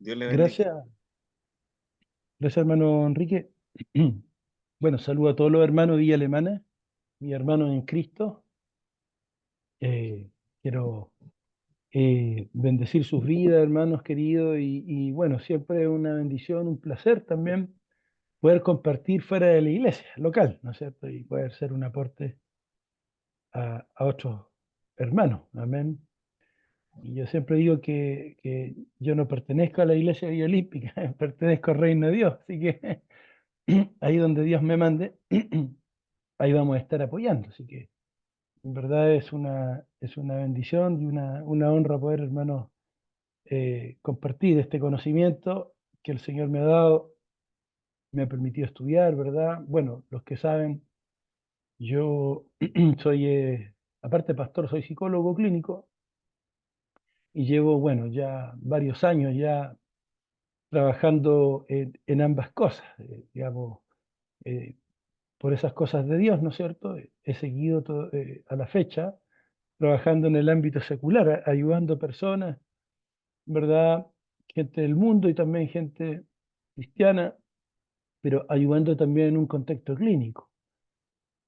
Dios le bendiga. Gracias, gracias hermano Enrique. Bueno, saludo a todos los hermanos de Villa Alemana, mis hermanos en Cristo. Eh, Quiero bendecir sus vidas, hermanos queridos, y bueno, siempre es una bendición, un placer también poder compartir fuera de la iglesia local, ¿no es cierto? Y poder ser un aporte a otros hermanos, amén. Y yo siempre digo que yo no pertenezco a la iglesia olímpica, pertenezco al reino de Dios, así que ahí donde Dios me mande, ahí vamos a estar apoyando. Así que en verdad es una bendición y una honra poder, hermanos, compartir este conocimiento que el Señor me ha dado, me ha permitido estudiar, ¿verdad? Bueno, los que saben, yo soy, aparte de pastor, soy psicólogo clínico y llevo, bueno, ya varios años ya trabajando en ambas cosas, digamos, eh, por esas cosas de Dios, ¿no es cierto? He seguido a la fecha trabajando en el ámbito secular, ayudando personas, ¿verdad? Gente del mundo y también gente cristiana, pero ayudando también en un contexto clínico.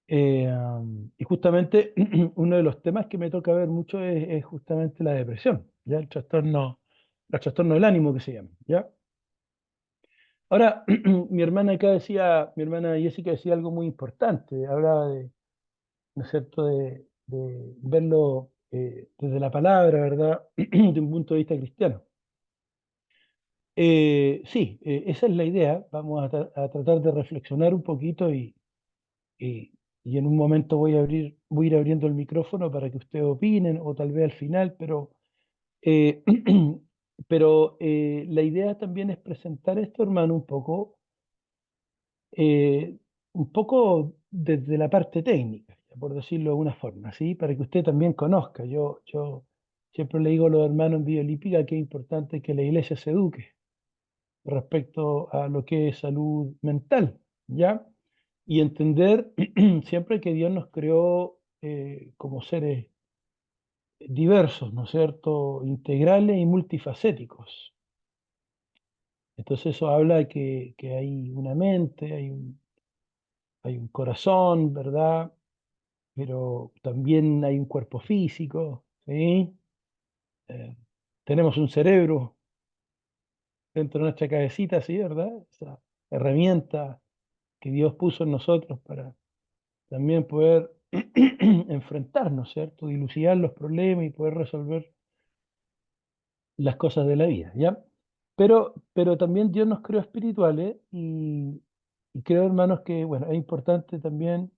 Y justamente uno de los temas que me toca ver mucho es justamente la depresión, ¿ya? El trastorno del ánimo que se llama, ¿ya? Ahora, mi hermana Jessica decía algo muy importante, hablaba de, ¿no es cierto?, de verlo desde la palabra, ¿verdad?, de un punto de vista cristiano. Sí, esa es la idea. Vamos a tratar de reflexionar un poquito y- y en un momento voy a ir abriendo el micrófono para que ustedes opinen o tal vez al final, eh, pero la idea también es presentar esto, hermano, eh, un poco desde la parte técnica, por decirlo de alguna forma, ¿sí? Para que usted también conozca. Yo siempre le digo a los hermanos en Biolípica que es importante que la iglesia se eduque respecto a lo que es salud mental, ¿ya? Y entender siempre que Dios nos creó como seres diversos, ¿no es cierto? Integrales y multifacéticos. Entonces eso habla de que hay una mente, hay un corazón, ¿verdad? Pero también hay un cuerpo físico, ¿sí? Eh, Tenemos un cerebro dentro de nuestra cabecita, ¿sí? ¿Verdad? Esa herramienta que Dios puso en nosotros para también poder enfrentarnos, ¿cierto? Dilucidar los problemas y poder resolver las cosas de la vida, ¿ya? Pero también Dios nos creó espirituales y creo, hermanos, que, bueno, es importante también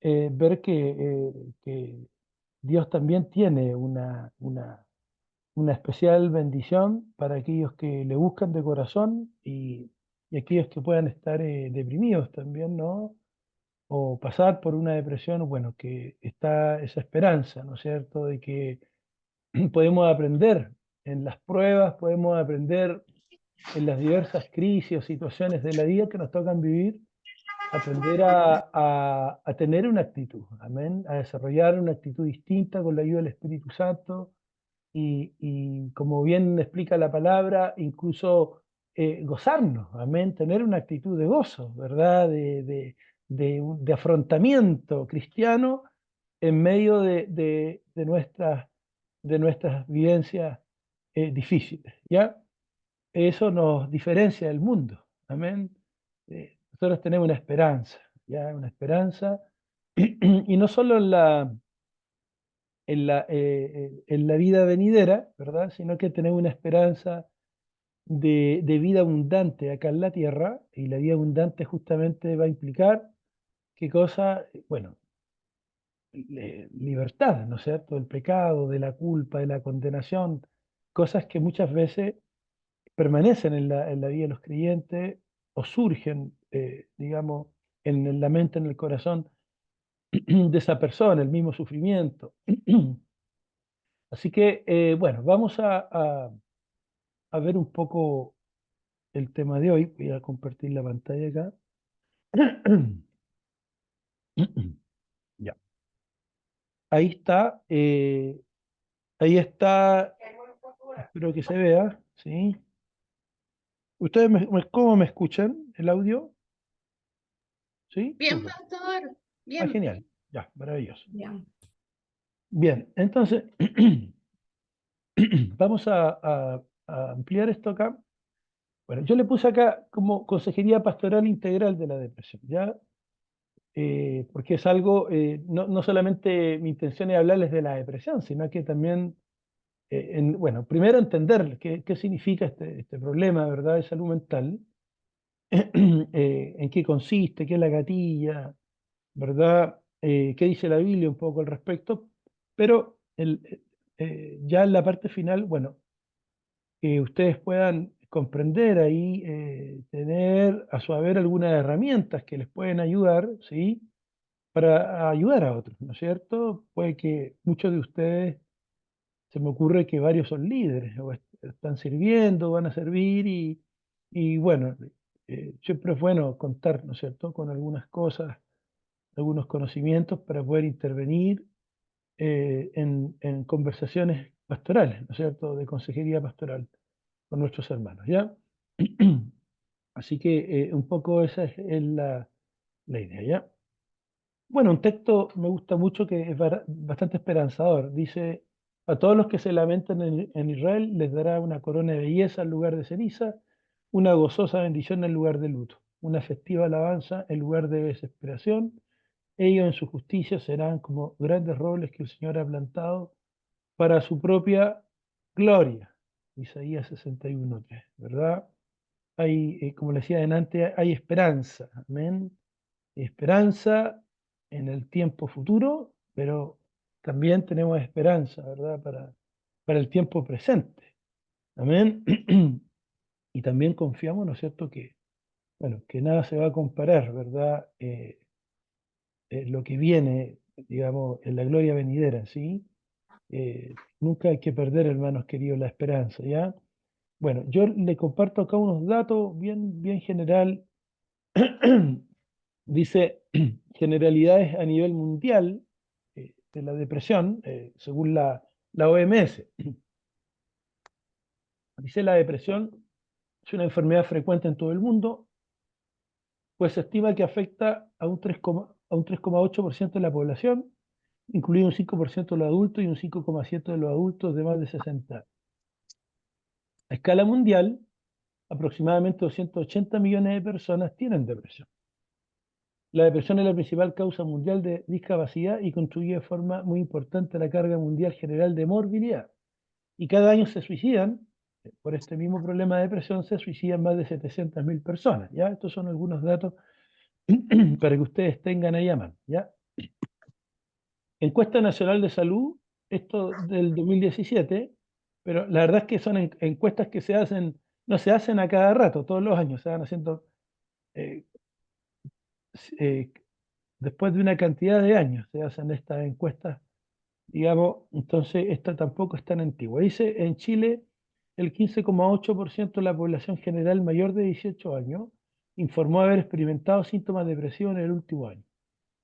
ver que Dios también tiene una especial bendición para aquellos que le buscan de corazón y aquellos que puedan estar deprimidos también, ¿no? O pasar por una depresión, bueno, que está esa esperanza, ¿no es cierto?, de que podemos aprender en las pruebas, podemos aprender en las diversas crisis o situaciones de la vida que nos tocan vivir, aprender a tener una actitud, amén, a desarrollar una actitud distinta con la ayuda del Espíritu Santo y como bien explica la palabra, incluso gozarnos, amén, tener una actitud de gozo, ¿verdad? De afrontamiento cristiano en medio de nuestras vivencias difíciles, ¿ya? Eso nos diferencia del mundo, amén. Nosotros tenemos una esperanza, ¿ya? Una esperanza, y no solo en la vida venidera, ¿verdad? Sino que tenemos una esperanza de vida abundante acá en la tierra, y la vida abundante justamente va a implicar qué cosa, bueno, libertad, ¿no es cierto? Del pecado, de la culpa, de la condenación, cosas que muchas veces permanecen en la vida de los creyentes o surgen, digamos, en la mente, en el corazón de esa persona, el mismo sufrimiento. Así que, bueno, vamos a ver un poco el tema de hoy. Voy a compartir la pantalla acá. Ya. Ahí está. Ahí está. Espero que se vea. ¿Sí? ¿Ustedes cómo me escuchan el audio? ¿Sí? Bien, Súper. pastor, Ah, bien. genial. Ya, maravilloso. Bien. Bien, entonces vamos a ampliar esto acá. Bueno, yo le puse acá como Consejería Pastoral Integral de la Depresión, ¿ya? Porque es algo, no solamente mi intención es hablarles de la depresión, sino que también, bueno, primero entender qué significa este problema, ¿verdad?, de salud mental, en qué consiste, qué es la gatilla, ¿verdad? ¿Qué dice la Biblia un poco al respecto? Pero ya en la parte final, bueno, que ustedes puedan comprender ahí, tener a su haber algunas herramientas que les pueden ayudar, ¿sí? Para ayudar a otros, ¿no es cierto? Puede que muchos de ustedes, se me ocurre que varios son líderes, o están sirviendo, van a servir, y bueno, siempre es bueno contar, ¿no es cierto?, con algunas cosas, algunos conocimientos para poder intervenir en conversaciones pastorales, ¿no es cierto?, de consejería pastoral con nuestros hermanos, ¿ya? Así que un poco esa es la idea, ¿ya? Bueno, un texto me gusta mucho que es bastante esperanzador. Dice, a todos los que se lamentan en Israel les dará una corona de belleza en lugar de ceniza, una gozosa bendición en lugar de luto, una festiva alabanza en lugar de desesperación. Ellos en su justicia serán como grandes robles que el Señor ha plantado para su propia gloria. Isaías 61:3, ¿verdad? Hay, como le decía antes, hay esperanza, amén. Esperanza en el tiempo futuro, pero también tenemos esperanza, ¿verdad? Para el tiempo presente, amén. Y también confiamos, ¿no es cierto?, que, bueno, que nada se va a comparar, ¿verdad? Lo que viene, digamos, en la gloria venidera, ¿sí? Nunca hay que perder, hermanos queridos, la esperanza, ¿ya? Bueno, yo le comparto acá unos datos bien general. Dice generalidades a nivel mundial de la depresión, según la OMS. Dice la depresión es una enfermedad frecuente en todo el mundo, pues se estima que afecta a un 3,8% de la población, incluido un 5% de los adultos y un 5,7% de los adultos de más de 60 años. A escala mundial, aproximadamente 280 millones de personas tienen depresión. La depresión es la principal causa mundial de discapacidad y contribuye de forma muy importante a la carga mundial general de morbilidad. Y cada año se suicidan, por este mismo problema de depresión, se suicidan más de 700.000 personas. ¿Ya? Estos son algunos datos para que ustedes tengan ahí a mano. ¿Ya? Encuesta Nacional de Salud, esto del 2017, pero la verdad es que son encuestas que se hacen, no se hacen a cada rato, todos los años, se van haciendo eh, eh, después de una cantidad de años, se hacen estas encuestas, digamos, entonces esta tampoco es tan antigua. Dice, en Chile, el 15,8% de la población general mayor de 18 años informó haber experimentado síntomas depresivos en el último año,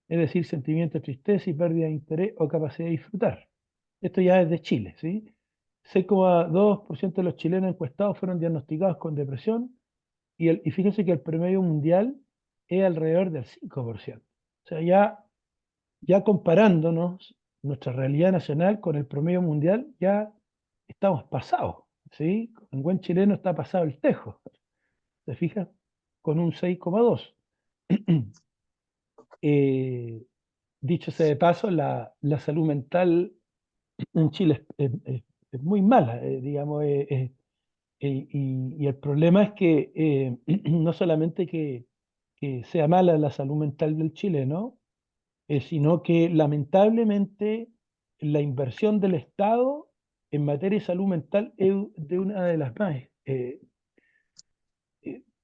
es decir, sentimientos de tristeza y pérdida de interés o capacidad de disfrutar. Esto ya es de Chile, ¿sí? 6,2% de los chilenos encuestados fueron diagnosticados con depresión y fíjense que el promedio mundial es alrededor del 5%. O sea, ya comparándonos nuestra realidad nacional con el promedio mundial, ya estamos pasados, ¿sí? En buen chileno está pasado el tejo, ¿se fija? Con un 6,2. Eh, dicho sea de paso, la salud mental en Chile es muy mala, digamos, y el problema es que no solamente que sea mala la salud mental del chileno, sino que lamentablemente la inversión del Estado en materia de salud mental es de una de las más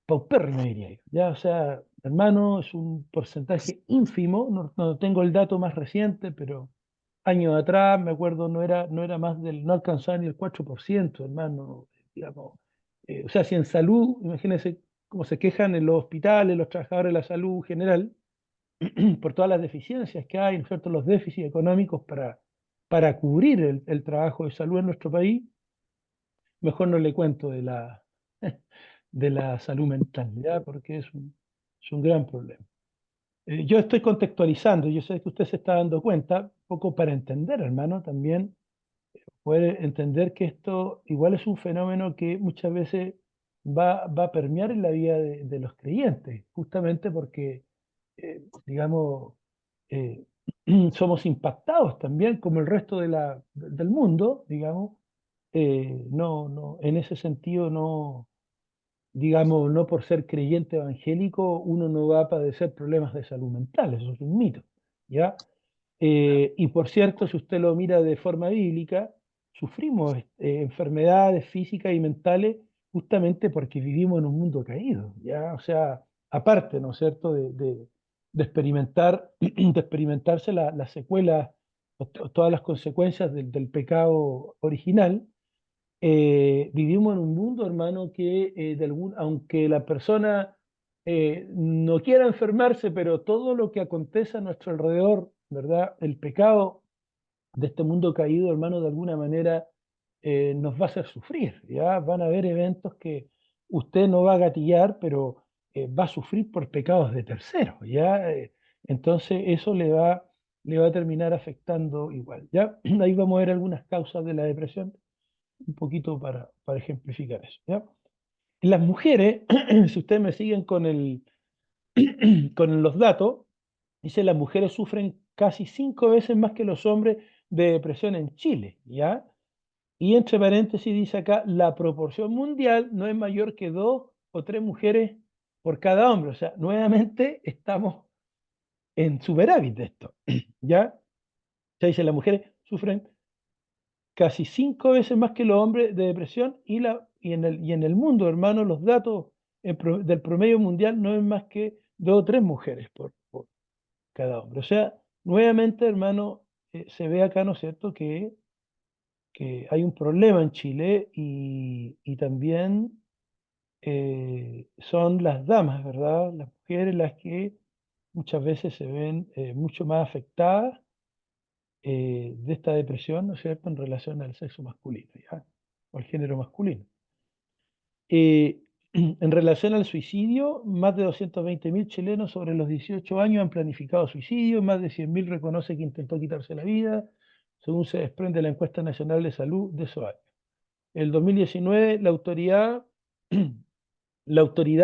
paupérrimas, diría yo. Ya, o sea, hermano, es un porcentaje ínfimo, no tengo el dato más reciente, pero años atrás, me acuerdo, no era más no alcanzaba ni el 4%, hermano, digamos. O sea, si en salud, imagínense cómo se quejan en los hospitales, los trabajadores de la salud general, por todas las deficiencias que hay, ¿no es cierto?, los déficits económicos para cubrir el trabajo de salud en nuestro país, mejor no le cuento de la salud mental, ¿ya? Porque es un gran problema. Yo estoy contextualizando, yo sé que usted se está dando cuenta, un poco para entender, hermano, también poder entender que esto igual es un fenómeno que muchas veces va a permear en la vida de los creyentes, justamente porque, digamos, eh, somos impactados también, como el resto del mundo, digamos, en ese sentido no, digamos, no por ser creyente evangélico uno no va a padecer problemas de salud mental, eso es un mito, ¿ya? Y por cierto, si usted lo mira de forma bíblica, sufrimos enfermedades físicas y mentales justamente porque vivimos en un mundo caído, ¿ya? O sea, aparte, ¿no es cierto?, de experimentar, de experimentarse las secuelas o todas las consecuencias del pecado original, vivimos en un mundo, hermano, que aunque la persona no quiera enfermarse, pero todo lo que acontece a nuestro alrededor, ¿verdad? El pecado de este mundo caído, hermano, de alguna manera nos va a hacer sufrir, ¿ya? Van a haber eventos que usted no va a gatillar, pero va a sufrir por pecados de terceros, ¿ya? Entonces eso le va a terminar afectando igual, ¿ya? Ahí vamos a ver algunas causas de la depresión un poquito para ejemplificar eso, ¿ya? En las mujeres, si ustedes me siguen con los datos, dice las mujeres sufren casi 5 veces más que los hombres de depresión en Chile, ¿ya? Y entre paréntesis dice acá, la proporción mundial no es mayor que 2 o 3 mujeres por cada hombre. O sea, nuevamente estamos en superávit de esto, ¿ya? Ya dice, las mujeres sufren casi 5 veces más que los hombres de depresión y en el mundo, hermano, los datos del promedio mundial no es más que 2 o 3 mujeres por cada hombre. O sea, nuevamente, hermano, se ve acá, ¿no es cierto?, que hay un problema en Chile y también son las damas, ¿verdad? Las mujeres las que muchas veces se ven mucho más afectadas de esta depresión, ¿no es cierto?, en relación al sexo masculino, ¿ya? O al género masculino. En relación al suicidio, más de 220.000 chilenos sobre los 18 años han planificado suicidio, más de 100.000 reconoce que intentó quitarse la vida, según se desprende de la encuesta nacional de salud de esos años. El 2019, la autoridad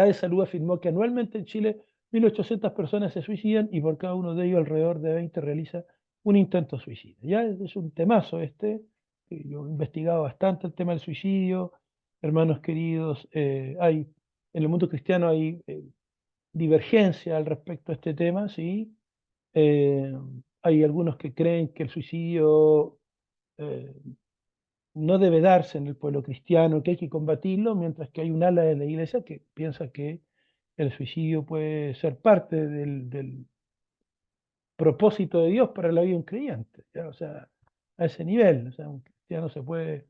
de salud afirmó que anualmente en Chile 1.800 personas se suicidan y por cada uno de ellos alrededor de 20 realiza un intento suicida. Ya es un temazo este, que yo he investigado bastante el tema del suicidio, hermanos queridos, en el mundo cristiano hay divergencia al respecto a este tema, ¿sí? Eh, Hay algunos que creen que el suicidio eh, no debe darse en el pueblo cristiano, que hay que combatirlo, mientras que hay un ala de la iglesia que piensa que el suicidio puede ser parte del propósito de Dios para la vida de un creyente, ¿ya? O sea, a ese nivel, o sea, un cristiano se puede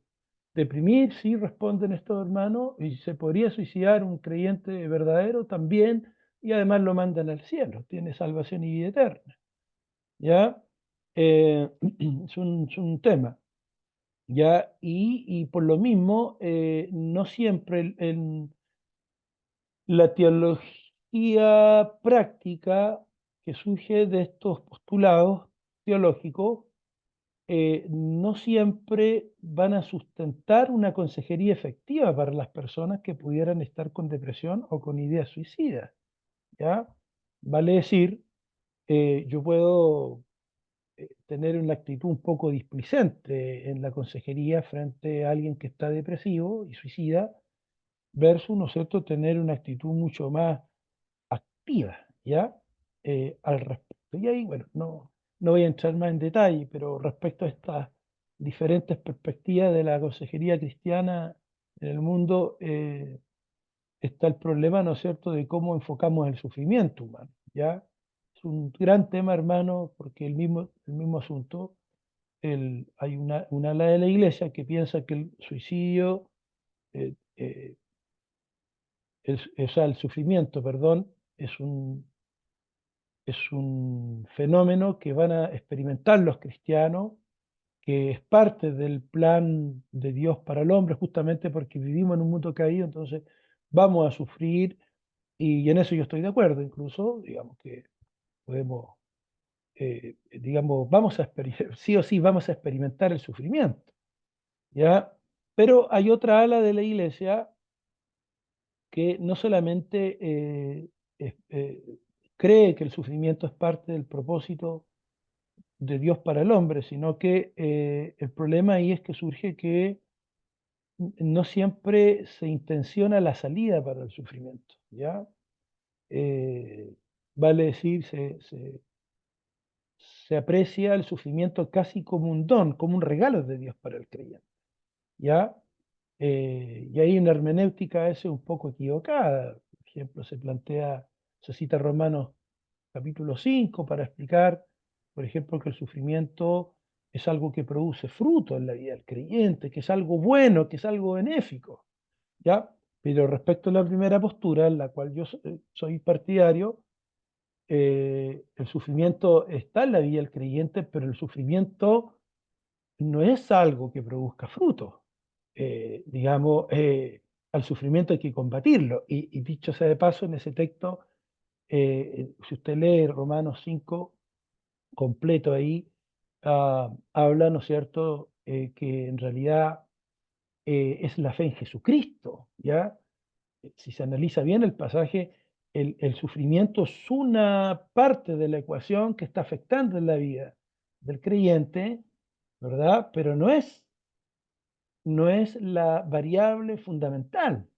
deprimir, sí, responden estos hermanos, y se podría suicidar un creyente verdadero también, y además lo mandan al cielo, tiene salvación y vida eterna, ¿ya? Es un tema. ¿Ya? Y por lo mismo, no siempre la teología práctica que surge de estos postulados teológicos, no siempre van a sustentar una consejería efectiva para las personas que pudieran estar con depresión o con ideas suicidas, ¿ya? Vale decir, yo puedo tener una actitud un poco displicente en la consejería frente a alguien que está depresivo y suicida, versus, ¿no es cierto?, tener una actitud mucho más activa, ¿ya? Al respecto. Y ahí, bueno, no voy a entrar más en detalle, pero respecto a estas diferentes perspectivas de la consejería cristiana en el mundo, está el problema, ¿no es cierto?, de cómo enfocamos el sufrimiento humano, ¿ya? Es un gran tema, hermano, porque el mismo asunto hay una ala de la iglesia que piensa que el suicidio, eh, eh, o sea, el sufrimiento, perdón, es un fenómeno que van a experimentar los cristianos, que es parte del plan de Dios para el hombre, justamente porque vivimos en un mundo caído, entonces vamos a sufrir, y en eso yo estoy de acuerdo, incluso, digamos que podemos, digamos, sí o sí vamos a experimentar el sufrimiento, ¿ya? Pero hay otra ala de la iglesia que no solamente es- eh, cree que el sufrimiento es parte del propósito de Dios para el hombre, sino que el problema ahí es que surge que no siempre se intenciona la salida para el sufrimiento, ¿ya? Eh, vale decir, se aprecia el sufrimiento casi como un don, como un regalo de Dios para el creyente, ¿ya? Y hay una hermenéutica a veces un poco equivocada. Por ejemplo, se cita Romanos capítulo 5 para explicar, por ejemplo, que el sufrimiento es algo que produce fruto en la vida del creyente, que es algo bueno, que es algo benéfico, ¿ya? Pero respecto a la primera postura, en la cual yo soy partidario, el sufrimiento está en la vida del creyente, pero el sufrimiento no es algo que produzca fruto. Digamos, al sufrimiento hay que combatirlo. Y dicho sea de paso, en ese texto, si usted lee Romanos 5 completo ahí, habla, ¿no es cierto?, que en realidad es la fe en Jesucristo, ¿ya? Si se analiza bien el pasaje, el sufrimiento es una parte de la ecuación que está afectando en la vida del creyente, ¿verdad? Pero no es la variable fundamental,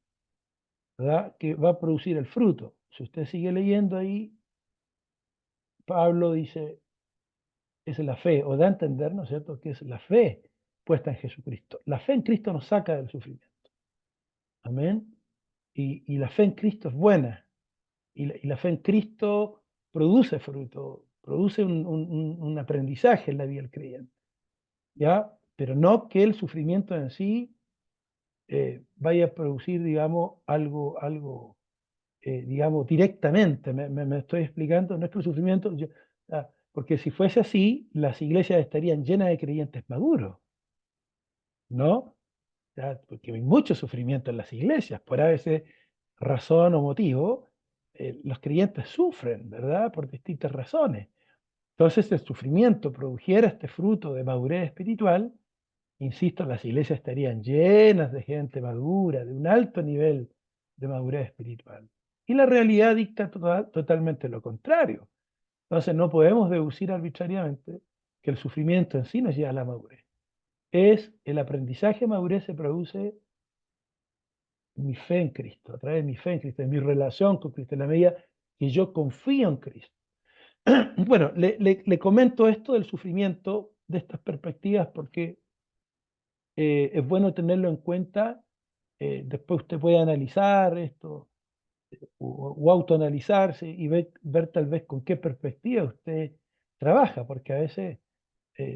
¿verdad?, que va a producir el fruto. Si usted sigue leyendo ahí, Pablo dice, es la fe, o da a entender, ¿no es cierto?, que es la fe puesta en Jesucristo. La fe en Cristo nos saca del sufrimiento. Amén. Y la fe en Cristo es buena. Y la fe en Cristo produce fruto, produce un aprendizaje en la vida del creyente, ¿ya? Pero no que el sufrimiento en sí vaya a producir, digamos, algo digamos, directamente. Me estoy explicando, no es que el sufrimiento, porque si fuese así, las iglesias estarían llenas de creyentes maduros, ¿no? Ya, porque hay mucho sufrimiento en las iglesias, por a veces razón o motivo, los creyentes sufren, ¿verdad? Por distintas razones. Entonces, si el sufrimiento produjera este fruto de madurez espiritual, insisto, las iglesias estarían llenas de gente madura, de un alto nivel de madurez espiritual. Y la realidad dicta totalmente lo contrario. Entonces, no podemos deducir arbitrariamente que el sufrimiento en sí nos lleva a la madurez. Es el aprendizaje madurez se produce en mi fe en Cristo, a través de mi fe en Cristo, en mi relación con Cristo, en la medida que yo confío en Cristo. Bueno, le comento esto del sufrimiento de estas perspectivas porque es bueno tenerlo en cuenta. Después usted puede analizar esto o autoanalizarse y ver tal vez con qué perspectiva usted trabaja, porque a veces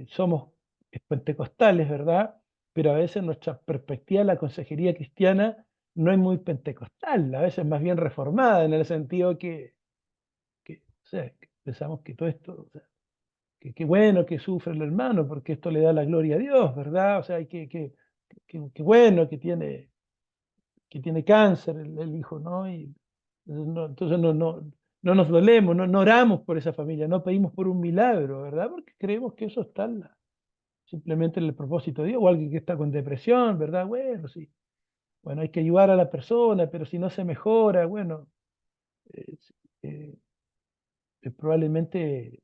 somos pentecostales, ¿verdad? Pero a veces nuestra perspectiva de la consejería cristiana no es muy pentecostal, a veces más bien reformada, en el sentido o sea, que pensamos que todo esto, o sea, que qué bueno que sufre el hermano, porque esto le da la gloria a Dios, ¿verdad? O sea, que bueno que tiene cáncer el hijo, ¿no? Y entonces no nos dolemos, no oramos por esa familia, no pedimos por un milagro, ¿verdad? Porque creemos que eso está simplemente en el propósito de Dios, o alguien que está con depresión, ¿verdad? Bueno, sí, bueno, hay que ayudar a la persona, pero si no se mejora, bueno, eh, eh, probablemente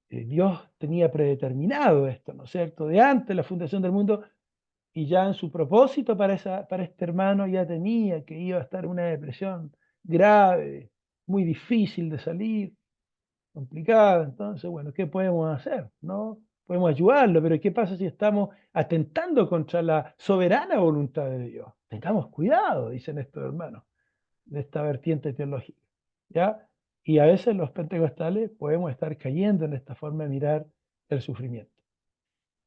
Dios tenía predeterminado esto, ¿no es cierto? De antes de la fundación del mundo, y ya en su propósito para este hermano ya tenía que iba a estar en una depresión grave, muy difícil de salir, complicada. Entonces, bueno, ¿qué podemos hacer? ¿No? Podemos ayudarlo, pero ¿qué pasa si estamos atentando contra la soberana voluntad de Dios? Tengamos cuidado, dicen estos hermanos, de esta vertiente teológica, ¿ya? Y a veces los pentecostales podemos estar cayendo en esta forma de mirar el sufrimiento.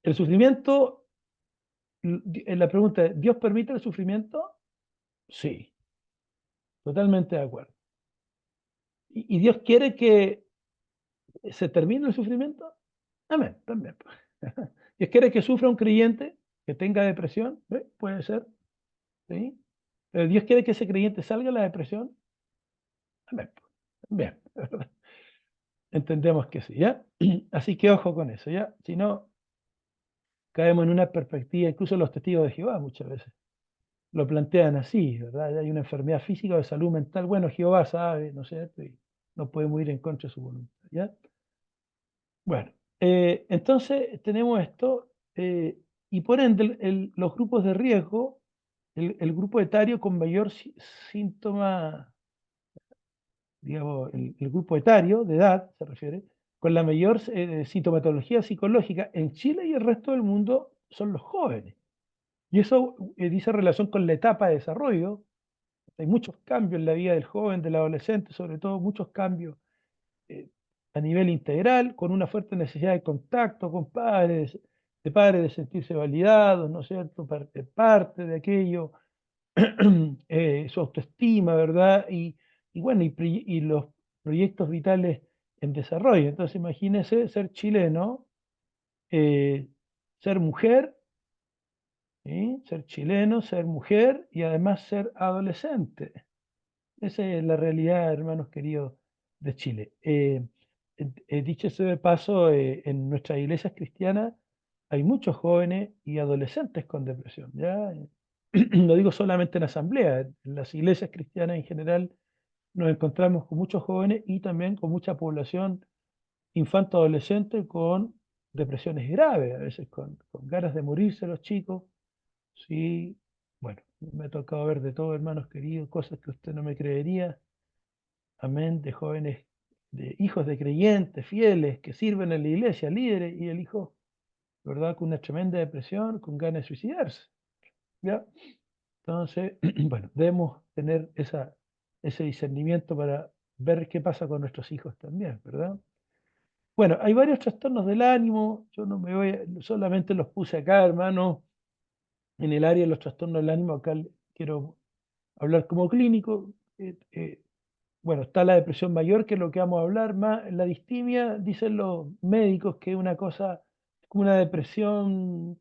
El sufrimiento, en la pregunta, ¿Dios permite el sufrimiento? Sí, totalmente de acuerdo. ¿Y Dios quiere que se termine el sufrimiento? Amén, también. Dios quiere que sufra un creyente, que tenga depresión, ¿ve? Puede ser, ¿sí? Pero Dios quiere que ese creyente salga de la depresión. Amén. Bien, entendemos que sí, ¿ya? Así que ojo con eso, ¿ya? Si no, caemos en una perspectiva, incluso los testigos de Jehová muchas veces lo plantean así, ¿verdad? Hay una enfermedad física o de salud mental, bueno, Jehová sabe, ¿no es cierto? Y no podemos ir en contra de su voluntad, ¿ya? Bueno, entonces tenemos esto, y por ende los grupos de riesgo, el grupo etario con mayor síntoma, digamos, el grupo etario de edad, se refiere, con la mayor sintomatología psicológica en Chile y el resto del mundo son los jóvenes. Y eso dice relación con la etapa de desarrollo. Hay muchos cambios en la vida del joven, del adolescente, sobre todo muchos cambios eh, a nivel integral, con una fuerte necesidad de contacto con padres, de padres de sentirse validados, ¿no es cierto? Parte de aquello, su autoestima, ¿verdad? Y bueno, y los proyectos vitales en desarrollo. Entonces, imagínese ser chileno, eh, ser mujer, ¿sí? Ser chileno, ser mujer y además ser adolescente. Esa es la realidad, hermanos queridos, de Chile. Dicho sea de paso, en nuestras iglesias cristianas hay muchos jóvenes y adolescentes con depresión, ¿ya? No digo solamente en asamblea, en las iglesias cristianas en general nos encontramos con muchos jóvenes y también con mucha población infanto-adolescente con depresiones graves, a veces con ganas de morirse los chicos, sí. Bueno, me ha tocado ver de todo, hermanos queridos, cosas que usted no me creería. Amén, de jóvenes, de hijos de creyentes, fieles, que sirven en la iglesia, líderes, y el hijo, ¿verdad? Con una tremenda depresión, con ganas de suicidarse, ¿ya? Entonces, bueno, debemos tener ese discernimiento para ver qué pasa con nuestros hijos también, ¿verdad? Bueno, hay varios trastornos del ánimo, yo no me solamente los puse acá, hermano, en el área de los trastornos del ánimo, acá quiero hablar como clínico. Bueno, está la depresión mayor, que es lo que vamos a hablar más. La distimia, dicen los médicos, que es una cosa, como una depresión,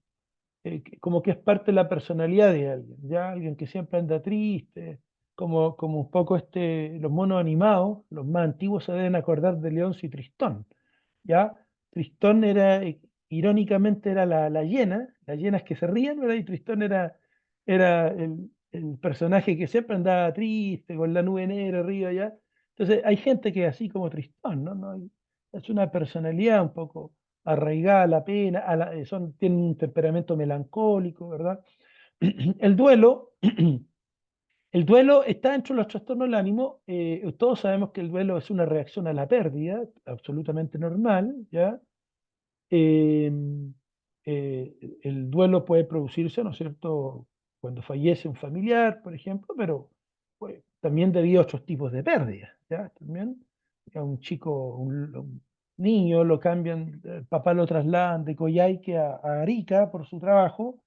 como que es parte de la personalidad de alguien, ¿ya? Alguien que siempre anda triste, como un poco los monos animados, los más antiguos se deben acordar de Leoncio y Tristón, ¿ya? Tristón era, irónicamente, era la hiena, las hienas que se rían, ¿verdad? Y Tristón era el personaje que siempre andaba triste, con la nube negra arriba, ¿ya? Entonces, hay gente que es así como Tristón, ¿no? Es una personalidad un poco arraigada a la pena, tienen un temperamento melancólico, ¿verdad? El duelo, el duelo está dentro de los trastornos del ánimo. Todos sabemos que el duelo es una reacción a la pérdida, absolutamente normal, ¿ya? Eh, el duelo puede producirse, ¿no es cierto?, cuando fallece un familiar, por ejemplo, pero pues, también debido a otros tipos de pérdidas, ¿ya? También a un chico, un niño lo cambian, el papá lo trasladan de Coyhaique a Arica por su trabajo,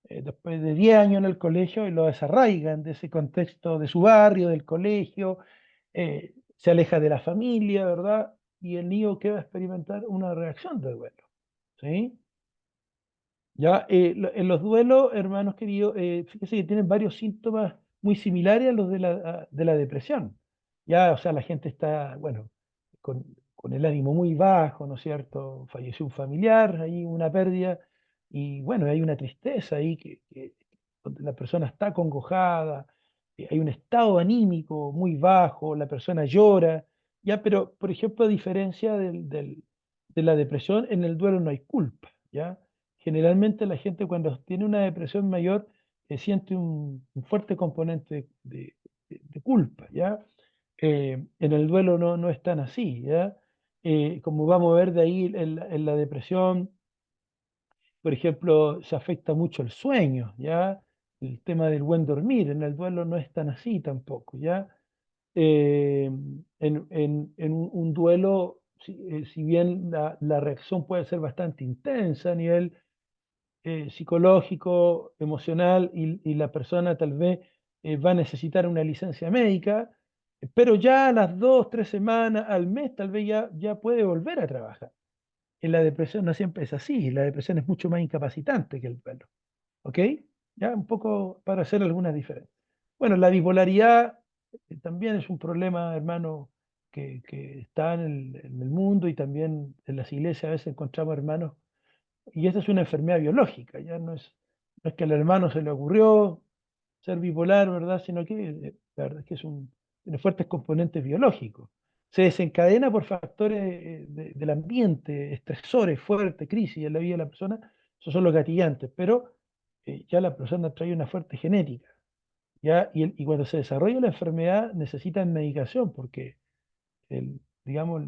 después de 10 años en el colegio y lo desarraigan de ese contexto de su barrio, del colegio, se aleja de la familia, ¿verdad? Y el niño que va a experimentar una reacción de duelo, ¿sí? Ya, en los duelos, hermanos queridos, fíjense que tienen varios síntomas muy similares a los de la depresión. Ya, o sea, la gente está, bueno, con, con el ánimo muy bajo, ¿no es cierto? Falleció un familiar, hay una pérdida, y bueno, hay una tristeza ahí donde la persona está acongojada, hay un estado anímico muy bajo, la persona llora, ya, pero por ejemplo, a diferencia de la depresión, en el duelo no hay culpa, ¿ya? Generalmente la gente cuando tiene una depresión mayor siente un fuerte componente de culpa, ¿ya? En el duelo no es tan así, ¿ya? Como vamos a ver de ahí en la depresión, por ejemplo, se afecta mucho el sueño, ¿ya? El tema del buen dormir, en el duelo no es tan así tampoco, ¿ya? En un duelo, si bien la reacción puede ser bastante intensa a nivel psicológico, emocional, y la persona tal vez va a necesitar una licencia médica, pero ya a las 2, 3 semanas, al mes, tal vez ya puede volver a trabajar. En la depresión no siempre es así, la depresión es mucho más incapacitante que el duelo. ¿Ok? Ya un poco para hacer algunas diferencias. Bueno, la bipolaridad también es un problema, hermano, que está en el mundo y también en las iglesias a veces encontramos hermanos, y esta es una enfermedad biológica, ya no es que al hermano se le ocurrió ser bipolar, ¿verdad? Sino que la verdad es que tiene fuertes componentes biológicos. Se desencadena por factores del ambiente, estresores fuertes, crisis en la vida de la persona, esos son los gatillantes, pero ya la persona trae una fuerte genética, ¿ya? Y cuando se desarrolla la enfermedad necesitan medicación porque digamos,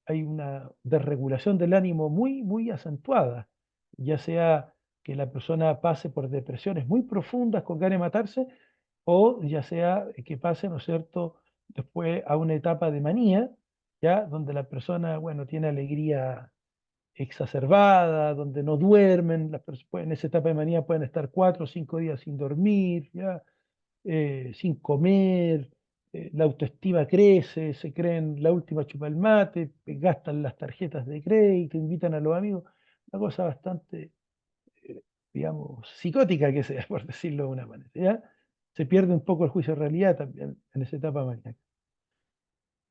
hay una desregulación del ánimo muy, muy acentuada, ya sea que la persona pase por depresiones muy profundas con ganas de matarse, o ya sea que pase, ¿no es cierto?, después a una etapa de manía, ya donde la persona, bueno, tiene alegría exacerbada, donde no duermen, en esa etapa de manía pueden estar 4 o 5 días sin dormir, ya sin comer, la autoestima crece, se creen la última chupa del mate, gastan las tarjetas de crédito, invitan a los amigos, una cosa bastante, eh, digamos, psicótica que sea, por decirlo de una manera, ¿ya? Se pierde un poco el juicio de realidad también en esa etapa maníaca.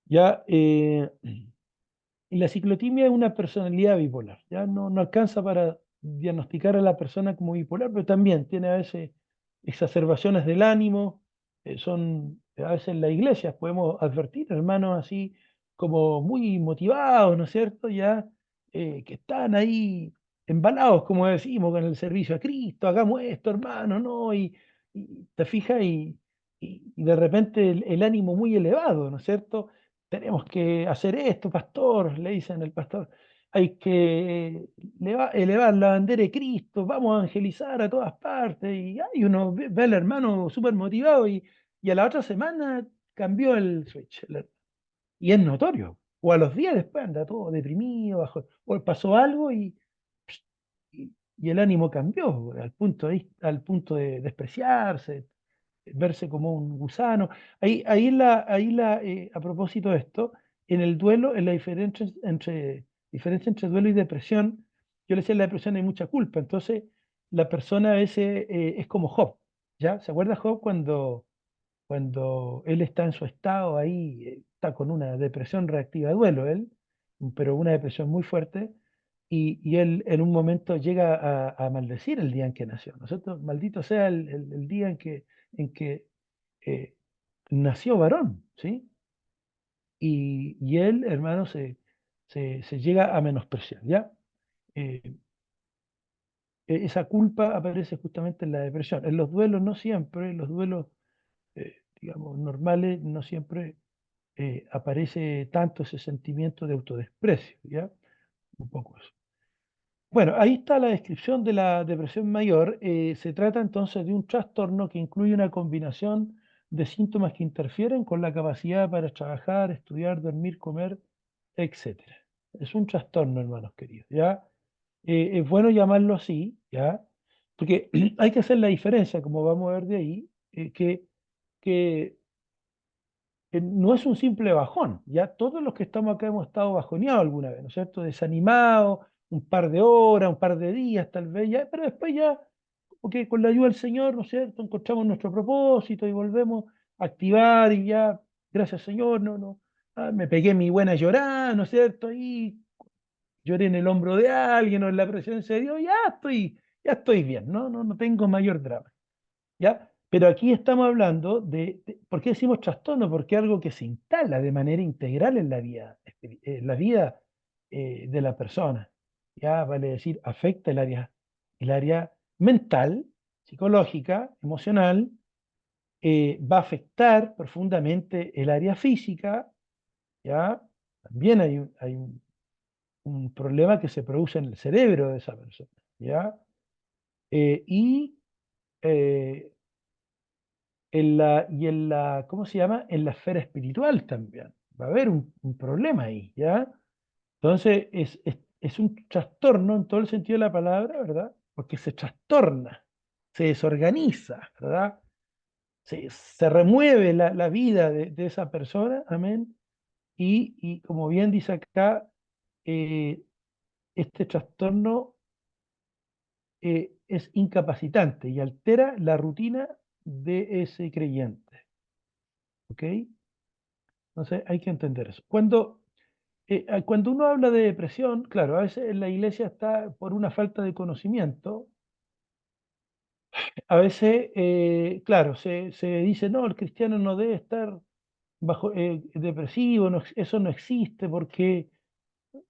Ya, y la ciclotimia es una personalidad bipolar, ya no alcanza para diagnosticar a la persona como bipolar, pero también tiene a veces exacerbaciones del ánimo, son a veces en la iglesia podemos advertir hermanos así como muy motivados, ¿no es cierto? Ya que están ahí embalados, como decimos, con el servicio a Cristo, hagamos esto, hermano, ¿no? Y te fijas y de repente el ánimo muy elevado, ¿no es cierto? Tenemos que hacer esto, pastor, le dicen el pastor, hay que elevar la bandera de Cristo, vamos a evangelizar a todas partes, y hay uno ve al hermano súper motivado y a la otra semana cambió el switch, y es notorio, o a los días después anda todo deprimido, bajo, o pasó algo y el ánimo cambió, al punto de despreciarse, verse como un gusano. A propósito de esto, en el duelo, en la diferencia entre duelo y depresión, yo le decía, en la depresión hay mucha culpa, entonces la persona a veces es como Job, ¿ya? ¿Se acuerda Job cuando él está en su estado ahí, está con una depresión reactiva de duelo, él, pero una depresión muy fuerte, y él en un momento llega a maldecir el día en que nació, ¿no es cierto? Maldito sea el día en que eh, nació varón, ¿sí? Y él, hermano, se llega a menospreciar, ¿ya? Eh, Esa culpa aparece justamente en la depresión. En los duelos no siempre, en los duelos, digamos, normales, no siempre aparece tanto ese sentimiento de autodesprecio, ¿ya? Un poco eso. Bueno, ahí está la descripción de la depresión mayor. Se trata entonces de un trastorno que incluye una combinación de síntomas que interfieren con la capacidad para trabajar, estudiar, dormir, comer, etcétera. Es un trastorno, hermanos queridos, ¿ya? Es bueno llamarlo así, ¿ya? Porque hay que hacer la diferencia, como vamos a ver de ahí, que no es un simple bajón, ya todos los que estamos acá hemos estado bajoneados alguna vez, ¿no es cierto? Desanimados, un par de horas, un par de días tal vez, ya, pero después ya, porque con la ayuda del Señor, ¿no es cierto? Encontramos nuestro propósito y volvemos a activar y ya, gracias Señor, me pegué mi buena llorada, ¿no es cierto? Y lloré en el hombro de alguien o en la presencia de Dios, ya estoy bien, no tengo mayor drama. ¿Ya? Pero aquí estamos hablando ¿por qué decimos trastorno? Porque es algo que se instala de manera integral en la vida, de la persona. ¿Ya? Vale decir, afecta el área mental, psicológica, emocional, va a afectar profundamente el área física, ¿ya? También hay un problema que se produce en el cerebro de esa persona, ¿ya? Y eh, ¿cómo se llama? En la esfera espiritual también. Va a haber un problema ahí, ¿ya? Entonces, es un trastorno en todo el sentido de la palabra, ¿verdad? Porque se trastorna, se desorganiza, ¿verdad? Se remueve la vida de esa persona, amén. Y como bien dice acá, eh, este trastorno es incapacitante y altera la rutina de ese creyente. ¿Ok? Entonces hay que entender eso. Cuando uno habla de depresión, claro, a veces en la iglesia está por una falta de conocimiento. A veces, claro, se dice, no, el cristiano no debe estar depresivo, eso no existe porque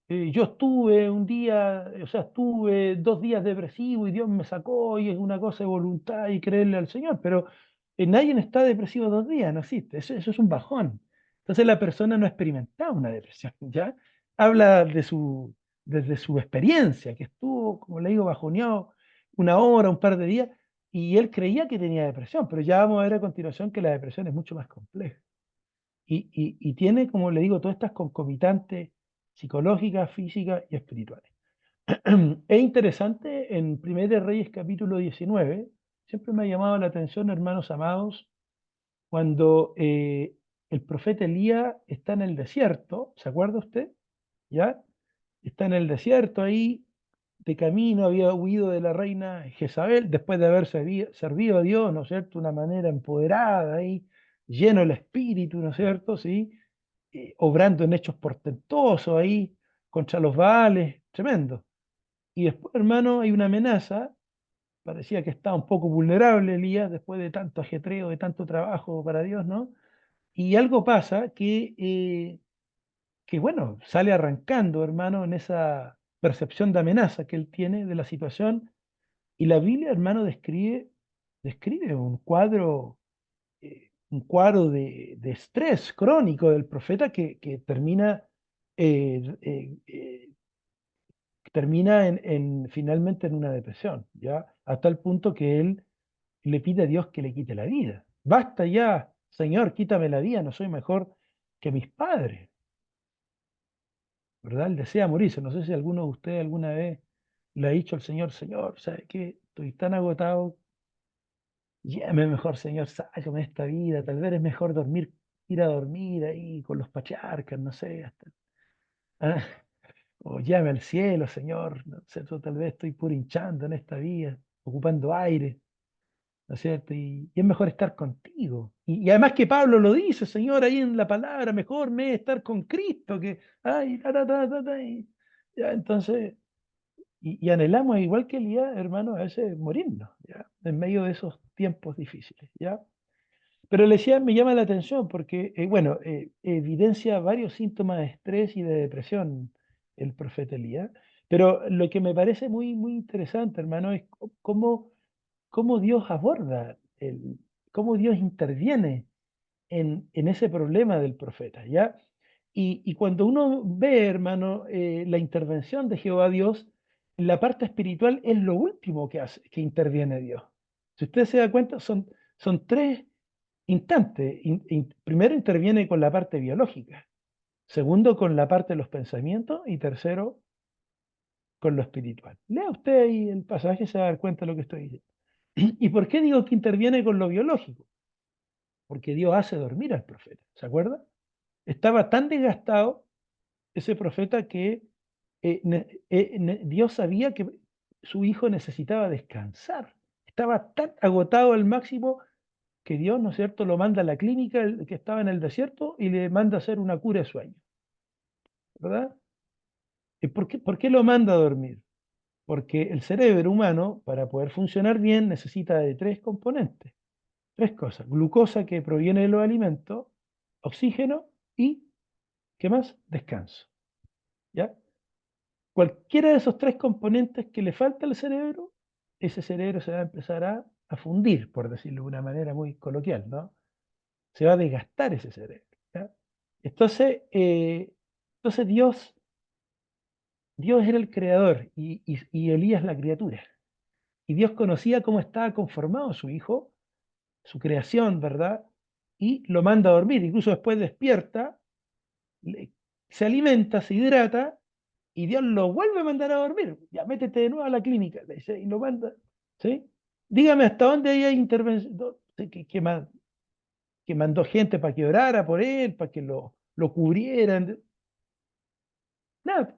yo estuve un día, o sea, estuve 2 días depresivo y Dios me sacó y es una cosa de voluntad y creerle al Señor, pero nadie está depresivo 2 días, no existe, eso es un bajón. Entonces la persona no ha experimentado una depresión, ¿ya? Habla desde su experiencia, que estuvo, como le digo, bajoneado 1 hora, un par de días, y él creía que tenía depresión, pero ya vamos a ver a continuación que la depresión es mucho más compleja y tiene, como le digo, todas estas concomitantes psicológicas, físicas y espirituales. Es interesante en Primera de Reyes capítulo 19, siempre me ha llamado la atención, hermanos amados, cuando el profeta Elías está en el desierto, ¿se acuerda usted? ¿Ya? Está en el desierto ahí, de camino, había huido de la reina Jezabel, después de haber servido a Dios, ¿no es cierto? De una manera empoderada ahí, lleno del espíritu, ¿no es cierto? ¿Sí? Obrando en hechos portentosos ahí contra los Baales, tremendo. Y después, hermano, hay una amenaza, parecía que estaba un poco vulnerable Elías después de tanto ajetreo, de tanto trabajo para Dios, ¿no? Y algo pasa que bueno, sale arrancando, hermano, en esa percepción de amenaza que él tiene de la situación. Y la Biblia, hermano, describe un cuadro de estrés crónico del profeta que eh, eh, eh, termina finalmente en una depresión, ¿ya? Hasta el punto que él le pide a Dios que le quite la vida. Basta ya, Señor, quítame la vida, no soy mejor que mis padres, ¿verdad? Él desea morirse. No sé si alguno de ustedes alguna vez le ha dicho al Señor, Señor, ¿sabe qué? Estoy tan agotado, llévame mejor, Señor, sácame de esta vida, tal vez es mejor ir a dormir ahí con los patriarcas, no sé, ah, o llame al cielo, Señor, no sé, yo tal vez estoy puro hinchando en esta vida, ocupando aire, ¿no es cierto? Y es mejor estar contigo. Y además que Pablo lo dice, Señor, ahí en la palabra, mejor me es estar con Cristo que, ay, ya, entonces, y anhelamos, igual que Elías, hermano, a veces morirnos, ¿ya? En medio de esos tiempos difíciles, ¿ya? Pero le decía, me llama la atención porque, bueno, evidencia varios síntomas de estrés y de depresión el profeta Elías, pero lo que me parece muy, muy interesante, hermano, es cómo Dios aborda, cómo Dios interviene en ese problema del profeta, ¿ya? Y cuando uno ve, hermano, la intervención de Jehová Dios, en la parte espiritual es lo último que hace, que interviene Dios. Si usted se da cuenta, son tres instante. Primero interviene con la parte biológica, segundo con la parte de los pensamientos y tercero con lo espiritual. Lea usted ahí el pasaje y se va a dar cuenta de lo que estoy diciendo. ¿Y por qué digo que interviene con lo biológico? Porque Dios hace dormir al profeta, ¿se acuerda? Estaba tan desgastado ese profeta que Dios sabía que su hijo necesitaba descansar. Estaba tan agotado al máximo que Dios, ¿no es cierto?, lo manda a la clínica que estaba en el desierto y le manda a hacer una cura de sueño, ¿verdad? ¿Y por qué lo manda a dormir? Porque el cerebro humano, para poder funcionar bien, necesita de tres componentes, tres cosas: glucosa que proviene de los alimentos, oxígeno y, ¿qué más? Descanso, ¿ya? Cualquiera de esos tres componentes que le falta al cerebro, ese cerebro se va a empezar a fundir, por decirlo de una manera muy coloquial, ¿no? Se va a desgastar ese cerebro, ¿ya? Entonces, entonces Dios era el creador y Elías la criatura. Y Dios conocía cómo estaba conformado su hijo, su creación, ¿verdad? Y lo manda a dormir. Incluso después despierta, le- se alimenta, se hidrata y Dios lo vuelve a mandar a dormir. Ya métete de nuevo a la clínica, le dice, y lo manda. ¿Sí? Dígame hasta dónde hay intervención, que mandó gente para que orara por él, para que lo cubrieran. Nada,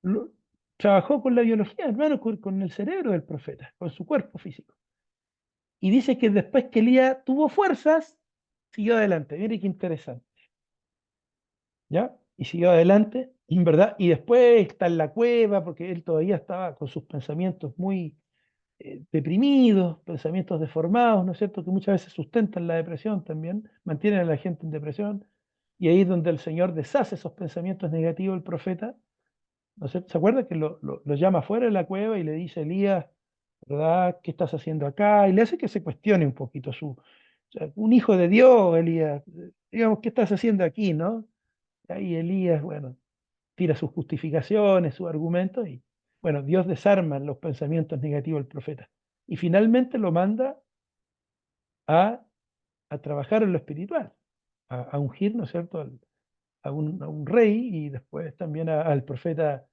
lo- trabajó con la biología, hermano, con el cerebro del profeta, con su cuerpo físico. Y dice que después que Elías tuvo fuerzas, siguió adelante. Mire qué interesante. ¿Ya? Y siguió adelante, ¿verdad? Y después está en la cueva, porque él todavía estaba con sus pensamientos muy deprimidos, pensamientos deformados, ¿no es cierto? Que muchas veces sustentan la depresión también, mantienen a la gente en depresión. Y ahí es donde el Señor deshace esos pensamientos negativos del profeta. ¿No es cierto? ¿Se acuerda que lo llama fuera de la cueva y le dice, Elías, ¿verdad? ¿Qué estás haciendo acá? Y le hace que se cuestione un poquito o sea, un hijo de Dios, Elías, digamos, ¿qué estás haciendo aquí, no? Y ahí Elías, bueno, tira sus justificaciones, sus argumentos y, bueno, Dios desarma los pensamientos negativos del profeta. Y finalmente lo manda a, a trabajar en lo espiritual, a ungir, ¿no es cierto?, a un rey y después también al profeta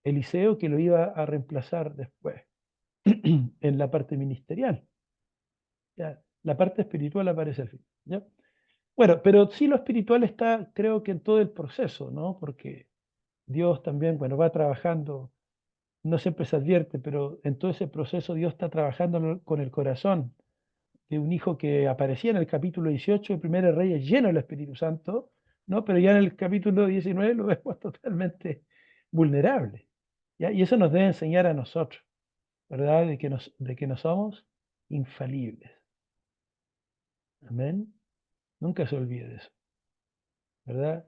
Eliseo que lo iba a reemplazar después en la parte ministerial. ¿Ya? La parte espiritual aparece al fin. ¿Ya? Bueno, pero sí lo espiritual está, creo que en todo el proceso, ¿no? Porque Dios también, bueno, va trabajando, no siempre se advierte, pero en todo ese proceso Dios está trabajando con el corazón de un hijo que aparecía en el capítulo 18 de Primera de Reyes lleno del Espíritu Santo, ¿no? Pero ya en el capítulo 19 lo vemos totalmente vulnerable. ¿Ya? Y eso nos debe enseñar a nosotros, ¿verdad? De que no somos infalibles. Amén. Nunca se olvide de eso, ¿verdad?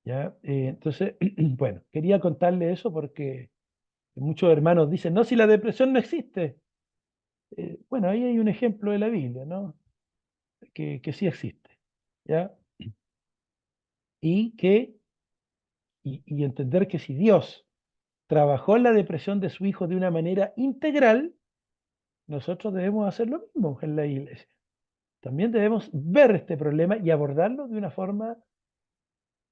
¿Ya? Entonces, bueno, quería contarle eso porque muchos hermanos dicen, no, si la depresión no existe. Bueno, ahí hay un ejemplo de la Biblia, ¿no? Que sí existe, ¿ya? Y y entender que si Dios trabajó en la depresión de su hijo de una manera integral, nosotros debemos hacer lo mismo en la iglesia. También debemos ver este problema y abordarlo de una forma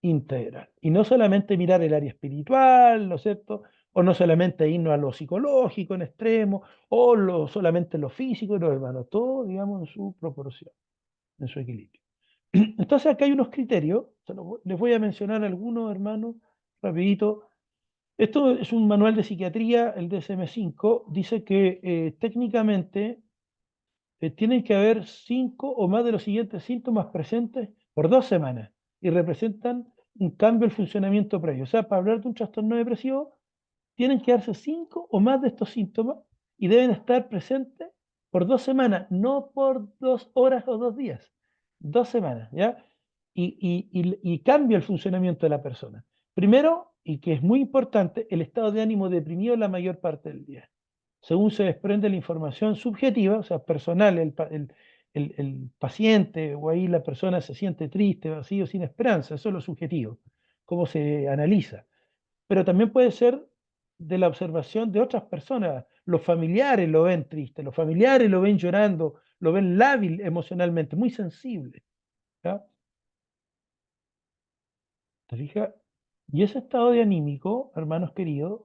integral. Y no solamente mirar el área espiritual, ¿no es cierto? O no solamente irnos a lo psicológico en extremo, o solamente lo físico, no, hermano, todo, digamos, en su proporción, en su equilibrio. Entonces acá hay unos criterios, les voy a mencionar algunos, hermanos, rapidito. Esto es un manual de psiquiatría, el DSM-5, dice que técnicamente tienen que haber 5 o más de los siguientes síntomas presentes por 2 semanas y representan un cambio del funcionamiento previo. O sea, para hablar de un trastorno depresivo, tienen que darse 5 o más de estos síntomas y deben estar presentes por 2 semanas, no por 2 horas o 2 días. 2 semanas, ¿ya? Y cambia el funcionamiento de la persona. Primero, y que es muy importante, el estado de ánimo deprimido la mayor parte del día según se desprende la información subjetiva, o sea, personal, el paciente o ahí la persona se siente triste, vacío, sin esperanza, eso es lo subjetivo, cómo se analiza. Pero también puede ser de la observación de otras personas. Los familiares lo ven triste, los familiares lo ven llorando, lo ven lábil emocionalmente, muy sensible. ¿Ya? ¿Te fijas? Y ese estado de anímico, hermanos queridos,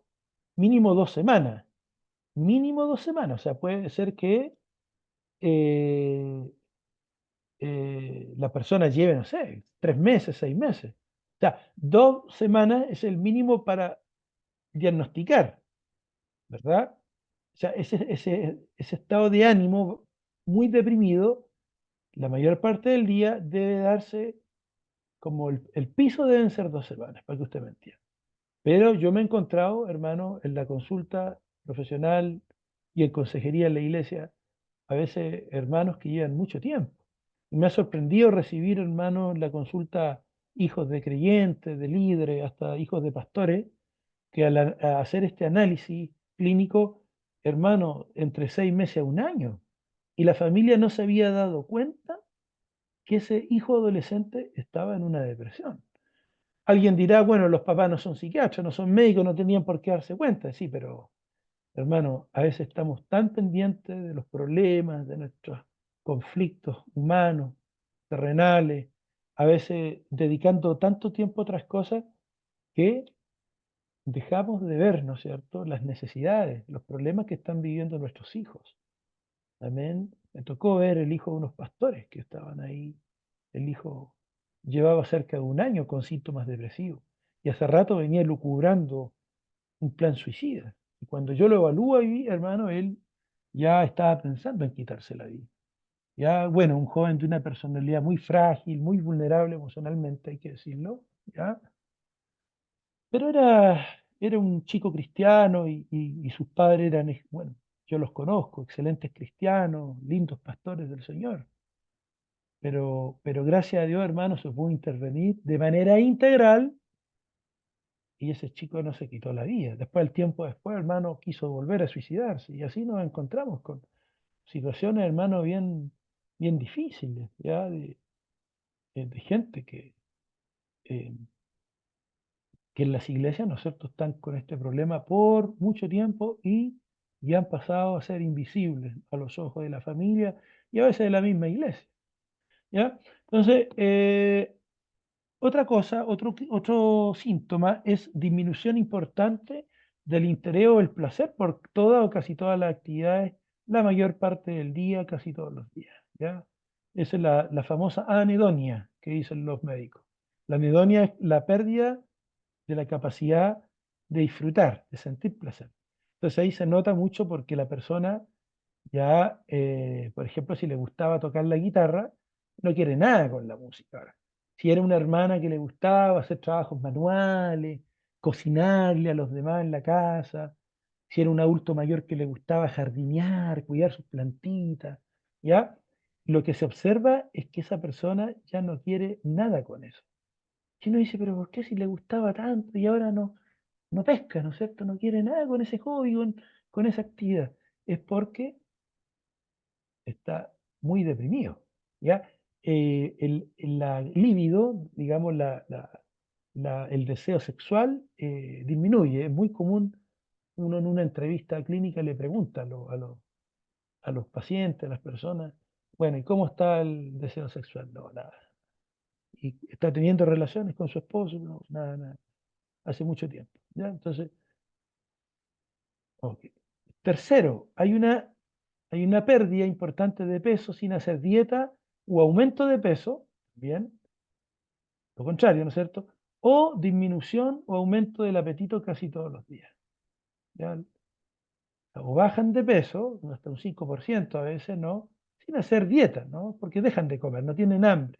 mínimo 2 semanas. Mínimo 2 semanas. O sea, puede ser que eh, la persona lleve, no sé, 3 meses, 6 meses. O sea, 2 semanas es el mínimo para diagnosticar, ¿verdad? O sea, ese estado de ánimo muy deprimido, la mayor parte del día debe darse como el piso deben ser 2 semanas, para que usted me entienda. Pero yo me he encontrado, hermano, en la consulta profesional y en consejería en la iglesia, a veces hermanos que llevan mucho tiempo. Y me ha sorprendido recibir, hermanos, en la consulta hijos de creyentes, de líderes, hasta hijos de pastores, que a hacer este análisis clínico, hermano, entre 6 meses a un año, y la familia no se había dado cuenta que ese hijo adolescente estaba en una depresión. Alguien dirá, bueno, los papás no son psiquiatras, no son médicos, no tenían por qué darse cuenta. Sí, pero hermano, a veces estamos tan pendientes de los problemas, de nuestros conflictos humanos, terrenales, a veces dedicando tanto tiempo a otras cosas que dejamos de ver, ¿no es cierto?, las necesidades, los problemas que están viviendo nuestros hijos. Amén. Me tocó ver el hijo de unos pastores que estaban ahí. El hijo llevaba cerca de un año con síntomas depresivos y hace rato venía lucubrando un plan suicida. Y cuando yo lo evalúo ahí, hermano, él ya estaba pensando en quitarse la vida. Ya, bueno, un joven de una personalidad muy frágil, muy vulnerable emocionalmente, hay que decirlo, ¿ya? Pero era un chico cristiano y sus padres eran, bueno, yo los conozco, excelentes cristianos, lindos pastores del Señor. Pero gracias a Dios, hermano, se pudo intervenir de manera integral y ese chico no se quitó la vida. Después, el tiempo después, hermano, quiso volver a suicidarse y así nos encontramos con situaciones, hermano, bien difíciles, ¿ya? De gente eh, que en las iglesias, ¿no es cierto?, están con este problema por mucho tiempo y han pasado a ser invisibles a los ojos de la familia y a veces de la misma iglesia, ¿ya? Entonces, otra cosa, otro síntoma es disminución importante del interés o el placer por toda o casi todas las actividades, la mayor parte del día, casi todos los días, ¿ya? Esa es la famosa anedonia que dicen los médicos. La anedonia es la pérdida de la capacidad de disfrutar, de sentir placer. Entonces ahí se nota mucho porque la persona ya, por ejemplo, si le gustaba tocar la guitarra, no quiere nada con la música ahora. Si era una hermana que le gustaba hacer trabajos manuales, cocinarle a los demás en la casa, si era un adulto mayor que le gustaba jardinear, cuidar sus plantitas, ¿ya? Lo que se observa es que esa persona ya no quiere nada con eso. Y uno dice, pero ¿por qué si le gustaba tanto y ahora no pesca, ¿no es cierto? No quiere nada con ese hobby, con esa actividad. Es porque está muy deprimido, ¿ya? La libido, digamos, el deseo sexual disminuye. Es muy común, uno en una entrevista clínica le pregunta a los pacientes, a las personas, bueno, ¿y cómo está el deseo sexual? No, nada. ¿Y está teniendo relaciones con su esposo? No, nada, nada. Hace mucho tiempo, ¿ya? Entonces, ok. Tercero, hay una pérdida importante de peso sin hacer dieta o aumento de peso, bien, lo contrario, ¿no es cierto? O disminución o aumento del apetito casi todos los días. ¿Ya? O bajan de peso, hasta un 5% a veces, ¿no? Sin hacer dieta, ¿no? Porque dejan de comer, no tienen hambre.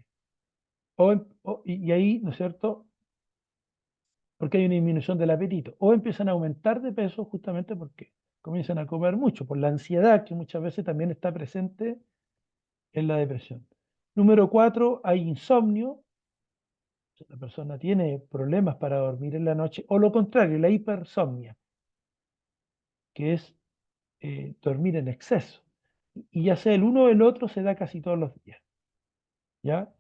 Y ahí, ¿no es cierto? Porque hay una disminución del apetito. O empiezan a aumentar de peso justamente porque comienzan a comer mucho, por la ansiedad que muchas veces también está presente en la depresión. Número 4, hay insomnio. La persona tiene problemas para dormir en la noche, o lo contrario, la hipersomnia, que es dormir en exceso. Y ya sea el uno o el otro se da casi todos los días. ¿Ya?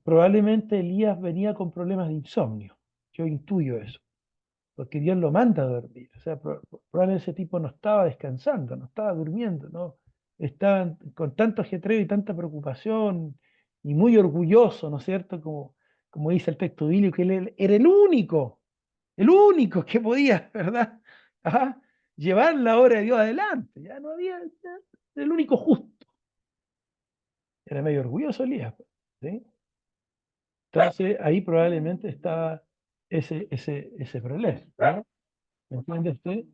Probablemente Elías venía con problemas de insomnio. Yo intuyo eso, porque Dios lo manda a dormir. O sea, probablemente ese tipo no estaba descansando, no estaba durmiendo, ¿no? Estaba con tanto ajetreo y tanta preocupación y muy orgulloso, ¿no es cierto? Como dice el texto bíblico, que él era el único que podía, ¿verdad? Ajá, llevar la obra de Dios adelante. Ya no había, ya, el único justo. Era medio orgulloso Elías, ¿sí? Entonces ahí probablemente estaba ese problema, ¿no? ¿Me entiende usted?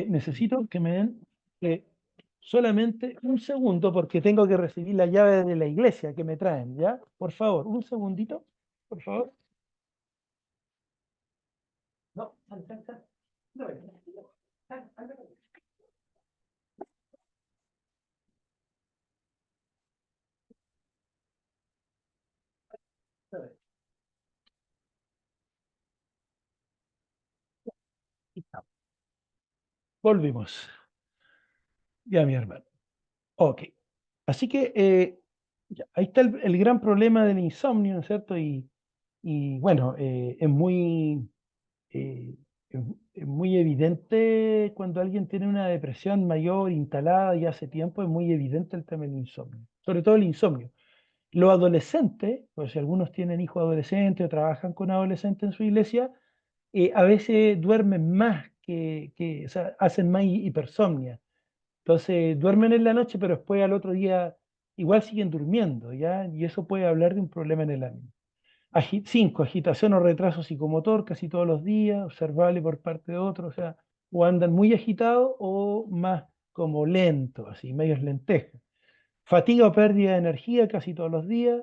Necesito que me den solamente un segundo porque tengo que recibir la llave de la iglesia que me traen, ¿ya? Por favor, un segundito, por favor. No, sal, sal, sal. No, sal, sal, sal. Volvimos. Ya, mi hermano. Ok. Así que ya, ahí está el gran problema del insomnio, ¿no es cierto? Y bueno, eh, es muy evidente cuando alguien tiene una depresión mayor instalada y hace tiempo, es muy evidente el tema del insomnio, sobre todo el insomnio. Los adolescentes, pues si algunos tienen hijos adolescentes o trabajan con adolescentes en su iglesia, a veces duermen más o sea, hacen más hipersomnia. Entonces duermen en la noche, pero después al otro día igual siguen durmiendo, ¿ya? Y eso puede hablar de un problema en el ánimo. 5, agitación o retraso psicomotor casi todos los días, observable por parte de otros, o sea, o andan muy agitados o más como lentos, así, medios lentejas. Fatiga o pérdida de energía casi todos los días.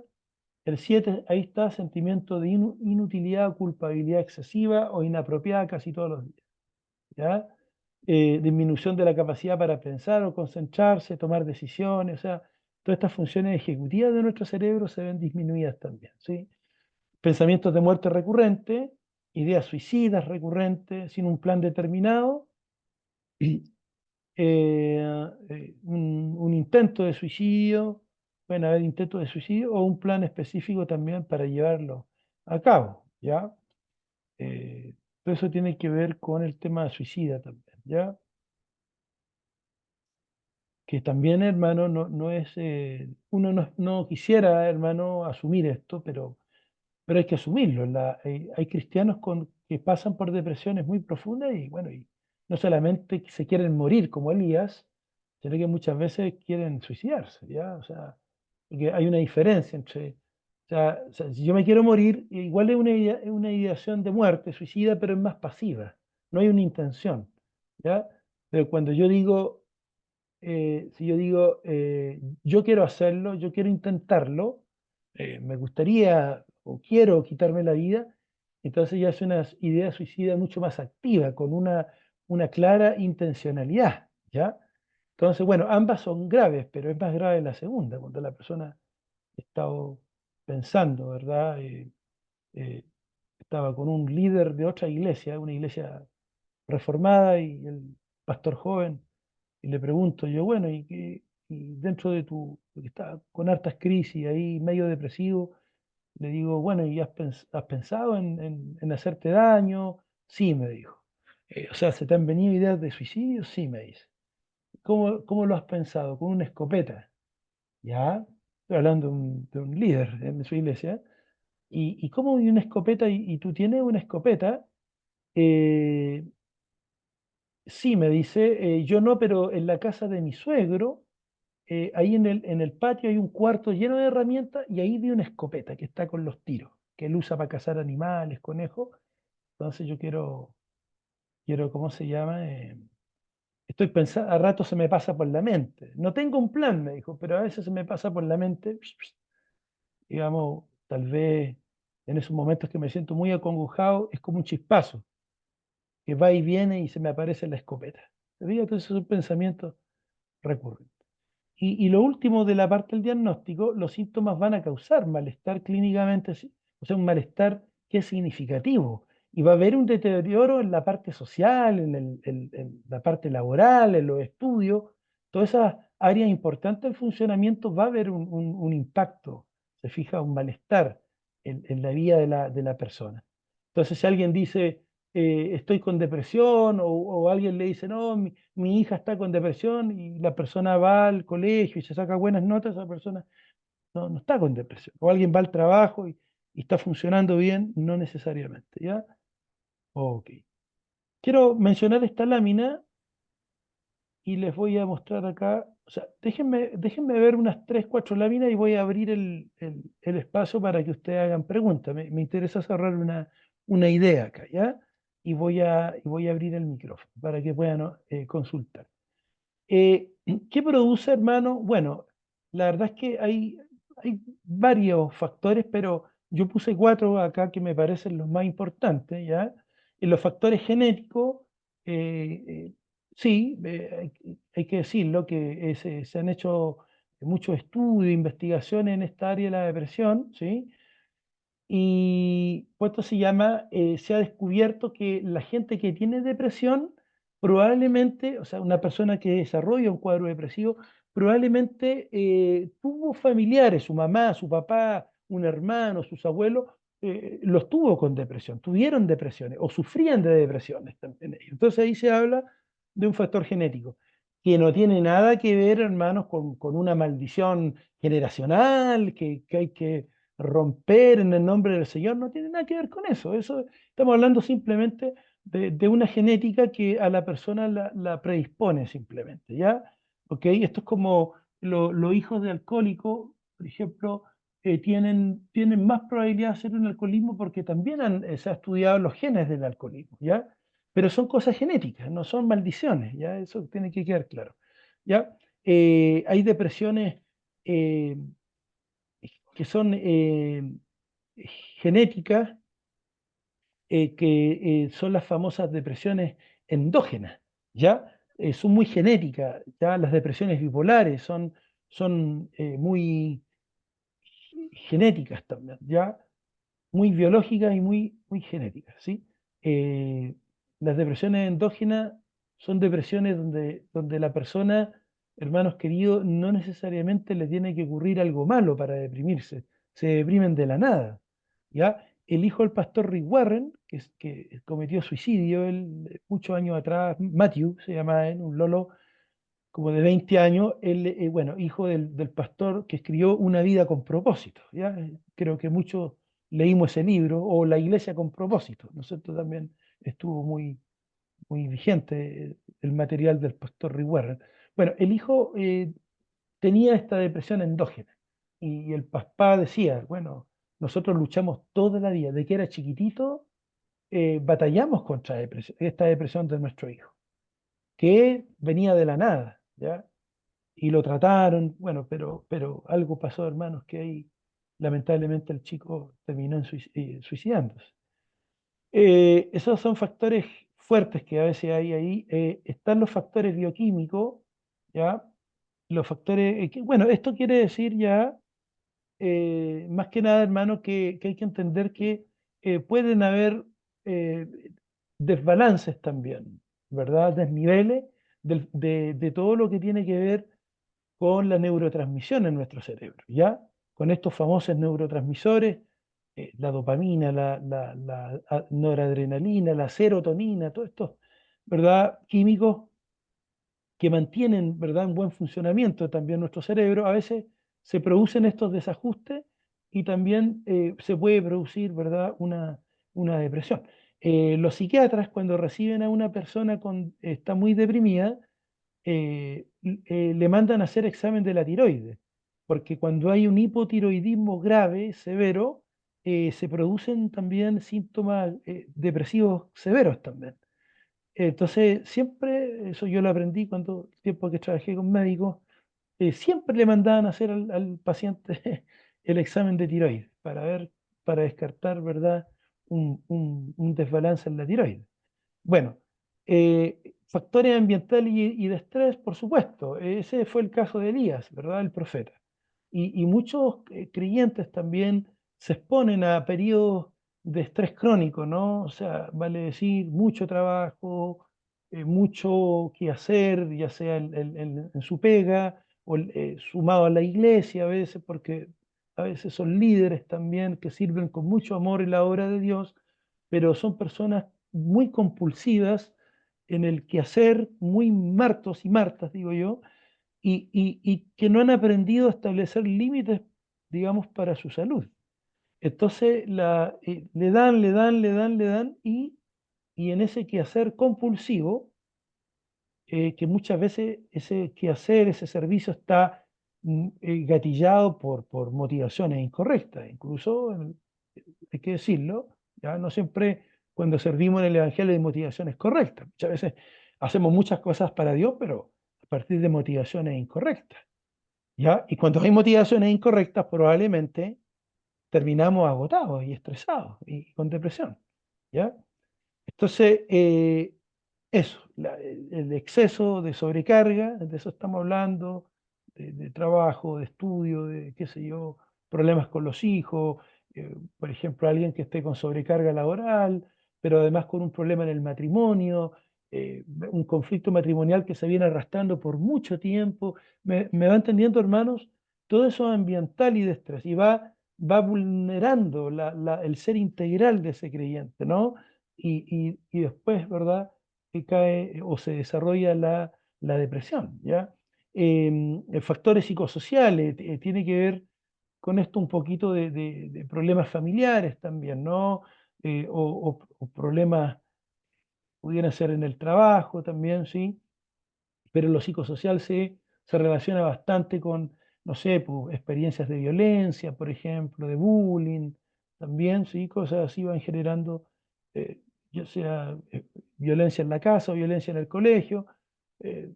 El 7 ahí está, sentimiento de inutilidad, culpabilidad excesiva o inapropiada casi todos los días. ¿Ya? Disminución de la capacidad para pensar o concentrarse, tomar decisiones, o sea, todas estas funciones ejecutivas de nuestro cerebro se ven disminuidas también, ¿sí? Pensamientos de muerte recurrente, ideas suicidas recurrentes, sin un plan determinado, un intento de suicidio, pueden haber intentos de suicidio o un plan específico también para llevarlo a cabo, ¿ya? Todo eso tiene que ver con el tema suicida también, ¿ya? Que también, hermano, no es, uno no quisiera, hermano, asumir esto, pero hay que asumirlo. Hay cristianos que pasan por depresiones muy profundas y, bueno, y no solamente se quieren morir como Elías, sino que muchas veces quieren suicidarse, ¿ya? O sea, porque hay una diferencia entre, o sea, si yo me quiero morir, igual es una ideación de muerte, suicida, pero es más pasiva, no hay una intención, ¿ya? Pero cuando yo digo, si yo digo, yo quiero hacerlo, yo quiero intentarlo, me gustaría o quiero quitarme la vida, entonces ya es una idea suicida mucho más activa, con una clara intencionalidad, ¿ya? Entonces, bueno, ambas son graves, pero es más grave la segunda, cuando la persona está pensando, ¿verdad? Eh, Estaba con un líder de otra iglesia, una iglesia reformada, y el pastor joven, y le pregunto yo, bueno, y dentro de porque está con hartas crisis ahí, medio depresivo, le digo, bueno, ¿y has pensado en hacerte daño? Sí, me dijo. O sea, ¿se te han venido ideas de suicidio? Sí, me dice. ¿Cómo lo has pensado? Con una escopeta. Ya, estoy hablando de un líder de su iglesia. ¿Y cómo una escopeta? ¿Y tú tienes una escopeta? Eh, sí, me dice, yo no, pero en la casa de mi suegro, ahí en el patio hay un cuarto lleno de herramientas y ahí vi una escopeta que está con los tiros, que él usa para cazar animales, conejos. Entonces yo quiero, ¿cómo se llama? Estoy pensando, a rato se me pasa por la mente. No tengo un plan, me dijo, pero a veces se me pasa por la mente, digamos, tal vez en esos momentos que me siento muy acongojado, es como un chispazo, que va y viene y se me aparece la escopeta. ¿Te fijas? Entonces es un pensamiento recurrente. Y lo último de la parte del diagnóstico, los síntomas van a causar malestar clínicamente, o sea, un malestar que es significativo. Y va a haber un deterioro en la parte social, en la parte laboral, en los estudios, todas esas áreas importantes del funcionamiento va a haber un impacto, se fija, un malestar en la vida de la persona. Entonces, si alguien dice, estoy con depresión, o alguien le dice, no, mi hija está con depresión, y la persona va al colegio y se saca buenas notas, esa persona no está con depresión. O alguien va al trabajo y está funcionando bien, no necesariamente, ¿ya? Ok. Quiero mencionar esta lámina y les voy a mostrar acá, o sea, déjenme ver unas 3 4 láminas y voy a abrir el espacio para que ustedes hagan preguntas. Me interesa cerrar una idea acá, ¿ya? Y voy a abrir el micrófono para que puedan consultar. Eh, ¿Qué produce, hermano? Bueno, la verdad es que hay varios factores, pero yo puse 4 acá que me parecen los más importantes, ¿ya? En los factores genéticos, eh, eh, sí, hay que decirlo, que se han hecho muchos estudios, investigaciones en esta área de la depresión, ¿sí? Y pues esto se llama, se ha descubierto que la gente que tiene depresión, probablemente, o sea, una persona que desarrolla un cuadro depresivo, probablemente tuvo familiares, su mamá, su papá, un hermano, sus abuelos, los tuvo con depresión, tuvieron depresiones o sufrían de depresiones también ellos. Entonces ahí se habla de un factor genético, que no tiene nada que ver, hermanos, con una maldición generacional, que hay que romper en el nombre del Señor, no tiene nada que ver con eso. Estamos hablando simplemente de una genética que a la persona la predispone simplemente, ¿ya? ¿Ok? Esto es como los hijos de alcohólicos, por ejemplo, tienen más probabilidad de hacer un alcoholismo porque también se ha estudiado los genes del alcoholismo, ¿ya? pero son cosas genéticas, no son maldiciones, ¿ya? Eso tiene que quedar claro, ¿ya? Hay depresiones eh, que son genéticas, que son las famosas depresiones endógenas, ¿ya? Son muy genéticas, ¿ya? Las depresiones bipolares son muy genéticas también, ¿ya? Muy biológicas y muy genéticas, ¿sí? Eh, las depresiones endógenas son depresiones donde la persona, hermanos queridos, no necesariamente le tiene que ocurrir algo malo para deprimirse, se deprimen de la nada, ¿ya? El hijo del pastor Rick Warren, que cometió suicidio él, muchos años atrás, Matthew se llama él, un lolo como de 20 años, él, bueno, hijo del pastor que escribió Una vida con propósito, ¿ya? Creo que muchos leímos ese libro, o La iglesia con propósito, ¿no es cierto? También estuvo muy vigente el material del pastor Rick Warren. Bueno, el hijo tenía esta depresión endógena y el papá decía, bueno, nosotros luchamos toda la vida, de que era chiquitito, batallamos contra esta depresión de nuestro hijo, que venía de la nada, ¿ya? Y lo trataron, bueno, pero algo pasó, hermanos, que ahí lamentablemente el chico terminó suicidándose. Esos son factores fuertes que a veces hay ahí. Están los factores bioquímicos, ¿ya? Los factores, bueno, esto quiere decir ya, más que nada, hermano, que hay que entender que pueden haber eh, desbalances también, ¿verdad? Desniveles de todo lo que tiene que ver con la neurotransmisión en nuestro cerebro, ¿ya? Con estos famosos neurotransmisores, la dopamina, la noradrenalina, la serotonina, todos estos, ¿verdad? Químicos que mantienen, ¿verdad?, en buen funcionamiento también nuestro cerebro. A veces se producen estos desajustes y también se puede producir, ¿verdad?, una depresión. Los psiquiatras, cuando reciben a una persona está muy deprimida, le mandan a hacer examen de la tiroides, porque cuando hay un hipotiroidismo grave, severo, se producen también síntomas depresivos severos también. Entonces, siempre, eso yo lo aprendí cuando el tiempo que trabajé con médicos, siempre le mandaban a hacer al paciente el examen de tiroides para ver, para descartar, ¿verdad?, un desbalance en la tiroides. Bueno, factores ambientales y de estrés, por supuesto. Ese fue el caso de Elías, ¿verdad? El profeta. Y muchos creyentes también se exponen a periodos de estrés crónico, ¿no? O sea, vale decir, mucho trabajo, mucho que hacer, ya sea en su pega o sumado a la iglesia a veces, porque a veces son líderes también que sirven con mucho amor en la obra de Dios, pero son personas muy compulsivas en el quehacer, muy martos y martas, digo yo, y que no han aprendido a establecer límites, digamos, para su salud. Entonces le dan, y en ese quehacer compulsivo, que muchas veces ese quehacer, ese servicio está gatillado por motivaciones incorrectas, incluso, hay que decirlo, ya no siempre cuando servimos en el Evangelio hay motivaciones correctas. Muchas veces hacemos muchas cosas para Dios, pero a partir de motivaciones incorrectas, ¿ya? Y cuando hay motivaciones incorrectas, probablemente terminamos agotados y estresados y con depresión, ¿ya? Entonces, eso, el exceso de sobrecarga, de eso estamos hablando, de trabajo, de estudio, de qué sé yo, problemas con los hijos, por ejemplo, alguien que esté con sobrecarga laboral, pero además con un problema en el matrimonio, un conflicto matrimonial que se viene arrastrando por mucho tiempo. Me va entendiendo, hermanos? Todo eso es ambiental y de estrés, y va vulnerando el ser integral de ese creyente, ¿no? Y después, ¿verdad?, que cae o se desarrolla la depresión, ¿ya? Factores psicosociales, tiene que ver con esto un poquito de problemas familiares también, ¿no? O problemas, pudieran ser en el trabajo también, ¿sí? Pero lo psicosocial se relaciona bastante con, no sé, pues, experiencias de violencia, por ejemplo, de bullying, también, ¿sí? Cosas así van generando ya sea violencia en la casa o violencia en el colegio, eh,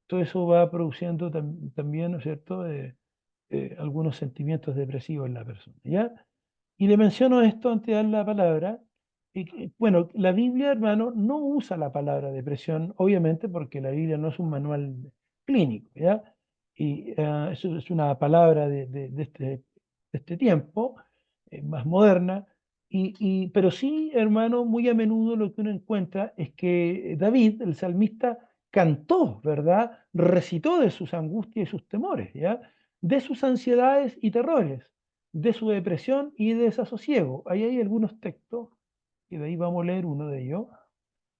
todo eso va produciendo también, ¿no es cierto?, algunos sentimientos depresivos en la persona, ¿ya? Y le menciono esto antes de dar la palabra. Bueno, la Biblia, hermano, no usa la palabra depresión, obviamente, porque la Biblia no es un manual clínico, ¿ya? Y eso es una palabra de este tiempo, más moderna. Pero sí, hermano, muy a menudo lo que uno encuentra es que David, el salmista, cantó, ¿verdad? Recitó de sus angustias y sus temores, ¿ya? De sus ansiedades y terrores, de su depresión y de desasosiego. Ahí hay algunos textos, y de ahí vamos a leer uno de ellos.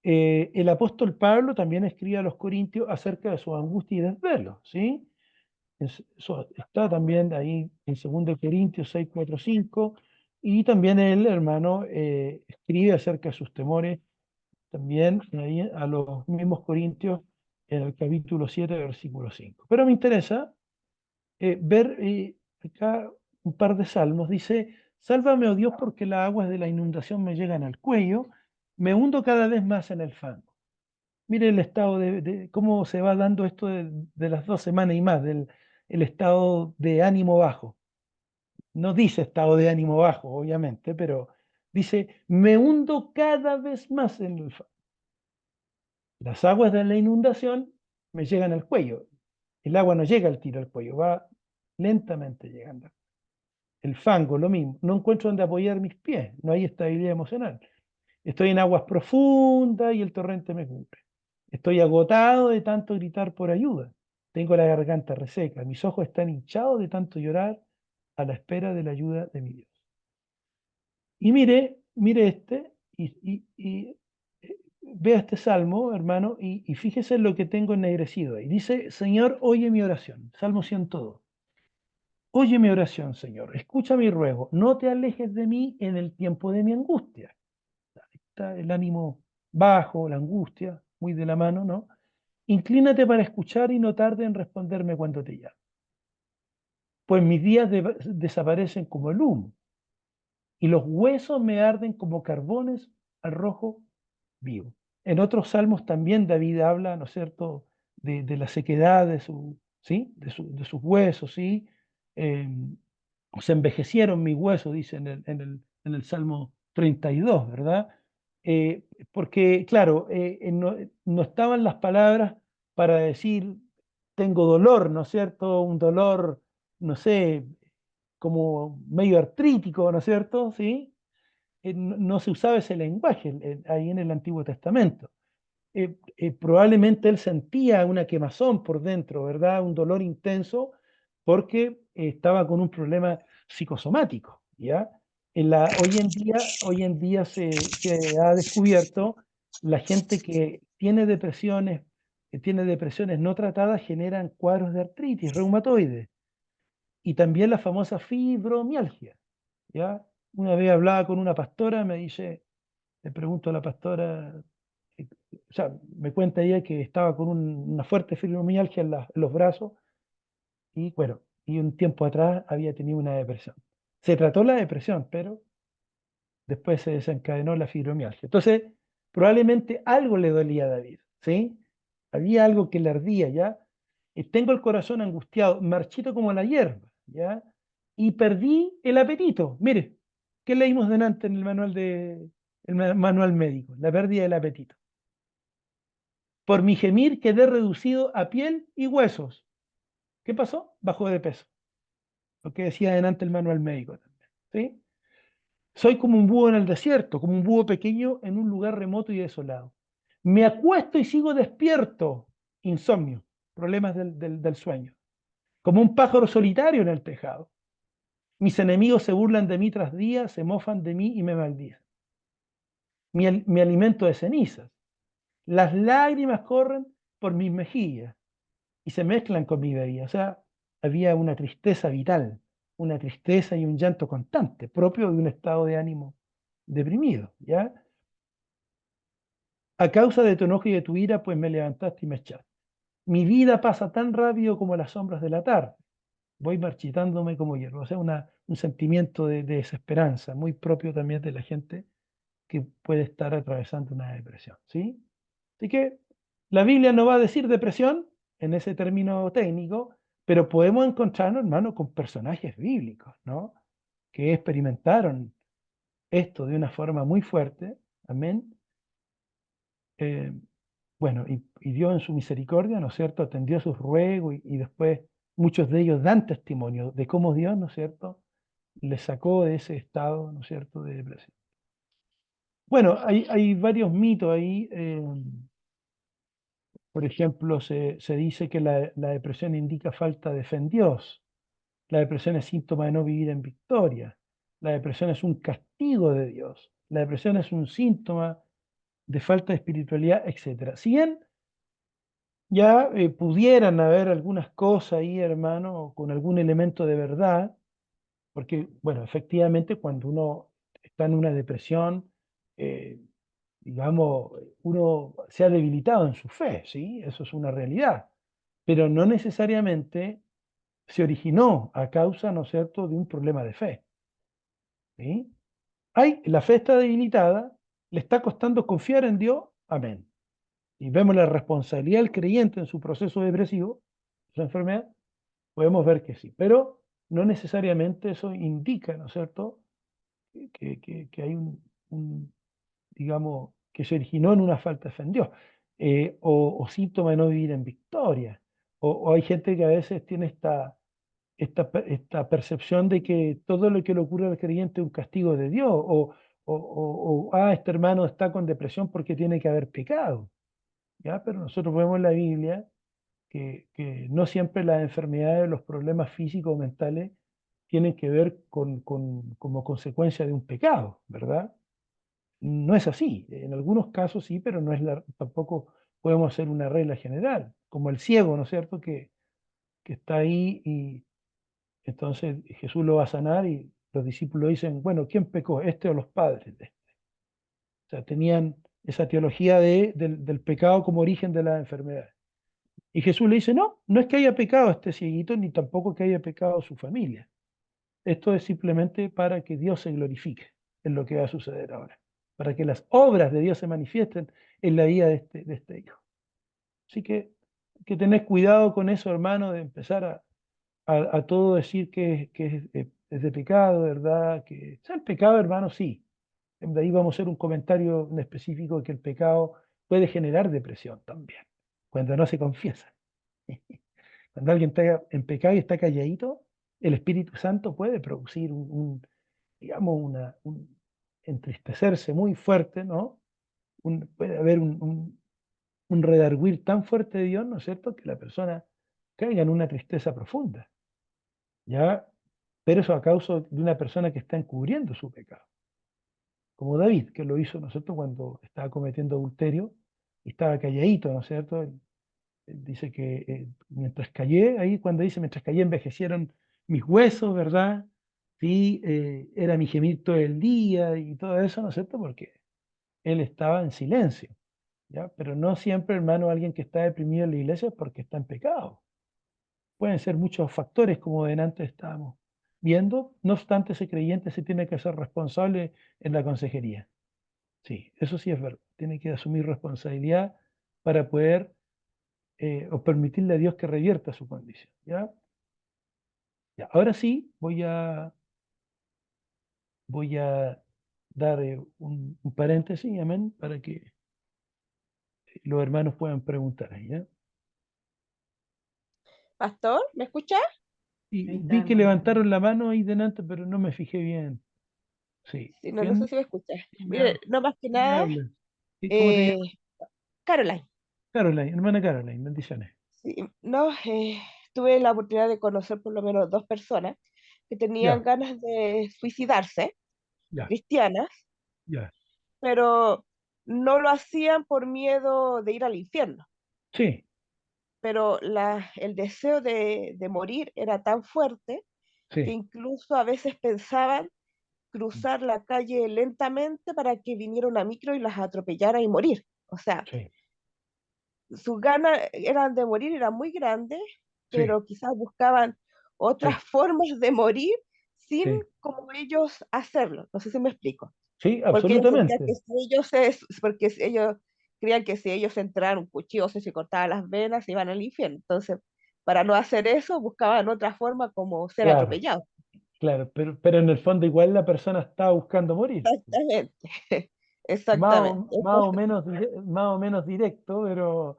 El apóstol Pablo también escribe a los Corintios acerca de su angustia y desvelo, ¿sí? Eso está también ahí en 2 Corintios 6, 4, 5, y también el hermano escribe acerca de sus temores también ahí a los mismos Corintios en el capítulo 7, versículo 5. Pero me interesa ver acá un par de salmos. Dice, sálvame, oh Dios, porque las aguas de la inundación me llegan al cuello, me hundo cada vez más en el fango. Mire el estado de cómo se va dando esto de las 2 semanas y más, el estado de ánimo bajo. No dice estado de ánimo bajo, obviamente, pero dice, me hundo cada vez más en el fango. Las aguas de la inundación me llegan al cuello. El agua no llega al tiro al cuello, va lentamente llegando. El fango, lo mismo. No encuentro donde apoyar mis pies, no hay estabilidad emocional. Estoy en aguas profundas y el torrente me cubre. Estoy agotado de tanto gritar por ayuda. Tengo la garganta reseca, mis ojos están hinchados de tanto llorar a la espera de la ayuda de mi Dios. Y mire vea este salmo, hermano, y fíjese en lo que tengo ennegrecido ahí. Dice, Señor, oye mi oración. Salmo 102. Oye mi oración, Señor, escucha mi ruego, no te alejes de mí en el tiempo de mi angustia. Ahí está el ánimo bajo, la angustia, muy de la mano, ¿no? Inclínate para escuchar y no tarde en responderme cuando te llame. Pues mis días desaparecen como el humo y los huesos me arden como carbones al rojo vivo. En otros salmos también David habla, ¿no es cierto?, de la sequedad ¿sí?, de sus huesos, ¿sí? Eh, Se envejecieron mis huesos, dice en el Salmo 32, ¿verdad? Porque, claro, no estaban las palabras para decir, tengo dolor, ¿no es cierto? Un dolor, no sé, como medio artrítico, ¿no es cierto? ¿Sí? No se usaba ese lenguaje ahí en el Antiguo Testamento. Probablemente él sentía una quemazón por dentro, ¿verdad? Un dolor intenso porque estaba con un problema psicosomático, ¿ya? Hoy en día se ha descubierto la gente que tiene depresiones no tratadas generan cuadros de artritis reumatoide y también la famosa fibromialgia, ¿ya? Una vez hablaba con una pastora, le pregunto a la pastora, o sea, me cuenta ella que estaba con una fuerte fibromialgia en los brazos y bueno, y un tiempo atrás había tenido una depresión. Se trató la depresión, pero después se desencadenó la fibromialgia. Entonces, probablemente algo le dolía a David, ¿sí? Había algo que le ardía, ¿ya? Tengo el corazón angustiado, marchito como la hierba, ¿ya? Y perdí el apetito. Mire, ¿qué leímos delante en el manual médico? La pérdida del apetito. Por mi gemir quedé reducido a piel y huesos. ¿Qué pasó? Bajó de peso. Lo que decía delante el manual médico también, ¿sí? Soy como un búho en el desierto, como un búho pequeño en un lugar remoto y desolado. Me acuesto y sigo despierto. Insomnio, problemas del sueño. Como un pájaro solitario en el tejado. Mis enemigos se burlan de mí tras día, se mofan de mí y me maldicen. Mi alimento de cenizas. Las lágrimas corren por mis mejillas y se mezclan con mi bebida. O sea, había una tristeza vital, una tristeza y un llanto constante, propio de un estado de ánimo deprimido, ¿ya? A causa de tu enojo y de tu ira, pues me levantaste y me echaste. Mi vida pasa tan rápido como las sombras de la tarde. Voy marchitándome como hierro. O sea, un sentimiento de desesperanza, muy propio también de la gente que puede estar atravesando una depresión, ¿sí? Así que la Biblia no va a decir depresión en ese término técnico, pero podemos encontrarnos, hermano, con personajes bíblicos, ¿no? Que experimentaron esto de una forma muy fuerte, amén. Eh, bueno, y Dios en su misericordia, ¿no es cierto?, atendió sus ruegos y después muchos de ellos dan testimonio de cómo Dios, ¿no es cierto?, les sacó de ese estado, ¿no es cierto?, de depresión. Bueno, hay varios mitos ahí. Por ejemplo, se dice que la depresión indica falta de fe en Dios. La depresión es síntoma de no vivir en victoria. La depresión es un castigo de Dios. La depresión es un síntoma de falta de espiritualidad, etcétera. Si bien ya pudieran haber algunas cosas ahí, hermano, con algún elemento de verdad, porque, bueno, efectivamente, cuando uno está en una depresión, eh, digamos, uno se ha debilitado en su fe, ¿sí? Eso es una realidad, pero no necesariamente se originó a causa, ¿no es cierto?, de un problema de fe, ¿sí? La fe está debilitada, le está costando confiar en Dios, amén. Y vemos la responsabilidad del creyente en su proceso depresivo, su enfermedad, podemos ver que sí, pero no necesariamente eso indica, ¿no es cierto?, que hay un, digamos, que se originó en una falta de fe en Dios, o síntoma de no vivir en victoria, o hay gente que a veces tiene esta percepción de que todo lo que le ocurre al creyente es un castigo de Dios, este hermano está con depresión porque tiene que haber pecado, ¿ya? Pero nosotros vemos en la Biblia que no siempre las enfermedades, los problemas físicos o mentales tienen que ver como consecuencia de un pecado, ¿verdad? No es así. En algunos casos sí, pero no es tampoco podemos hacer una regla general, como el ciego, ¿no es cierto? Que está ahí y entonces Jesús lo va a sanar y los discípulos dicen, bueno, ¿quién pecó, este o los padres de este? O sea, tenían esa teología del pecado como origen de la enfermedad. Y Jesús le dice, no, no es que haya pecado este cieguito, ni tampoco que haya pecado su familia. Esto es simplemente para que Dios se glorifique en lo que va a suceder ahora, para que las obras de Dios se manifiesten en la vida de este hijo. Así que tenés cuidado con eso, hermano, de empezar a todo decir que es de pecado, ¿verdad? Que sea el pecado, hermano, sí. De ahí vamos a hacer un comentario en específico que el pecado puede generar depresión también, cuando no se confiesa. Cuando alguien está en pecado y está calladito, el Espíritu Santo puede producir digamos, un entristecerse muy fuerte, ¿no? Puede haber un redarguir tan fuerte de Dios, ¿no es cierto?, que la persona caiga en una tristeza profunda, ¿ya? Pero eso a causa de una persona que está encubriendo su pecado, como David, que lo hizo, ¿no es cierto?, cuando estaba cometiendo adulterio y estaba calladito, ¿no es cierto? Él dice que mientras callé, ahí cuando dice, mientras callé envejecieron mis huesos, ¿verdad? Sí, era mi gemir todo el día y todo eso, ¿no es cierto? Porque él estaba en silencio, ¿ya? Pero no siempre, hermano, alguien que está deprimido en la iglesia es porque está en pecado. Pueden ser muchos factores, como antes estábamos viendo. No obstante, ese creyente se tiene que hacer responsable en la consejería. Sí, eso sí es verdad. Tiene que asumir responsabilidad para poder o permitirle a Dios que revierta su condición. ¿Ya? Ya, ahora sí voy a dar un paréntesis, amén, para que los hermanos puedan preguntar. ¿Ya? Pastor, ¿me escucha? Y vi que levantaron la mano ahí delante, pero no me fijé bien. Sí. Sí, no, no sé ¿Quién, si me escucha. quién me Mire, habla? no más que ¿Quién me nada, habla? ¿Cómo te eh, llamas? Caroline. Caroline, hermana Caroline, bendiciones. Sí, no, tuve la oportunidad de conocer por lo menos dos personas que tenían Ya, ganas de suicidarse, ya, cristianas, ya. pero no lo hacían por miedo de ir al infierno. Sí, Pero el deseo de morir era tan fuerte que sí, incluso a veces pensaban cruzar la calle lentamente para que viniera una micro y las atropellara y morir. O sea, sí, sus ganas eran de morir, eran muy grandes, sí, pero quizás buscaban otras sí, formas de morir sin sí. como ellos hacerlo. No sé si me explico. Sí, porque entendía que absolutamente. si porque si ellos creían que si ellos entraran un cuchillo o se cortaban las venas, iban al infierno. Entonces, para no hacer eso, buscaban otra forma como ser Claro, atropellados. claro, pero en el fondo igual la persona está buscando morir. Exactamente, exactamente. Más o menos directo, pero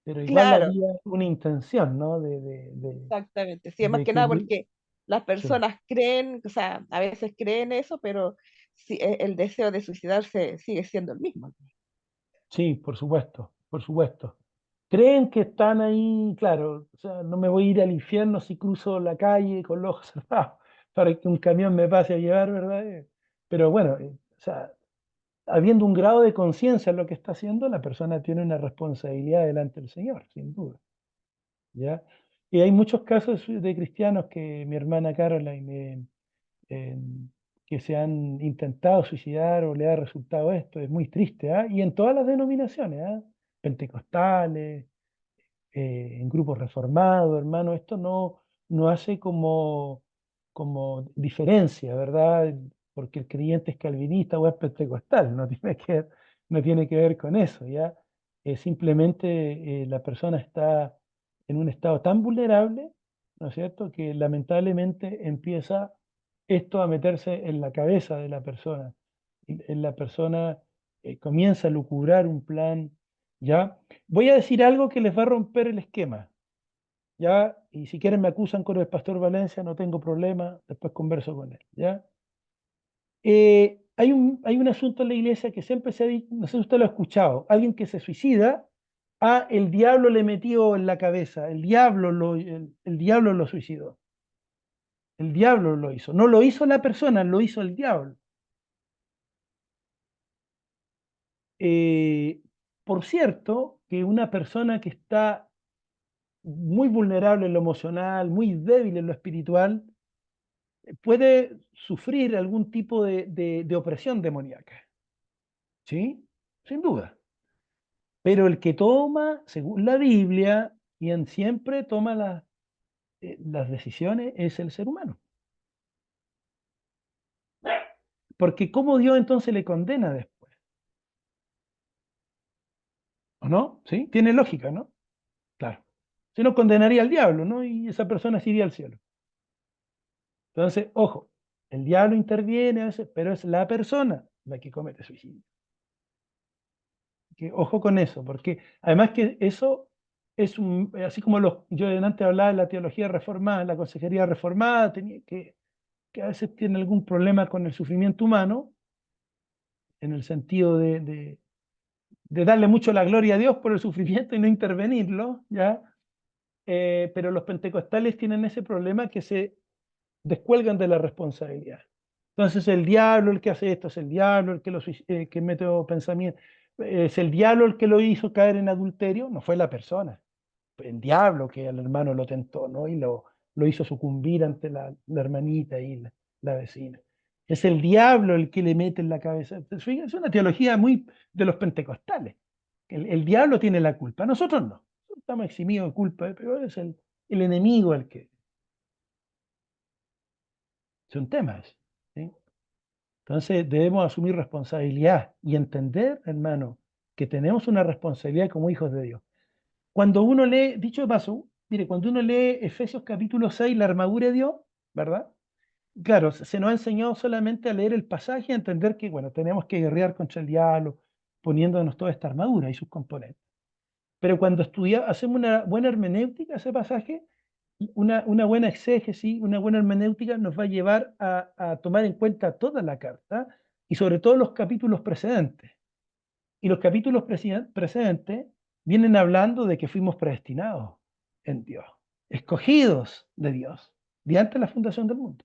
igual Claro, había una intención, ¿no? exactamente. Sí, más De que que, nada porque las sí, personas creen, o sea, a veces creen eso, pero sí, el deseo de suicidarse sigue siendo el mismo. sí, por supuesto, por supuesto. Creen que están ahí, claro, o sea, no me voy a ir al infierno si cruzo la calle con los ojos cerrados para que un camión me pase a llevar, ¿verdad? Pero bueno, o sea, habiendo un grado de conciencia en lo que está haciendo, la persona tiene una responsabilidad delante del Señor, sin duda, ¿ya? Y hay muchos casos de cristianos que mi hermana Caroline eh, que se han intentado suicidar o le ha resultado esto, es muy triste, ¿ah? Y en todas las denominaciones, ¿ah? Pentecostales, en grupos reformados, hermano, esto no hace como diferencia, ¿verdad? Porque el creyente es calvinista o es pentecostal, no tiene que ver con eso, ¿ya? Simplemente la persona está en un estado tan vulnerable, ¿no es cierto?, que lamentablemente empieza esto a meterse en la cabeza de la persona. Y en la persona comienza a lucubrar un plan, ¿ya? Voy a decir algo que les va a romper el esquema, ¿ya? Y si quieren me acusan con el pastor Valencia, no tengo problema, después converso con él, ¿ya? Hay un asunto en la iglesia que siempre se ha dicho, no sé si usted lo ha escuchado, alguien que se suicida, el diablo le metió en la cabeza, el diablo lo suicidó, el diablo lo hizo, no lo hizo la persona, lo hizo el diablo. Eh, por cierto, que una persona que está muy vulnerable en lo emocional, muy débil en lo espiritual, puede sufrir algún tipo de opresión demoníaca, ¿sí? Sin duda. Pero el que toma, según la Biblia, quien siempre toma las decisiones es el ser humano. Porque ¿cómo Dios entonces le condena después? ¿O no? ¿Sí? Tiene lógica, ¿no? Claro. Si no, condenaría al diablo, ¿no? Y esa persona se iría al cielo. Entonces, ojo, el diablo interviene a veces, pero es la persona la que comete suicidio. Que, ojo con eso, porque además que eso así como yo antes hablaba de la teología reformada, la consejería reformada, que a veces tiene algún problema con el sufrimiento humano, en el sentido de darle mucho la gloria a Dios por el sufrimiento y no intervenirlo, ¿ya? Pero los pentecostales tienen ese problema que se descuelgan de la responsabilidad. Entonces el diablo el que hace esto, es el diablo el que mete pensamiento, es el diablo el que lo hizo caer en adulterio, no fue la persona, fue el diablo que al hermano lo tentó, ¿no? Y lo hizo sucumbir ante la hermanita y la vecina. Es el diablo el que le mete en la cabeza. Fíjense, es una teología muy de los pentecostales. El diablo tiene la culpa, nosotros no. Nosotros estamos eximidos de culpa, pero es el enemigo el que... Son temas. ¿Sí? Entonces debemos asumir responsabilidad y entender, hermano, que tenemos una responsabilidad como hijos de Dios. Cuando uno lee, dicho de paso, mire, cuando uno lee Efesios capítulo 6, la armadura de Dios, ¿verdad? Claro, se nos ha enseñado solamente a leer el pasaje y a entender que, bueno, tenemos que guerrear contra el diablo, poniéndonos toda esta armadura y sus componentes. Pero cuando hacemos una buena hermenéutica a ese pasaje, una buena exégesis, una buena hermenéutica nos va a llevar a tomar en cuenta toda la carta y sobre todo los capítulos precedentes. Y los capítulos precedentes vienen hablando de que fuimos predestinados en Dios, escogidos de Dios, de antes de la fundación del mundo.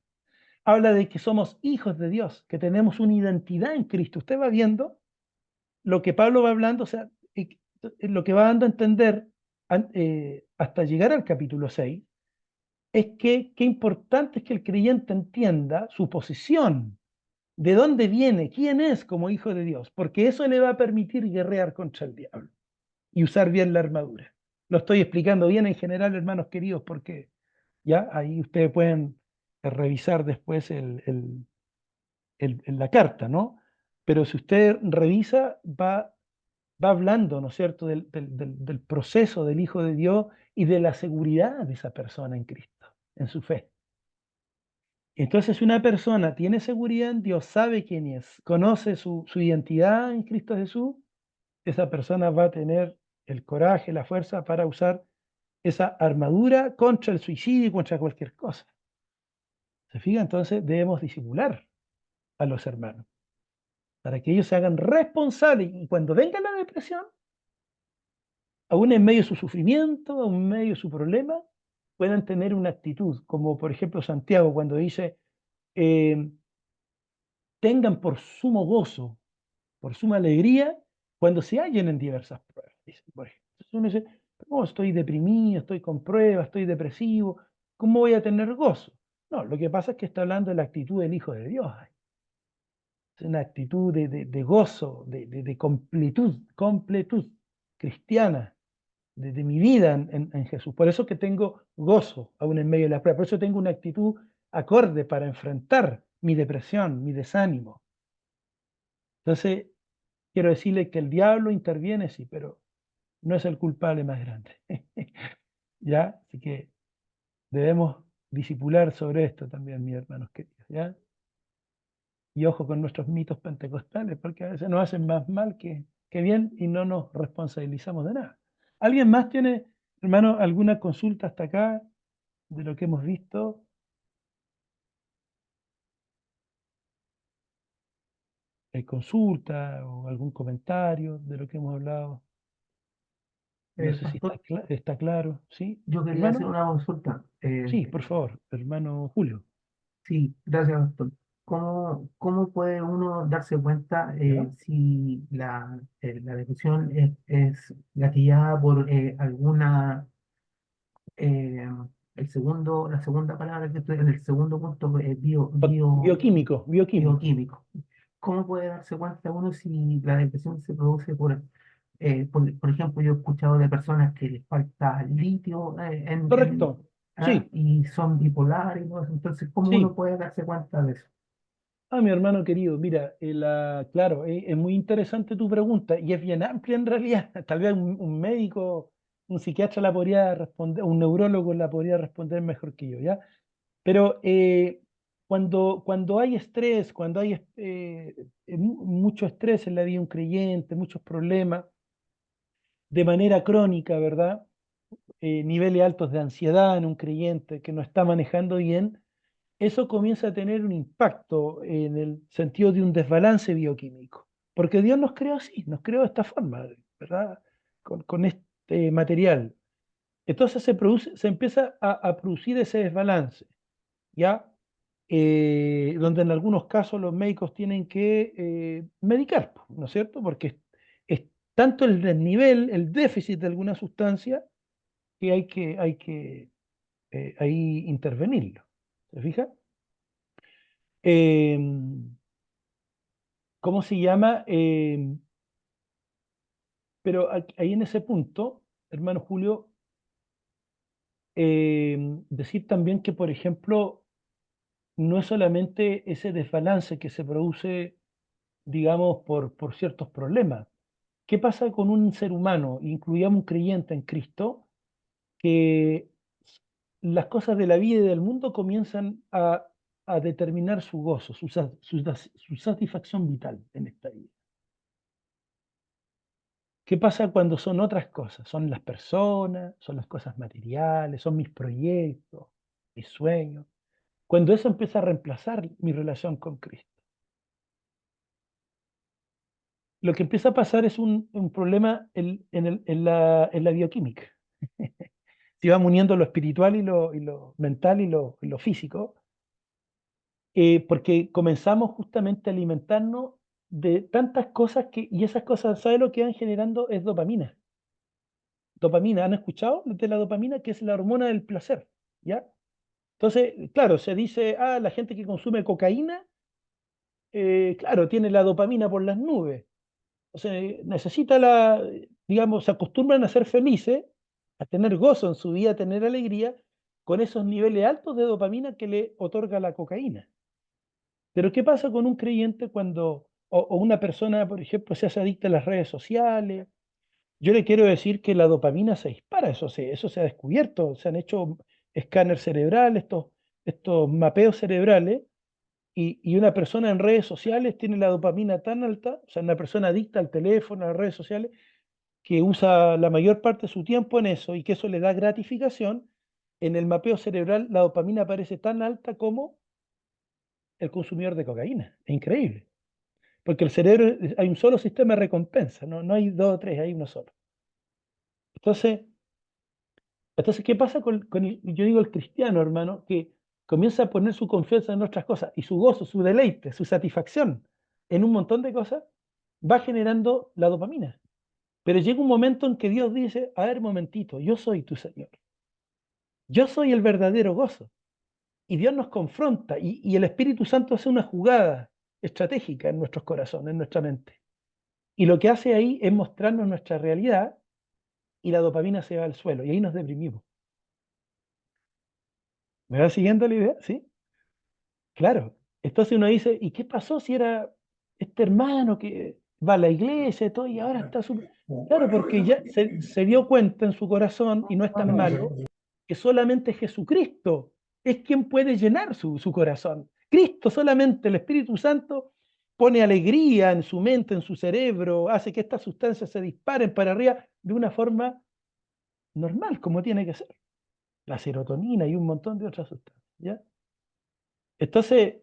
Habla de que somos hijos de Dios, que tenemos una identidad en Cristo. Usted va viendo lo que Pablo va hablando, o sea, lo que va dando a entender hasta llegar al capítulo 6 es que qué importante es que el creyente entienda su posición, de dónde viene, quién es como hijo de Dios, porque eso le va a permitir guerrear contra el diablo y usar bien la armadura. Lo estoy explicando bien en general, hermanos queridos, porque ya ahí ustedes pueden revisar después la carta, ¿no? pero si usted revisa, va hablando, ¿no es cierto?, del proceso del Hijo de Dios y de la seguridad de esa persona en Cristo, en su fe. Entonces, si una persona tiene seguridad en Dios, sabe quién es, conoce su identidad en Cristo Jesús, esa persona va a tener el coraje, la fuerza para usar esa armadura contra el suicidio y contra cualquier cosa. ¿Se fija? Entonces debemos disimular a los hermanos para que ellos se hagan responsables y cuando venga la depresión, aún en medio de su sufrimiento, aún en medio de su problema, puedan tener una actitud, como por ejemplo Santiago cuando dice, eh, tengan por sumo gozo, por suma alegría, cuando se hallen en diversas pruebas. Dice, por ejemplo. Entonces uno dice, no, estoy deprimido, estoy con pruebas, estoy depresivo, ¿cómo voy a tener gozo? No, lo que pasa es que está hablando de la actitud del Hijo de Dios. Es una actitud de gozo, de completud, completud cristiana de mi vida en Jesús. Por eso que tengo gozo aún en medio de la prueba. Por eso tengo una actitud acorde para enfrentar mi depresión, mi desánimo. Entonces, quiero decirle que el diablo interviene, sí, pero no es el culpable más grande. ¿Ya? Así que debemos disipular sobre esto también, mis hermanos queridos. ¿Ya? Y ojo con nuestros mitos pentecostales, porque a veces nos hacen más mal que bien y no nos responsabilizamos de nada. ¿Alguien más tiene, hermano, alguna consulta hasta acá de lo que hemos visto? ¿Consulta o algún comentario de lo que hemos hablado? No sé si está, Pastor, está claro. ¿Sí? yo quería hacer ¿Hermano? una consulta. Sí, por favor, hermano Julio. Sí, gracias, Pastor. ¿Cómo puede uno darse cuenta ¿Ya? si la depresión es gatillada por alguna, eh, la segunda palabra que estoy en el segundo punto, Bioquímico, bioquímico. bioquímico? ¿Cómo puede darse cuenta uno si la depresión se produce por ejemplo, yo he escuchado de personas que les falta litio Correcto. Sí, y son bipolares y todo eso? Entonces, ¿cómo uno sí. puede darse cuenta de eso? Ah, mi hermano querido, mira, claro, es muy interesante tu pregunta y es bien amplia en realidad. Tal vez un médico, un psiquiatra la podría responder, un neurólogo la podría responder mejor que yo, ¿ya? Pero cuando hay estrés, cuando hay mucho estrés en la vida de un creyente, muchos problemas, de manera crónica, ¿verdad? Niveles altos de ansiedad en un creyente que no está manejando bien, eso comienza a tener un impacto en el sentido de un desbalance bioquímico. Porque Dios nos creó así, nos creó de esta forma, ¿verdad? Con este material. Entonces se empieza a producir ese desbalance, ¿ya? Donde en algunos casos los médicos tienen que medicar, ¿no es cierto? Porque es tanto el desnivel, el déficit de alguna sustancia, que hay que ahí intervenirlo. ¿Se fija? Eh, ¿Cómo se llama? Pero ahí en ese punto, hermano Julio, decir también que, por ejemplo, no es solamente ese desbalance que se produce, digamos, por ciertos problemas. ¿Qué pasa con un ser humano, incluyamos un creyente en Cristo, que las cosas de la vida y del mundo comienzan a determinar su gozo, su satisfacción vital en esta vida? ¿Qué pasa cuando son otras cosas? Son las personas, son las cosas materiales, son mis proyectos, mis sueños. Cuando eso empieza a reemplazar mi relación con Cristo, lo que empieza a pasar es un problema en la bioquímica. Se va uniendo lo espiritual y lo mental y lo físico, porque comenzamos justamente a alimentarnos de tantas cosas y esas cosas, ¿sabe lo que van generando? Es dopamina. Dopamina, ¿han escuchado de la dopamina? Que es la hormona del placer, ¿ya? Entonces, claro, se dice, la gente que consume cocaína, claro, tiene la dopamina por las nubes. O sea, necesita digamos, se acostumbran a ser felices, a tener gozo en su vida, a tener alegría, con esos niveles altos de dopamina que le otorga la cocaína. Pero ¿qué pasa con un creyente cuando o una persona, por ejemplo, se hace adicta a las redes sociales. Yo le quiero decir que la dopamina se dispara, eso se ha descubierto, se han hecho escáneres cerebrales, estos mapeos cerebrales, y una persona en redes sociales tiene la dopamina tan alta, o sea, una persona adicta al teléfono, a las redes sociales, que usa la mayor parte de su tiempo en eso y que eso le da gratificación, en el mapeo cerebral la dopamina aparece tan alta como el consumidor de cocaína. Es increíble, porque el cerebro hay un solo sistema de recompensa, no hay dos o tres, hay uno solo. Entonces, ¿qué pasa yo digo, el cristiano, hermano, que comienza a poner su confianza en otras cosas y su gozo, su deleite, su satisfacción en un montón de cosas, va generando la dopamina? Pero llega un momento en que Dios dice, a ver, momentito, yo soy tu Señor. Yo soy el verdadero gozo. Y Dios nos confronta y el Espíritu Santo hace una jugada estratégica en nuestros corazones, en nuestra mente. Y lo que hace ahí es mostrarnos nuestra realidad y la dopamina se va al suelo y ahí nos deprimimos. ¿Me va siguiendo la idea? ¿Sí? Claro. Entonces uno dice, ¿y qué pasó si era este hermano que va a la iglesia y todo y ahora está súper... Claro, porque ya se dio cuenta en su corazón, y no es tan malo, que solamente Jesucristo es quien puede llenar su corazón. Cristo, solamente el Espíritu Santo, pone alegría en su mente, en su cerebro, hace que estas sustancias se disparen para arriba de una forma normal, como tiene que ser. La serotonina y un montón de otras sustancias. ¿Ya? Entonces,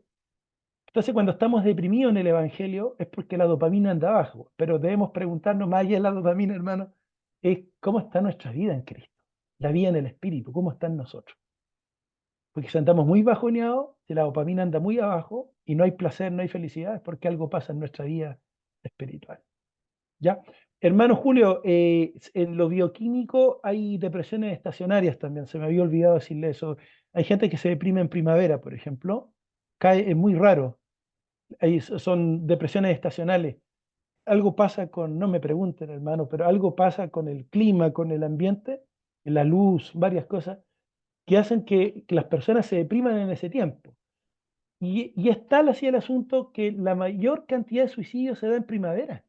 cuando estamos deprimidos en el Evangelio es porque la dopamina anda abajo, pero debemos preguntarnos más allá de la dopamina, hermano, es cómo está nuestra vida en Cristo, la vida en el Espíritu, cómo está en nosotros. Porque si andamos muy bajoneados, si la dopamina anda muy abajo y no hay placer, no hay felicidad, es porque algo pasa en nuestra vida espiritual. ¿Ya? Hermano Julio, en lo bioquímico hay depresiones estacionarias también, se me había olvidado decirle eso. Hay gente que se deprime en primavera, por ejemplo, es muy raro. Son depresiones estacionales. Algo pasa con, no me pregunten, hermano, pero algo pasa con el clima, con el ambiente, la luz, varias cosas, que hacen que las personas se depriman en ese tiempo. Y es tal así el asunto que la mayor cantidad de suicidios se da en primavera,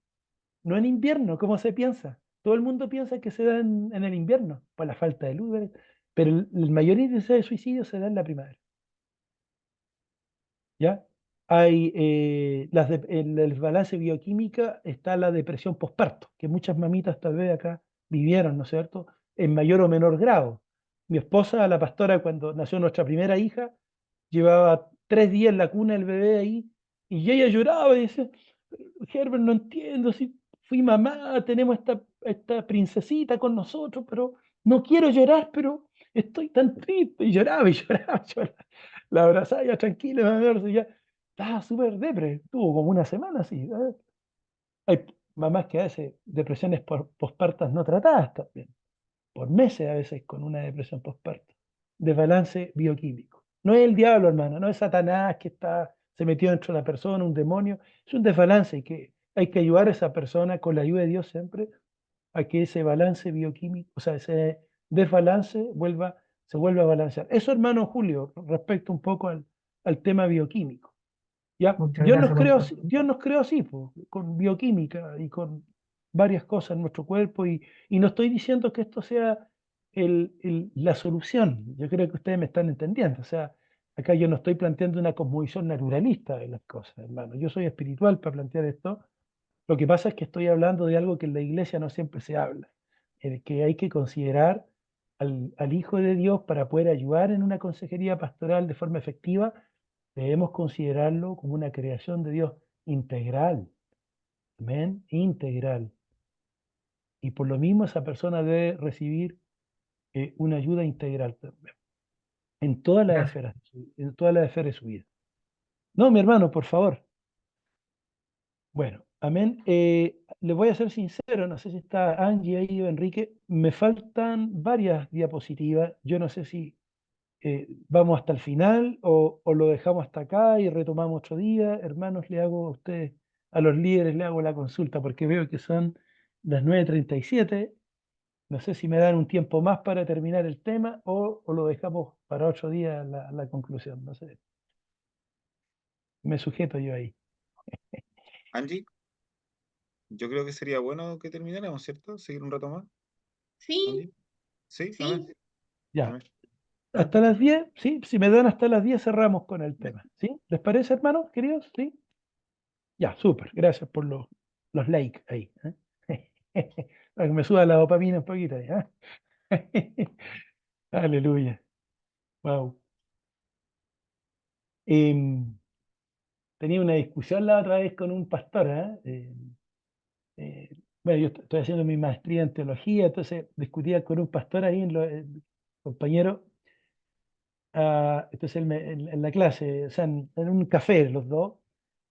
no en invierno, como se piensa. Todo el mundo piensa que se da en el invierno, por la falta de luz, pero el mayor índice de suicidios se da en la primavera. ¿Ya? Hay en el balance bioquímica está la depresión posparto, que muchas mamitas tal vez acá vivieron, ¿no es cierto? En mayor o menor grado. Mi esposa, la pastora, cuando nació nuestra primera hija, llevaba 3 días en la cuna el bebé ahí, y ella lloraba y decía, Herbert, no entiendo, si fui mamá, tenemos esta princesita con nosotros, pero no quiero llorar, pero estoy tan triste, y lloraba y lloraba, lloraba. La abrazaba ya tranquila, ya estaba súper depre, tuvo como una semana así. Hay mamás que a veces depresiones pospartas no tratadas también, por meses a veces con una depresión posparto. Desbalance bioquímico. No es el diablo, hermano, no es Satanás que se metió dentro de la persona, un demonio. Es un desbalance y que hay que ayudar a esa persona con la ayuda de Dios siempre a que ese balance bioquímico, o sea, ese desbalance se vuelva a balancear. Eso, hermano Julio, respecto un poco al tema bioquímico. ¿Ya? Muchas gracias, pastor. Dios nos creó así, po, con bioquímica y con varias cosas en nuestro cuerpo, y no estoy diciendo que esto sea la solución. Yo creo que ustedes me están entendiendo. O sea, acá yo no estoy planteando una cosmovisión naturalista de las cosas, hermano. Yo soy espiritual para plantear esto. Lo que pasa es que estoy hablando de algo que en la iglesia no siempre se habla, el que hay que considerar al Hijo de Dios para poder ayudar en una consejería pastoral de forma efectiva. Debemos considerarlo como una creación de Dios integral. Amén, integral. Y por lo mismo esa persona debe recibir una ayuda integral también, en todas las Gracias. esferas, en todas las esferas de su vida. No, mi hermano, por favor. Bueno, amén. Les voy a ser sincero, no sé si está Angie ahí o Enrique, me faltan varias diapositivas. Yo no sé si vamos hasta el final o lo dejamos hasta acá y retomamos otro día. Hermanos, le hago a ustedes, a los líderes, le hago la consulta porque veo que son las 9:37. No sé si me dan un tiempo más para terminar el tema o lo dejamos para otro día la conclusión. No sé, me sujeto yo ahí. Angie, yo creo que sería bueno que termináramos, ¿cierto? Seguir un rato más, Sí, Angie. Sí, amén, sí, Ya, amén. hasta las 10, ¿sí? Si me dan hasta las 10 cerramos con el tema, ¿sí? ¿Les parece, hermanos, queridos? ¿Sí? Ya, súper, gracias por los likes ahí. Para que me suba la dopamina un poquito ahí, ¿eh? Aleluya. Wow. Tenía una discusión la otra vez con un pastor, ¿eh? Bueno, yo estoy haciendo mi maestría en teología, entonces discutía con un pastor ahí, compañero, entonces en la clase, o sea, en un café los dos,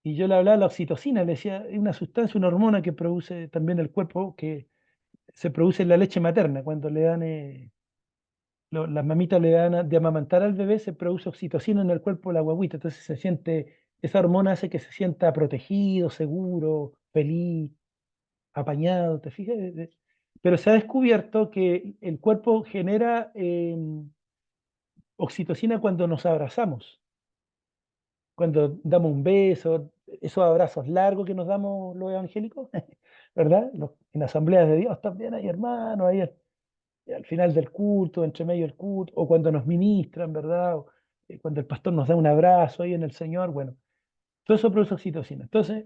y yo le hablaba de la oxitocina, le decía, es una sustancia, una hormona que produce también el cuerpo, que se produce en la leche materna, cuando le dan, las mamitas le dan de amamantar al bebé, se produce oxitocina en el cuerpo de la guagüita, entonces se siente, esa hormona hace que se sienta protegido, seguro, feliz, apañado, ¿te fijas? Pero se ha descubierto que el cuerpo genera oxitocina cuando nos abrazamos, cuando damos un beso, esos abrazos largos que nos damos los evangélicos, ¿verdad? En asambleas de Dios también hay hermanos, ahí al final del culto, entre medio del culto, o cuando nos ministran, ¿verdad? O, cuando el pastor nos da un abrazo ahí en el Señor, bueno, todo eso produce oxitocina. Entonces,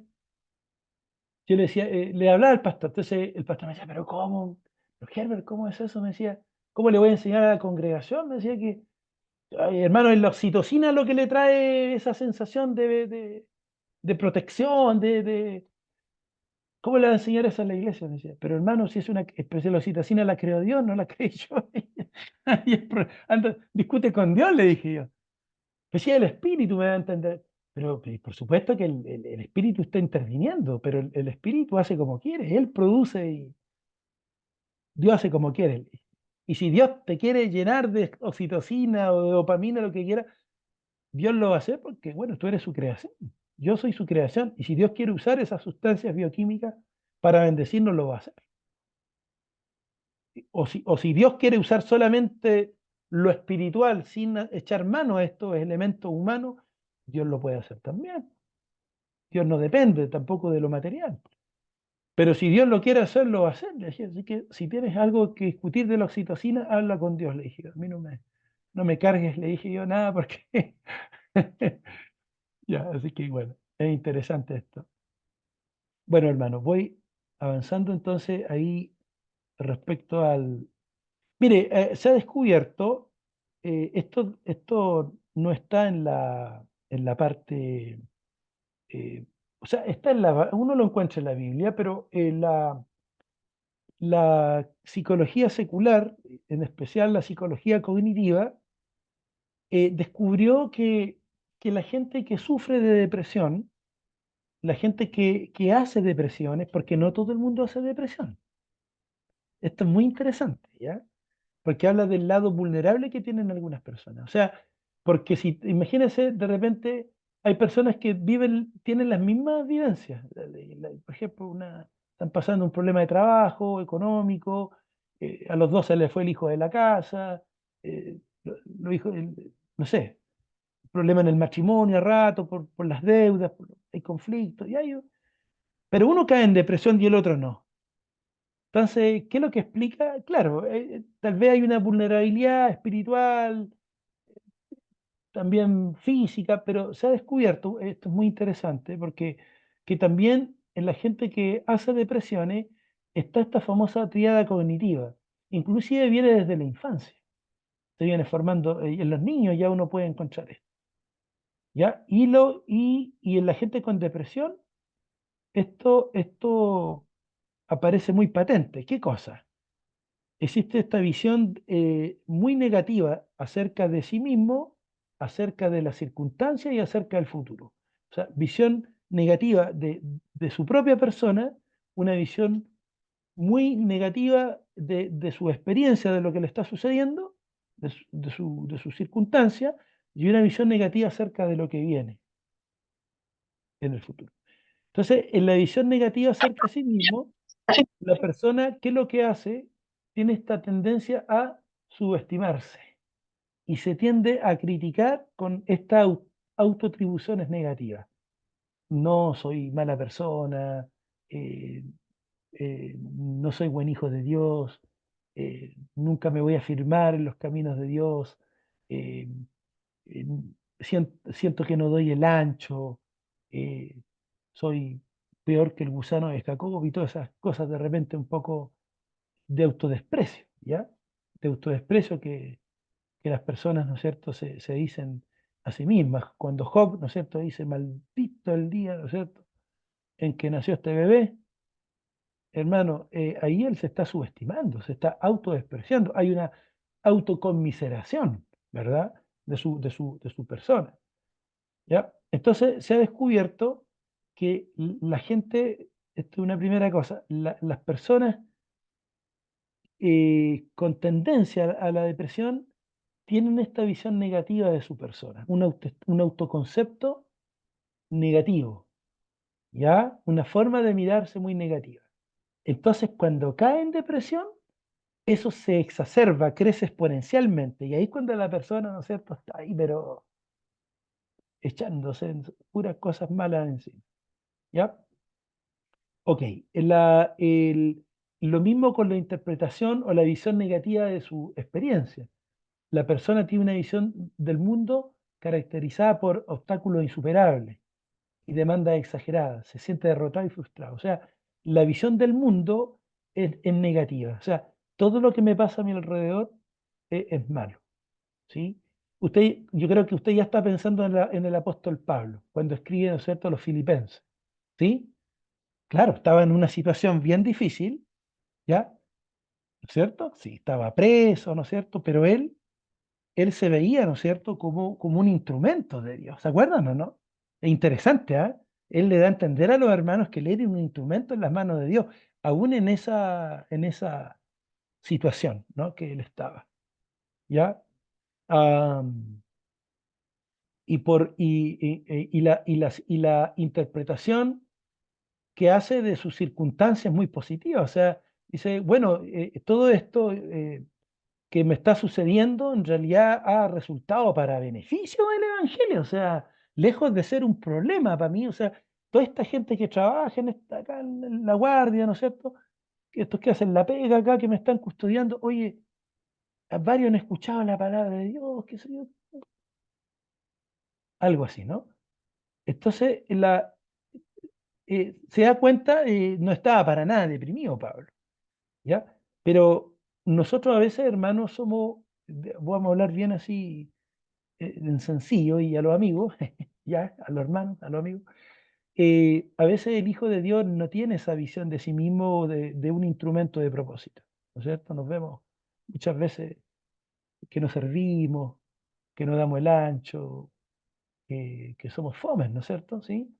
yo le decía, le hablaba al pastor, entonces el pastor me decía, pero ¿cómo? Pero Herbert, ¿cómo es eso? Me decía, ¿cómo le voy a enseñar a la congregación? Me decía que, ay, hermano, es la oxitocina lo que le trae esa sensación de protección, ¿cómo le va a enseñar eso a la iglesia? Me decía, pero hermano, si es una, pero si la oxitocina la creó Dios, no la creé yo. Anda, discute con Dios, le dije yo. Pues sí, el espíritu me va a entender. Pero por supuesto que el espíritu está interviniendo, pero el espíritu hace como quiere, él produce y Dios hace como quiere. Y si Dios te quiere llenar de oxitocina o de dopamina, lo que quiera, Dios lo va a hacer porque, bueno, tú eres su creación. Yo soy su creación. Y si Dios quiere usar esas sustancias bioquímicas para bendecirnos, lo va a hacer. O si Dios quiere usar solamente lo espiritual sin echar mano a estos elementos humanos, Dios lo puede hacer también. Dios no depende tampoco de lo material. Pero si Dios lo quiere hacer, lo va a hacer. Le dije, así que si tienes algo que discutir de la oxitocina, habla con Dios. Le dije, a mí no me cargues, le dije yo nada, porque ya, así que bueno, es interesante esto. Bueno, hermano, voy avanzando entonces ahí respecto al... Mire, se ha descubierto, esto no está en la parte, o sea, uno lo encuentra en la Biblia, pero la psicología secular, en especial la psicología cognitiva, descubrió que la gente que sufre de depresión, la gente que hace depresiones, porque no todo el mundo hace depresión. Esto es muy interesante, ¿ya? Porque habla del lado vulnerable que tienen algunas personas. O sea, porque si, imagínense, de repente hay personas que tienen las mismas vivencias. Por ejemplo, están pasando un problema de trabajo, económico, a los dos se les fue el hijo de la casa, no sé, problema en el matrimonio a rato, por las deudas, hay conflictos, pero uno cae en depresión y el otro no. Entonces, ¿qué es lo que explica? Claro, tal vez hay una vulnerabilidad espiritual, también física, pero se ha descubierto, esto es muy interesante, porque que también en la gente que hace depresiones está esta famosa tríada cognitiva. Inclusive viene desde la infancia, se viene formando, en los niños ya uno puede encontrar esto. ¿Ya? Y en la gente con depresión, esto aparece muy patente. ¿Qué cosa? Existe esta visión muy negativa acerca de sí mismo, acerca de las circunstancias y acerca del futuro. O sea, visión negativa de su propia persona, una visión muy negativa de su experiencia, de lo que le está sucediendo, de su circunstancia, y una visión negativa acerca de lo que viene en el futuro. Entonces, en la visión negativa acerca de sí mismo, la persona, ¿qué es lo que hace? Tiene esta tendencia a subestimarse y se tiende a criticar con estas autoatribuciones negativas. no soy mala persona, eh, no soy buen hijo de Dios, nunca me voy a afirmar en los caminos de Dios, eh, eh, siento que no doy el ancho, eh, soy peor que el gusano de Jacob y todas esas cosas de repente un poco de autodesprecio, ¿ya? De autodesprecio que las personas, ¿no es cierto?, se dicen a sí mismas. Cuando Job, ¿no es cierto?, dice, maldito el día, ¿no es cierto?, en que nació este bebé, hermano, ahí él se está subestimando, se está autodespreciando. Hay una autoconmiseración, ¿verdad?, de su persona, ¿ya? Entonces se ha descubierto que la gente, esto es una primera cosa, las personas con tendencia a la depresión tienen esta visión negativa de su persona, un autoconcepto negativo, ¿ya? Una forma de mirarse muy negativa. Entonces, cuando cae en depresión, eso se exacerba, crece exponencialmente. Y ahí es cuando la persona, ¿no es cierto?, está ahí, pero echándose puras cosas malas encima, ¿ya? Ok, lo mismo con la interpretación o la visión negativa de su experiencia. La persona tiene una visión del mundo caracterizada por obstáculos insuperables y demandas exageradas, se siente derrotado y frustrado. O sea, la visión del mundo es negativa. O sea, todo lo que me pasa a mi alrededor es malo, ¿sí? Yo creo que usted ya está pensando en el apóstol Pablo, cuando escribe, ¿no es cierto?, a los filipenses, ¿sí? Claro, estaba en una situación bien difícil, ¿ya? ¿No es cierto? Sí, estaba preso, ¿no es cierto? Pero él se veía, ¿no es cierto?, como un instrumento de Dios. ¿Se acuerdan o no? Es interesante, ¿ah? Él le da a entender a los hermanos que él era un instrumento en las manos de Dios, aún en esa situación, ¿no?, que él estaba, ¿ya? Am, y la interpretación que hace de sus circunstancias muy positiva. O sea, dice, bueno, todo esto que me está sucediendo en realidad ha resultado para beneficio del Evangelio, o sea, lejos de ser un problema para mí, o sea, toda esta gente que trabaja acá en la guardia, ¿no es cierto? Estos que hacen la pega acá, que me están custodiando, oye, a varios han escuchado la palabra de Dios, qué sé yo, algo así, ¿no? Entonces, se da cuenta, no estaba para nada deprimido Pablo, ¿ya? Pero nosotros a veces, hermanos, vamos a hablar bien así, en sencillo y a los amigos, ya, a los hermanos, a los amigos, a veces el Hijo de Dios no tiene esa visión de sí mismo de un instrumento de propósito, ¿no es cierto? Nos vemos muchas veces que nos servimos, que no damos el ancho, que somos fomes, ¿no es cierto? ¿Sí?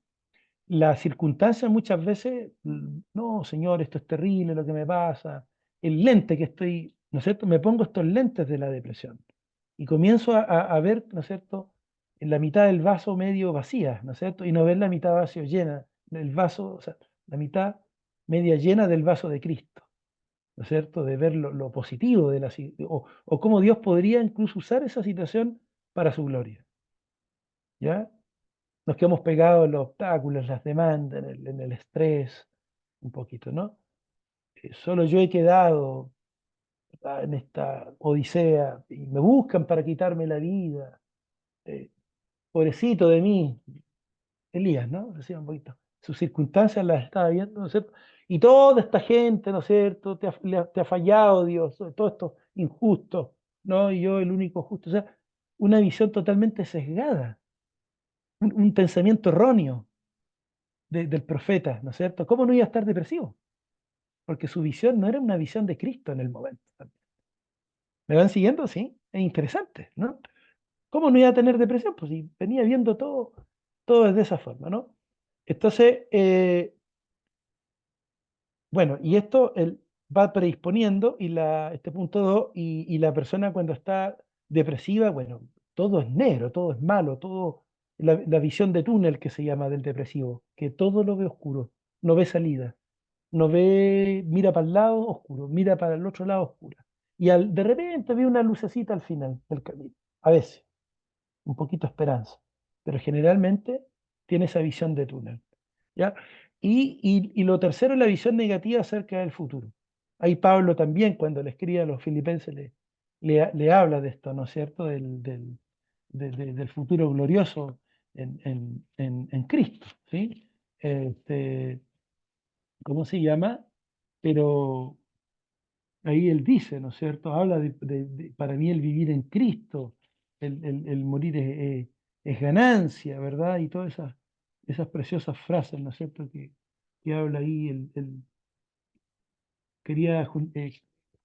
Las circunstancias muchas veces, no, Señor, esto es terrible lo que me pasa, el lente que estoy, ¿no es cierto? Me pongo estos lentes de la depresión y comienzo a ver, ¿no es cierto?, en la mitad del vaso medio vacía, ¿no es cierto? Y no ver la mitad vacío llena, del vaso, o sea, la mitad media llena del vaso de Cristo, ¿no es cierto? De ver lo positivo de o cómo Dios podría incluso usar esa situación para su gloria, ¿ya? Nos quedamos pegados en los obstáculos, en las demandas, en el estrés, un poquito, ¿no? Solo yo he quedado, ¿verdad?, en esta odisea y me buscan para quitarme la vida. eh, Pobrecito de mí, Elías, ¿no? Decía un poquito. Sus circunstancias las estaba viendo, ¿no es cierto? Y toda esta gente, ¿no es cierto?, te ha fallado Dios, todo esto injusto, ¿no? Y yo el único justo. O sea, una visión totalmente sesgada, un pensamiento erróneo del profeta, ¿no es cierto? ¿Cómo no iba a estar depresivo? Porque su visión no era una visión de Cristo en el momento. ¿Me van siguiendo? Sí, es interesante, ¿no? ¿Cómo no iba a tener depresión? Pues si venía viendo todo de esa forma, ¿no? Entonces, bueno, y esto él va predisponiendo, este punto 2, y la persona cuando está depresiva, bueno, todo es negro, todo es malo, la visión de túnel que se llama del depresivo, que todo lo ve oscuro, no ve salida, mira para el lado oscuro, mira para el otro lado oscura. Y de repente ve una lucecita al final del camino, a veces, un poquito de esperanza, pero generalmente tiene esa visión de túnel, ¿ya? Y lo tercero es la visión negativa acerca del futuro. Ahí Pablo también, cuando le escribe a los filipenses, le habla de esto, ¿no es cierto? Del futuro glorioso en Cristo, ¿sí? Este, ¿cómo se llama? Pero ahí él dice, ¿no es cierto? Habla para mí el vivir en Cristo, el morir es ganancia, ¿verdad? Y todas esas preciosas frases, ¿no es cierto? Que habla ahí. Quería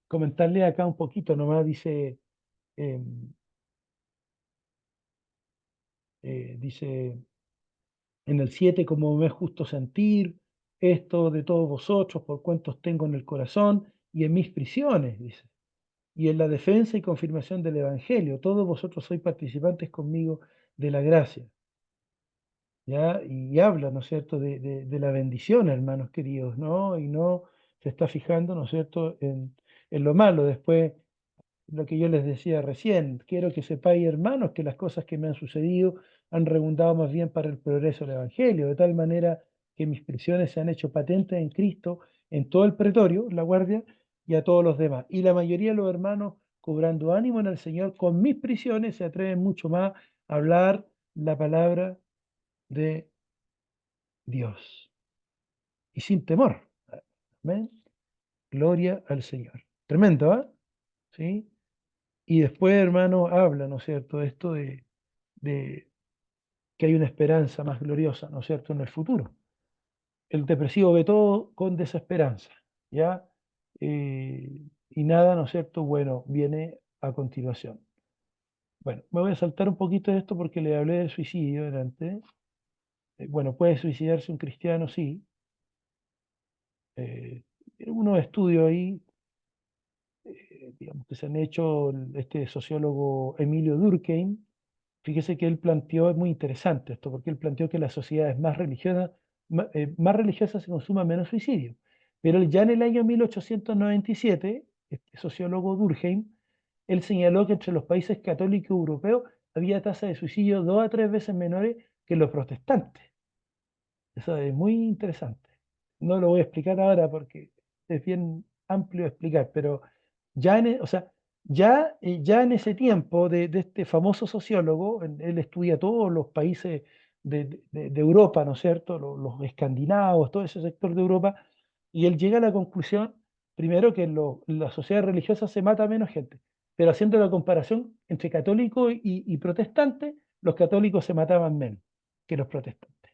comentarle acá un poquito, nomás dice, dice en el 7, como me es justo sentir esto de todos vosotros, por cuantos tengo en el corazón y en mis prisiones, dice. Y en la defensa y confirmación del Evangelio. Todos vosotros sois participantes conmigo de la gracia. ¿Ya? Y habla, ¿no es cierto?, de la bendición, hermanos queridos, ¿no? Y no se está fijando, ¿no es cierto?, en lo malo. Después, lo que yo les decía recién, quiero que sepáis, hermanos, que las cosas que me han sucedido han redundado más bien para el progreso del Evangelio, de tal manera que mis prisiones se han hecho patentes en Cristo, en todo el pretorio, la guardia, y a todos los demás. Y la mayoría de los hermanos, cobrando ánimo en el Señor, con mis prisiones se atreven mucho más a hablar la palabra de Dios. Y sin temor. Amén. Gloria al Señor. Tremendo, ¿ah? ¿Sí? Y después, hermano, habla, ¿no es cierto?, esto de que hay una esperanza más gloriosa, ¿no es cierto?, en el futuro. El depresivo ve todo con desesperanza, ¿ya? Y nada, ¿no es cierto?, bueno, viene a continuación. Bueno, me voy a saltar un poquito de esto porque le hablé del suicidio delante. Bueno, ¿puede suicidarse un cristiano? Sí. Unos estudios ahí, digamos, que se han hecho, este sociólogo Emilio Durkheim. Fíjese que él planteó, es muy interesante esto, porque él planteó que las sociedades más religiosas se consuma menos suicidio. Pero ya en el año 1897, este sociólogo Durkheim, él señaló que entre los países católicos europeos había tasas de suicidio 2 a 3 veces menores que los protestantes. Eso es muy interesante. No lo voy a explicar ahora porque es bien amplio de explicar, pero ya o sea, ya en ese tiempo de este famoso sociólogo, él estudia todos los países de Europa, ¿no es cierto? Los escandinavos, todo ese sector de Europa, y él llega a la conclusión, primero, que en las sociedades religiosas se mata menos gente, pero haciendo la comparación entre católicos y protestantes, los católicos se mataban menos que los protestantes.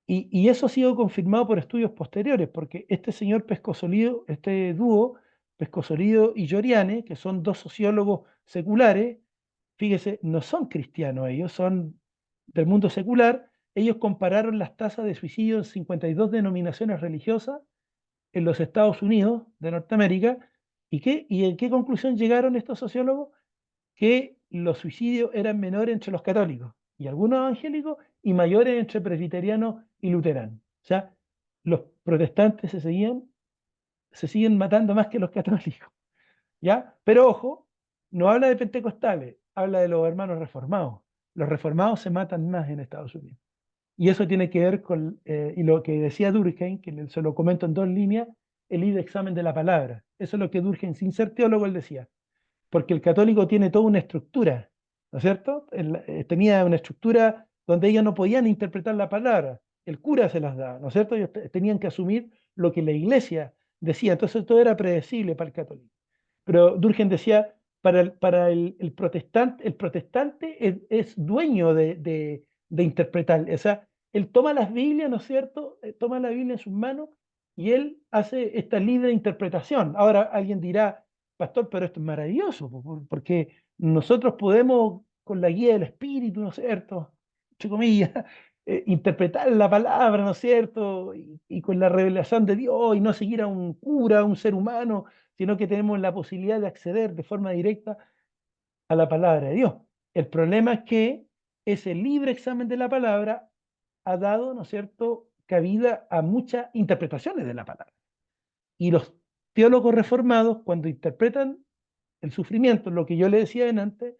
Y eso ha sido confirmado por estudios posteriores, porque este señor Pescosolido, este dúo, Pescosolido y Gioriane, que son dos sociólogos seculares, fíjese, no son cristianos, ellos son del mundo secular. Ellos compararon las tasas de suicidio en 52 denominaciones religiosas en los Estados Unidos de Norteamérica. ¿Y en qué conclusión llegaron estos sociólogos? Que los suicidios eran menores entre los católicos y algunos evangélicos y mayores entre presbiterianos y luteranos. O sea, los protestantes se siguen matando más que los católicos, ¿ya? Pero ojo, no habla de pentecostales, habla de los hermanos reformados. Los reformados se matan más en Estados Unidos. Y eso tiene que ver con, y lo que decía Durkheim, que se lo comento en 2 líneas, el libre examen de la palabra. Eso es lo que Durkheim, sin ser teólogo, él decía, porque el católico tiene toda una estructura, ¿no es cierto? Tenía una estructura donde ellos no podían interpretar la palabra, el cura se las daba, ¿no es cierto? Ellos tenían que asumir lo que la iglesia decía, entonces todo era predecible para el católico. Pero Durkheim decía, el protestante es dueño de interpretar, o sea, él toma las Biblias, ¿no es cierto? Toma la Biblia en sus manos y él hace esta libre interpretación. Ahora alguien dirá, pastor, pero esto es maravilloso, porque nosotros podemos, con la guía del Espíritu, ¿no es cierto?, entre comillas, interpretar la palabra, ¿no es cierto?, y con la revelación de Dios, y no seguir a un cura, a un ser humano, sino que tenemos la posibilidad de acceder de forma directa a la palabra de Dios. El problema es que ese libre examen de la palabra ha dado, ¿no es cierto?, cabida a muchas interpretaciones de la palabra. Y los teólogos reformados, cuando interpretan el sufrimiento, lo que yo le decía antes,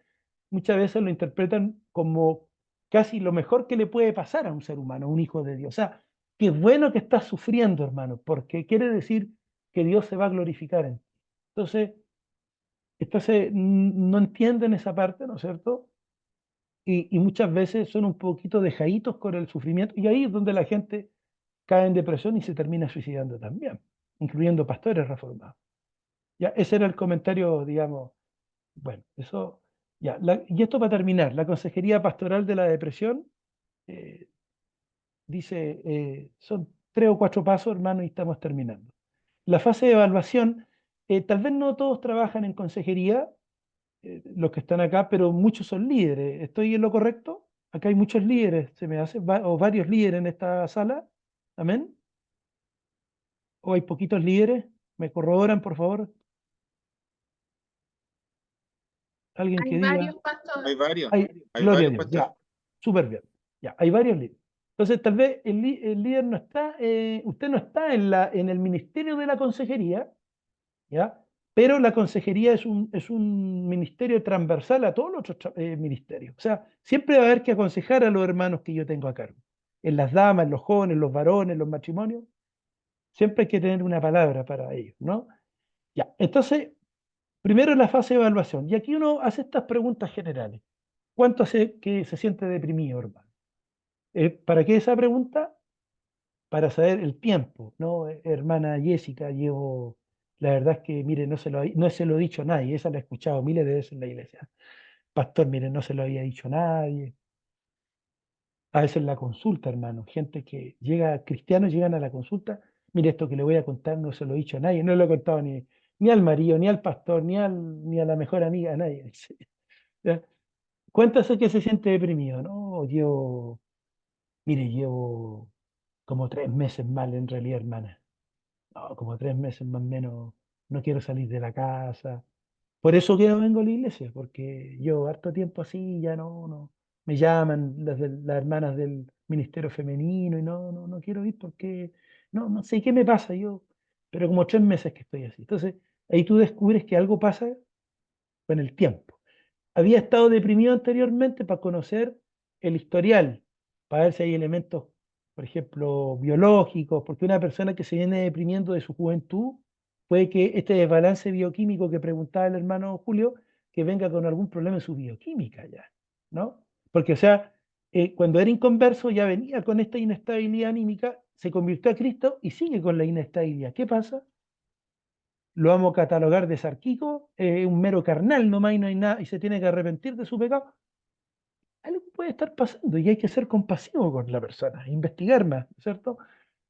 muchas veces lo interpretan como casi lo mejor que le puede pasar a un ser humano, a un hijo de Dios. O sea, qué bueno que estás sufriendo, hermano, porque quiere decir que Dios se va a glorificar en ti. Entonces no entienden esa parte, ¿no es cierto? Y muchas veces son un poquito dejaditos con el sufrimiento, y ahí es donde la gente cae en depresión y se termina suicidando también, incluyendo pastores reformados. Ya, ese era el comentario, digamos, bueno, eso, ya, y esto para terminar, la Consejería Pastoral de la Depresión eh, dice, son 3 o 4 pasos, hermano, y estamos terminando. La fase de evaluación, tal vez no todos trabajan en consejería, los que están acá, pero muchos son líderes. ¿Estoy en lo correcto? Acá hay muchos líderes, se me hace, o varios líderes en esta sala. Amén. ¿O hay poquitos líderes? ¿Me corroboran, por favor? Alguien Hay que diga, varios pastores. Hay varios, hay gloria a varios Dios, pastores. ya, súper bien. Ya, hay varios líderes. Entonces, tal vez el líder no está, usted no está en el ministerio de la consejería, ¿ya? Pero la consejería es un ministerio transversal a todos los otros ministerios. O sea, siempre va a haber que aconsejar a los hermanos que yo tengo a cargo. En las damas, en los jóvenes, en los varones, en los matrimonios, siempre hay que tener una palabra para ellos, ¿no? Ya, entonces, primero la fase de evaluación. Y aquí uno hace estas preguntas generales. ¿Cuánto hace que se siente deprimido, hermano? ¿Para qué esa pregunta? Para saber el tiempo, ¿no? Hermana Jessica, la verdad es que, mire, no se lo he dicho a nadie, esa la he escuchado miles de veces en la iglesia. Pastor, mire, no se lo había dicho a nadie. A veces en la consulta, hermano, gente que llega, cristianos llegan a la consulta, mire, esto que le voy a contar no se lo he dicho a nadie, no lo he contado ni al marido, ni al pastor, ni a la mejor amiga, a nadie. ¿Ya? Cuéntase que se siente deprimido, ¿no? Llevo como 3 meses mal en realidad, hermana. No, como 3 meses más o menos, no quiero salir de la casa. Por eso que no vengo a la iglesia, porque yo harto tiempo así, ya no, me llaman las hermanas del ministerio femenino y no quiero ir porque no sé qué me pasa yo, pero como 3 meses que estoy así. Entonces, ahí tú descubres que algo pasa con el tiempo. Había estado deprimido anteriormente para conocer el historial, para ver si hay elementos, por ejemplo, biológicos, porque una persona que se viene deprimiendo de su juventud, puede que este desbalance bioquímico que preguntaba el hermano Julio, que venga con algún problema en su bioquímica ya, ¿no? Porque, o sea, cuando era inconverso ya venía con esta inestabilidad anímica, se convirtió a Cristo y sigue con la inestabilidad. ¿Qué pasa? Lo vamos a catalogar de sarquico, un mero carnal nomás y no hay nada, y se tiene que arrepentir de su pecado. Algo puede estar pasando y hay que ser compasivo con la persona, investigar más, ¿cierto?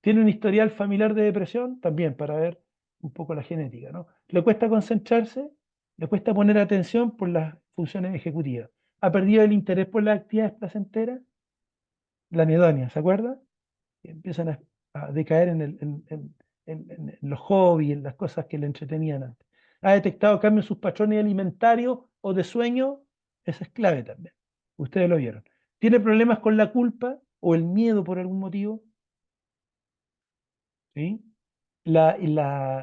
Tiene un historial familiar de depresión, también para ver un poco la genética, ¿no? Le cuesta concentrarse, le cuesta poner atención por las funciones ejecutivas. Ha perdido el interés por las actividades placenteras, la anedonia, ¿se acuerda? Y empiezan a decaer en los hobbies, en las cosas que le entretenían antes. Ha detectado cambios en sus patrones alimentarios o de sueño, esa es clave también. Ustedes lo vieron. ¿Tiene problemas con la culpa o el miedo por algún motivo? ¿Sí?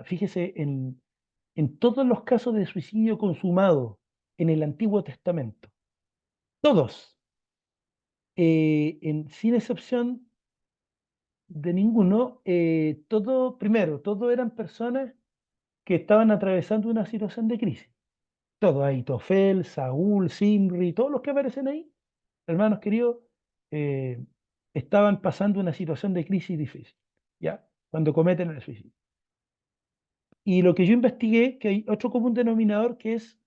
Fíjese en todos los casos de suicidio consumado en el Antiguo Testamento, todos, sin excepción de ninguno, primero, todos eran personas que estaban atravesando una situación de crisis. Todos, Ahitofel, Saúl, Simri, todos los que aparecen ahí, hermanos queridos, eh, estaban pasando una situación de crisis difícil, ¿ya? Cuando cometen el suicidio. Y lo que yo investigué, que hay otro común denominador, que es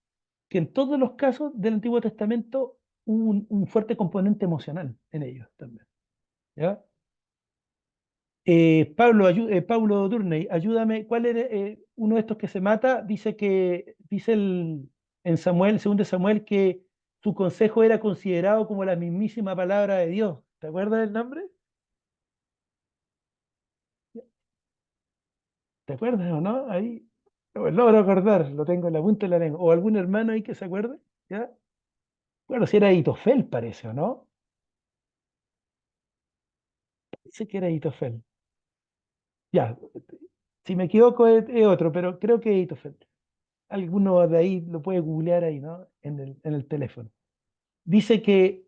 que en todos los casos del Antiguo Testamento hubo un fuerte componente emocional en ellos también, ¿ya? Paulo Durney, ayúdame, ¿cuál era uno de estos que se mata? Dice en Samuel, segundo de Samuel, que su consejo era considerado como la mismísima palabra de Dios. ¿Te acuerdas del nombre? ¿Te acuerdas o no? Ahí logro acordar, lo tengo en la punta de la lengua. ¿O algún hermano ahí que se acuerde? ¿Ya? Bueno, si era Itofel, parece, ¿o no? Dice que era Itofel. Ya, si me equivoco es otro, pero creo que es Itofel. Alguno de ahí lo puede googlear ahí, ¿no? En el teléfono. Dice que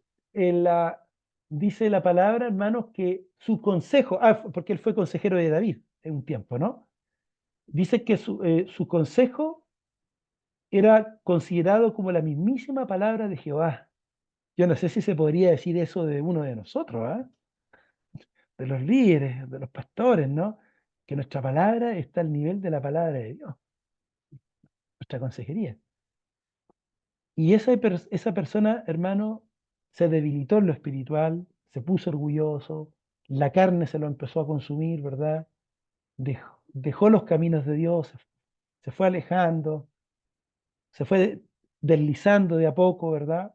dice la palabra, hermanos, que su consejo, porque él fue consejero de David en un tiempo, ¿no? Dice que su consejo era considerado como la mismísima palabra de Jehová. Yo no sé si se podría decir eso de uno de nosotros, ¿ah? De los líderes, de los pastores, ¿no? Que nuestra palabra está al nivel de la palabra de Dios, nuestra consejería. Y esa persona, hermano, se debilitó en lo espiritual, se puso orgulloso, la carne se lo empezó a consumir, ¿verdad? Dejó los caminos de Dios, se fue alejando, se fue deslizando de a poco, ¿verdad?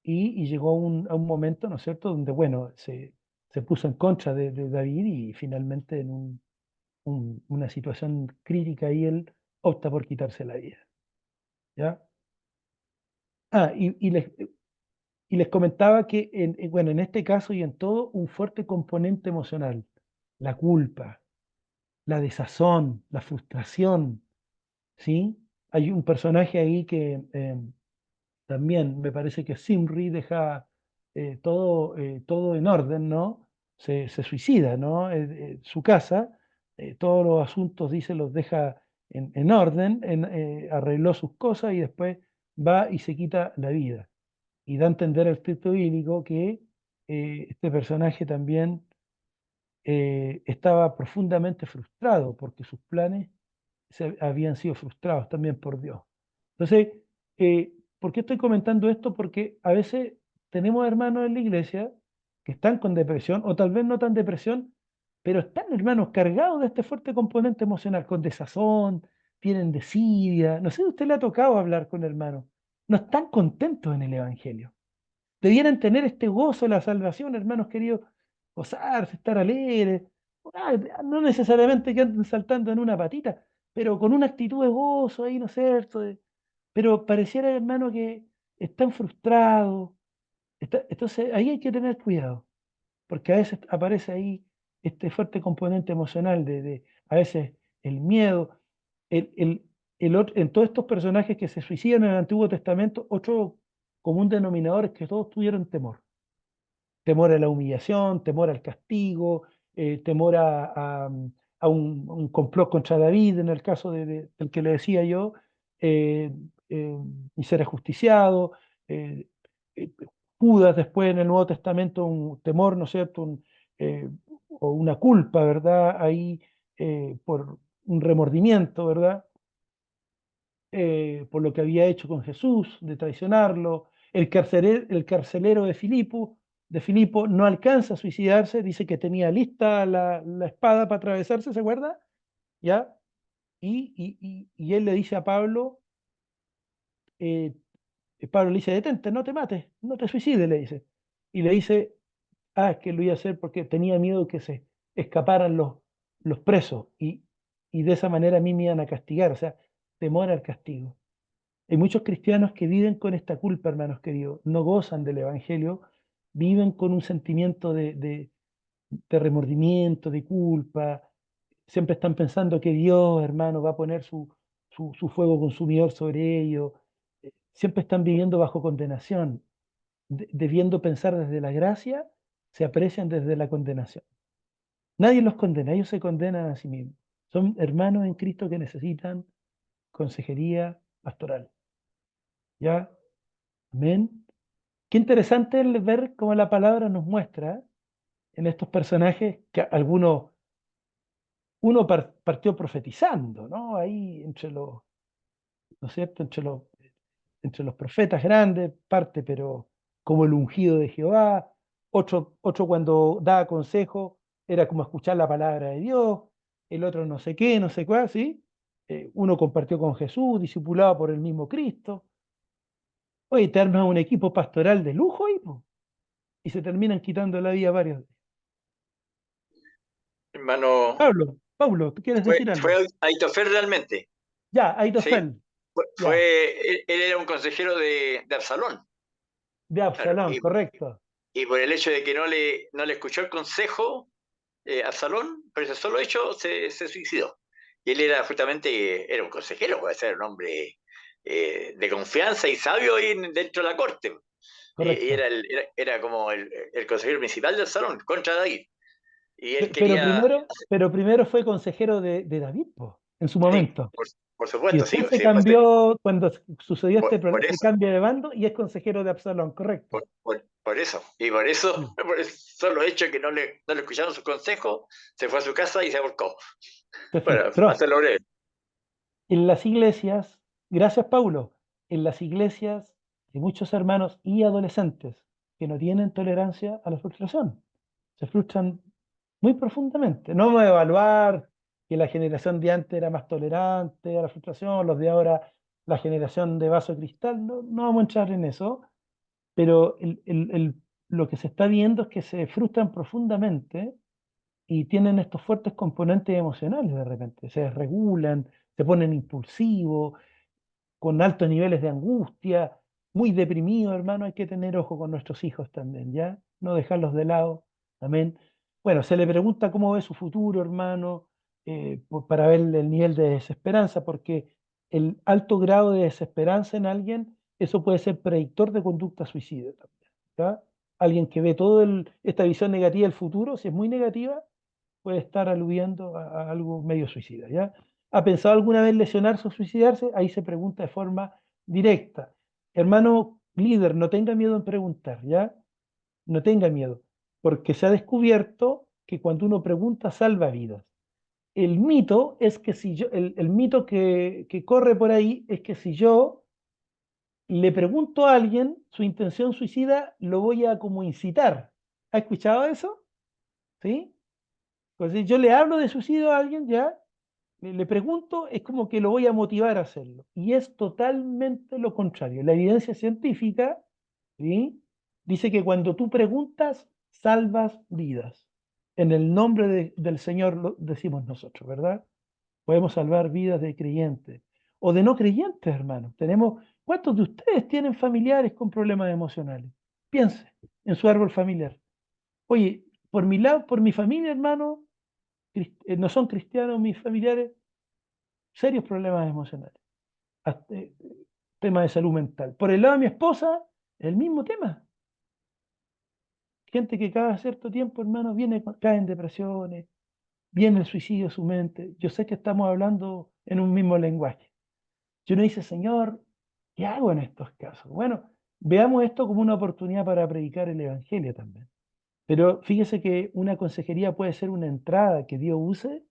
Y llegó a un momento, ¿no es cierto?, donde, bueno, se puso en contra de David y finalmente en una situación crítica y él opta por quitarse la vida, ¿ya? Ah, y les comentaba que, bueno, en este caso y en todo, un fuerte componente emocional, la culpa, la desazón, la frustración, ¿sí? Hay un personaje ahí que también me parece que Simri deja todo en orden, ¿no? Se suicida, ¿no? Su casa, todos los asuntos, dice, los deja en orden, arregló sus cosas y después va y se quita la vida. Y da a entender el texto bíblico que este personaje también estaba profundamente frustrado porque sus planes habían sido frustrados también por Dios. Entonces, ¿por qué estoy comentando esto? Porque a veces tenemos hermanos en la iglesia que están con depresión, o tal vez no tan depresión, pero están, hermanos, cargados de este fuerte componente emocional, con desazón, tienen desidia. No sé si a usted le ha tocado hablar con hermanos. No están contentos en el Evangelio. Debieran tener este gozo de la salvación, hermanos queridos, gozarse, estar alegres, no necesariamente que anden saltando en una patita, pero con una actitud de gozo ahí, ¿no es cierto? Pero pareciera, hermano, que están frustrados. Entonces ahí hay que tener cuidado, porque a veces aparece ahí este fuerte componente emocional a veces el miedo, el, en todos estos personajes que se suicidan en el Antiguo Testamento, otro común denominador es que todos tuvieron temor. Temor a la humillación, temor al castigo, temor a un complot contra David, en el caso del que le decía yo, eh, eh, y ser ajusticiado. eh, eh, Judas después en el Nuevo Testamento un temor, ¿no es cierto? Eh, o una culpa, ¿verdad? Ahí por un remordimiento, ¿verdad? Por lo que había hecho con Jesús, de traicionarlo. El carcelero de Filipo no alcanza a suicidarse, dice que tenía lista la espada para atravesarse, ¿se acuerda? ¿Ya? Y él le dice a Pablo, eh, Pablo le dice, detente, no te mates, no te suicides, le dice. Y le dice, es que lo iba a hacer porque tenía miedo que se escaparan los presos y de esa manera a mí me iban a castigar, o sea, temor al castigo. Hay muchos cristianos que viven con esta culpa, hermanos queridos, no gozan del Evangelio, viven con un sentimiento de remordimiento, de culpa, siempre están pensando que Dios, hermano, va a poner su fuego consumidor sobre ellos, siempre están viviendo bajo condenación, debiendo pensar desde la gracia, se aprecian desde la condenación. Nadie los condena, ellos se condenan a sí mismos. Son hermanos en Cristo que necesitan consejería pastoral. ¿Ya? Amén. Qué interesante es ver cómo la palabra nos muestra en estos personajes que algunos, uno partió profetizando, ¿no? Ahí ¿no es cierto? Entre los profetas grandes parte, pero como el ungido de Jehová. Otro cuando daba consejo era como escuchar la palabra de Dios. El otro no sé qué, no sé cuál, ¿sí? Uno compartió con Jesús, discipulado por el mismo Cristo. Oye, te armas un equipo pastoral de lujo ahí, po, y se terminan quitando la vida varios. Hermano, Pablo, ¿tú quieres decir algo? fue Aitofel realmente, Ya, ¿sí? Aitofel, ya, Él era un consejero de Absalón, de claro, Absalón, correcto. y por el hecho de que no le escuchó el consejo Absalón, por ese solo hecho se suicidó. Y él era justamente, era un consejero, puede ser un hombre de confianza y sabio ahí dentro de la corte. Y Correcto. era como el consejero principal del salón, contra David. Y él Pero quería, primero fue consejero de David, po, en su sí, momento. por Y supuesto, sí, después se sí, después cambió, cuando sucedió por este eso, cambio de bando, y es consejero de Absalón, correcto. por eso. Y por eso, Sí, por el solo hecho que no le escucharon sus consejos, se fue a su casa y se ahorcó. se Bueno, frustró. hacerlo breve. En las iglesias, gracias Paulo, en las iglesias hay muchos hermanos y adolescentes que no tienen tolerancia a la frustración. Se frustran muy profundamente. No vamos a evaluar que la generación de antes era más tolerante a la frustración, los de ahora, la generación de vaso de cristal, no vamos a entrar en eso, pero lo que se está viendo es que se frustran profundamente y tienen estos fuertes componentes emocionales de repente, se desregulan, se ponen impulsivos, con altos niveles de angustia, muy deprimidos, hermano. Hay que tener ojo con nuestros hijos también, ¿ya? No dejarlos de lado, amén. Bueno, se le pregunta cómo ve su futuro, hermano, para ver el nivel de desesperanza, porque el alto grado de desesperanza en alguien, eso puede ser predictor de conducta suicida también, ¿ya? Alguien que ve toda esta visión negativa del futuro, si es muy negativa, puede estar aludiendo a algo medio suicida, ¿ya? ¿Ha pensado alguna vez lesionarse o suicidarse? Ahí se pregunta de forma directa. Hermano líder, no tenga miedo en preguntar, ¿ya? No tenga miedo, porque se ha descubierto que cuando uno pregunta salva vidas. El mito es que si yo, el mito que corre por ahí es que si yo le pregunto a alguien su intención suicida, lo voy a como incitar. ¿Ha escuchado eso? ¿Sí? Pues si yo le hablo de suicidio a alguien, ya, le pregunto, es como que lo voy a motivar a hacerlo. Y es totalmente lo contrario. La evidencia científica, ¿sí?, dice que cuando tú preguntas, salvas vidas. En el nombre del Señor lo decimos nosotros, ¿verdad? Podemos salvar vidas de creyentes o de no creyentes, hermanos. ¿Cuántos de ustedes tienen familiares con problemas emocionales? Piense en su árbol familiar. Oye, por mi lado, por mi familia, hermano, no son cristianos mis familiares, serios problemas emocionales, temas de salud mental. Por el lado de mi esposa, el mismo tema. Gente que cada cierto tiempo, hermano, cae en depresiones, viene el suicidio a su mente. Yo sé que estamos hablando en un mismo lenguaje. Y uno dice, Señor, ¿qué hago en estos casos? Bueno, veamos esto como una oportunidad para predicar el Evangelio también. Pero fíjese que una consejería puede ser una entrada que Dios use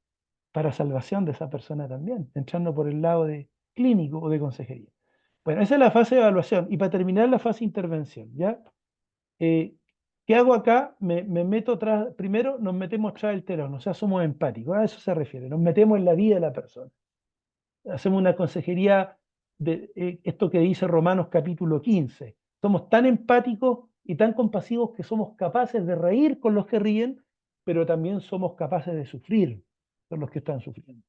para salvación de esa persona también, entrando por el lado de clínico o de consejería. Bueno, esa es la fase de evaluación. Y para terminar, la fase de intervención, ¿ya? ¿Qué hago acá? Me meto tras, primero nos metemos tras el telón, o sea, somos empáticos, a eso se refiere, nos metemos en la vida de la persona. Hacemos una consejería de esto que dice Romanos capítulo 15. Somos tan empáticos y tan compasivos que somos capaces de reír con los que ríen, pero también somos capaces de sufrir con los que están sufriendo.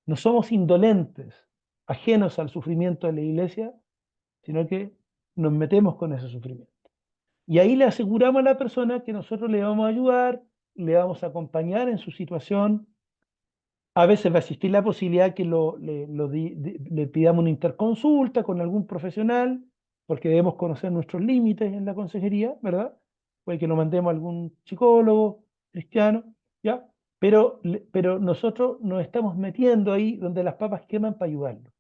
No somos indolentes, ajenos al sufrimiento de la iglesia, sino que nos metemos con ese sufrimiento. Y ahí le aseguramos a la persona que nosotros le vamos a ayudar, le vamos a acompañar en su situación. A veces va a existir la posibilidad que le pidamos una interconsulta con algún profesional, porque debemos conocer nuestros límites en la consejería, ¿verdad? Puede que lo mandemos a algún psicólogo cristiano, ¿ya? Pero nosotros nos estamos metiendo ahí donde las papas queman para ayudarlo.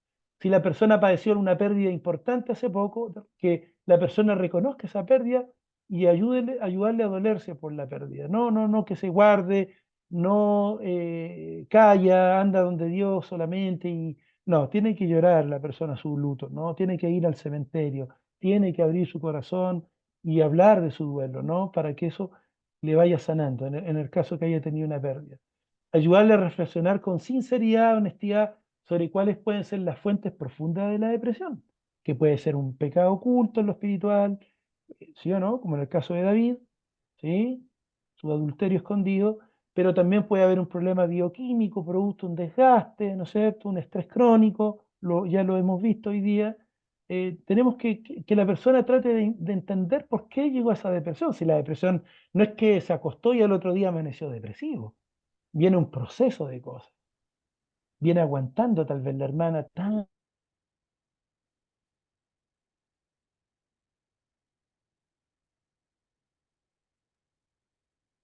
Si la persona padeció una pérdida importante hace poco, que la persona reconozca esa pérdida y ayudarle a dolerse por la pérdida. No que se guarde, no calla, anda donde Dios solamente y no, tiene que llorar la persona su luto, ¿no? Tiene que ir al cementerio, tiene que abrir su corazón y hablar de su duelo, ¿no? Para que eso le vaya sanando en el caso que haya tenido una pérdida. Ayudarle a reflexionar con sinceridad, honestidad, sobre cuáles pueden ser las fuentes profundas de la depresión, que puede ser un pecado oculto en lo espiritual, ¿sí o no? Como en el caso de David, ¿sí? Su adulterio escondido, pero también puede haber un problema bioquímico, producto de un desgaste, ¿no es cierto? Un estrés crónico, ya lo hemos visto hoy día. Tenemos que la persona trate de entender por qué llegó a esa depresión. Si la depresión no es que se acostó y al otro día amaneció depresivo, viene un proceso de cosas, viene aguantando tal vez la hermana tan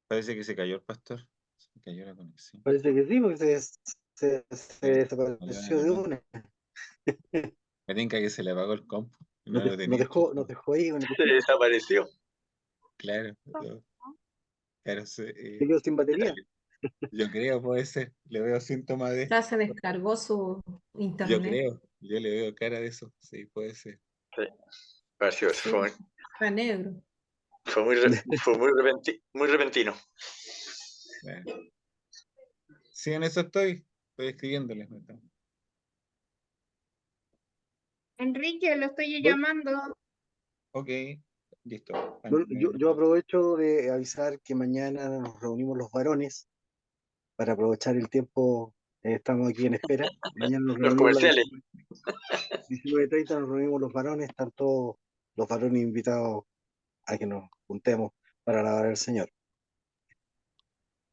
Parece que se cayó el pastor. Se cayó la conexión. Parece que sí, porque se Sí, no le desapareció dan de más. una. Me tinca que se le apagó el compu. Y no Nos, lo tenía hecho. nos dejó ahí con el Se cuchillo. desapareció. Claro. Claro, Se quedó sin batería. yo creo, puede ser. Le veo síntomas de. Ya se descargó su Yo internet. creo. Yo le veo cara de eso. Sí, puede ser. Sí, pareció, Sí, fue, está negro. fue muy repentino. Bueno. Sí, en eso estoy. Estoy escribiéndoles. Enrique, lo estoy Bueno, llamando. Ok. Listo. bueno, yo aprovecho de avisar que mañana nos reunimos los varones para aprovechar el tiempo. Estamos aquí en espera. Mañana nos Los reunimos a las comerciales. 19:30, nos reunimos los varones, están todos los varones invitados a que nos juntemos para alabar al Señor.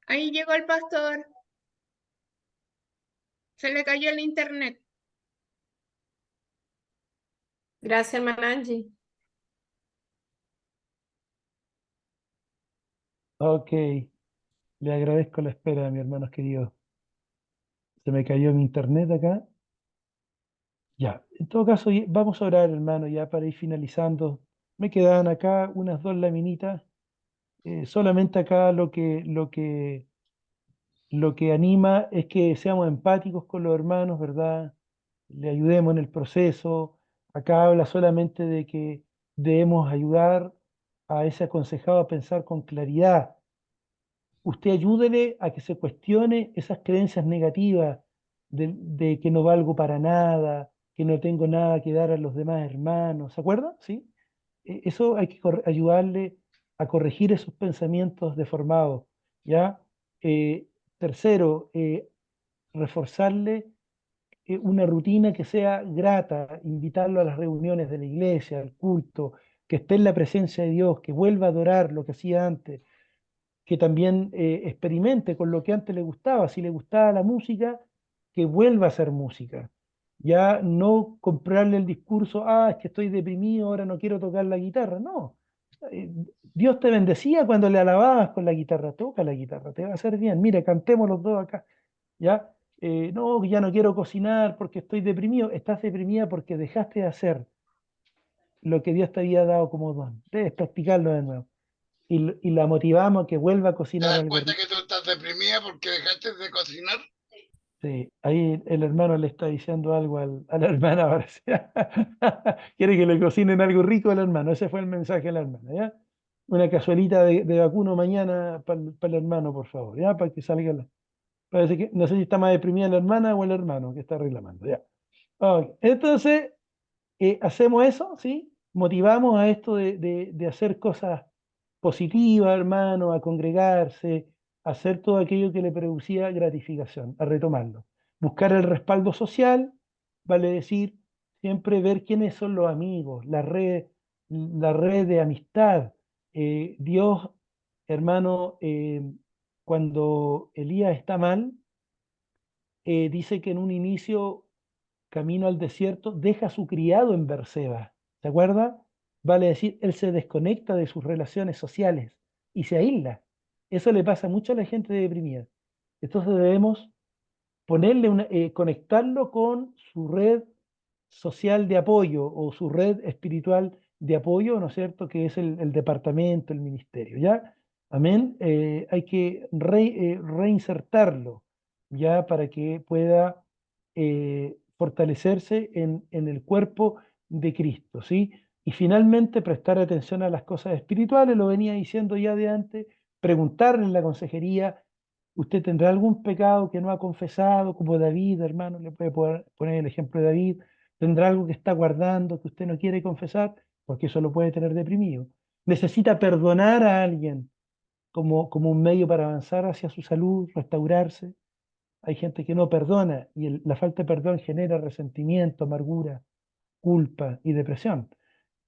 Ahí llegó el pastor. Se le cayó el internet. Gracias, hermana Angie. Ok, le agradezco la espera, mi hermanos queridos. Se me cayó mi internet acá. Ya, en todo caso, vamos a orar, hermano, ya para ir finalizando. Me quedan acá unas 2 laminitas. Solamente acá lo que anima es que seamos empáticos con los hermanos, ¿verdad? Le ayudemos en el proceso. Acá habla solamente de que debemos ayudar a ese aconsejado a pensar con claridad. Usted ayúdele a que se cuestione esas creencias negativas de que no valgo para nada, que no tengo nada que dar a los demás hermanos. ¿Se acuerda? ¿Sí? Eso hay que ayudarle a corregir esos pensamientos deformados. ¿Ya? Tercero, reforzarle una rutina que sea grata, invitarlo a las reuniones de la iglesia, al culto, que esté en la presencia de Dios, que vuelva a adorar lo que hacía antes, que también experimente con lo que antes le gustaba. Si le gustaba la música, que vuelva a hacer música. Ya no comprarle el discurso, es que estoy deprimido, ahora no quiero tocar la guitarra. No. Eh, Dios te bendecía cuando le alababas con la guitarra. Toca la guitarra, te va a hacer bien. Mira, cantemos los dos acá. ¿Ya? No, ya no quiero cocinar porque estoy deprimido. Estás deprimida porque dejaste de hacer lo que Dios te había dado como don. Debes practicarlo de nuevo. Y la motivamos a que vuelva a ¿Te cocinar das algo cuenta rico. que tú estás deprimida porque dejaste de cocinar? Sí, ahí el hermano le está diciendo algo a la hermana, parece. Quiere que le cocinen algo rico al hermano. Ese fue el mensaje de la hermana, ¿ya? Una cazuelita de vacuno mañana para el hermano, por favor, ¿ya? Para que salga Parece que, no sé si está más deprimida la hermana o el hermano que está reclamando, ¿ya? Ok, entonces, hacemos eso, ¿sí? Motivamos a esto de hacer cosas positivas, hermano, a congregarse, a hacer todo aquello que le producía gratificación, a retomarlo. Buscar el respaldo social, vale decir, siempre ver quiénes son los amigos, la red de amistad. Dios, hermano, cuando Elías está mal, dice que en un inicio camino al desierto, deja a su criado en Berseba. ¿Se acuerda? Vale decir, él se desconecta de sus relaciones sociales y se aísla. Eso le pasa mucho a la gente deprimida. Entonces debemos conectarlo con su red social de apoyo o su red espiritual de apoyo, ¿no es cierto? Que es el departamento, el ministerio, ¿ya? Amén. Hay que reinsertarlo, ¿ya? Para que pueda fortalecerse en el cuerpo de Cristo, ¿sí? Y finalmente prestar atención a las cosas espirituales, lo venía diciendo ya de antes, preguntarle en la consejería, ¿usted tendrá algún pecado que no ha confesado, como David, hermano? Le puede poner el ejemplo de David. ¿Tendrá algo que está guardando que usted no quiere confesar? Porque eso lo puede tener deprimido. ¿Necesita perdonar a alguien como un medio para avanzar hacia su salud, restaurarse? Hay gente que no perdona y la falta de perdón genera resentimiento, amargura, culpa y depresión.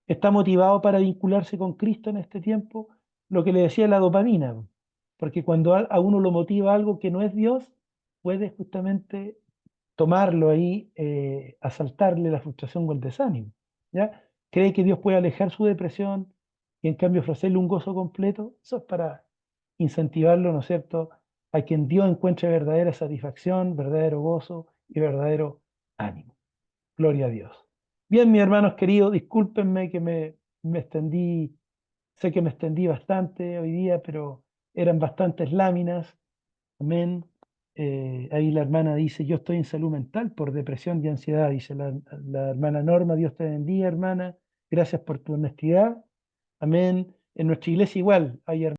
¿Está motivado para vincularse con Cristo en este tiempo? Lo que le decía la dopamina, porque cuando a uno lo motiva algo que no es Dios, puede justamente tomarlo ahí, asaltarle la frustración o el desánimo. ¿Ya? Cree que Dios puede alejar su depresión y en cambio ofrecerle un gozo completo. Eso es incentivarlo, ¿no es cierto?, a que en Dios encuentre verdadera satisfacción, verdadero gozo y verdadero ánimo. Gloria a Dios. Bien, mis hermanos queridos, discúlpenme que me extendí, sé que me extendí bastante hoy día, pero eran bastantes láminas. Amén. Ahí la hermana dice, yo estoy en salud mental por depresión y ansiedad, dice la hermana Norma, Dios te bendiga, hermana, gracias por tu honestidad. Amén. En nuestra iglesia igual hay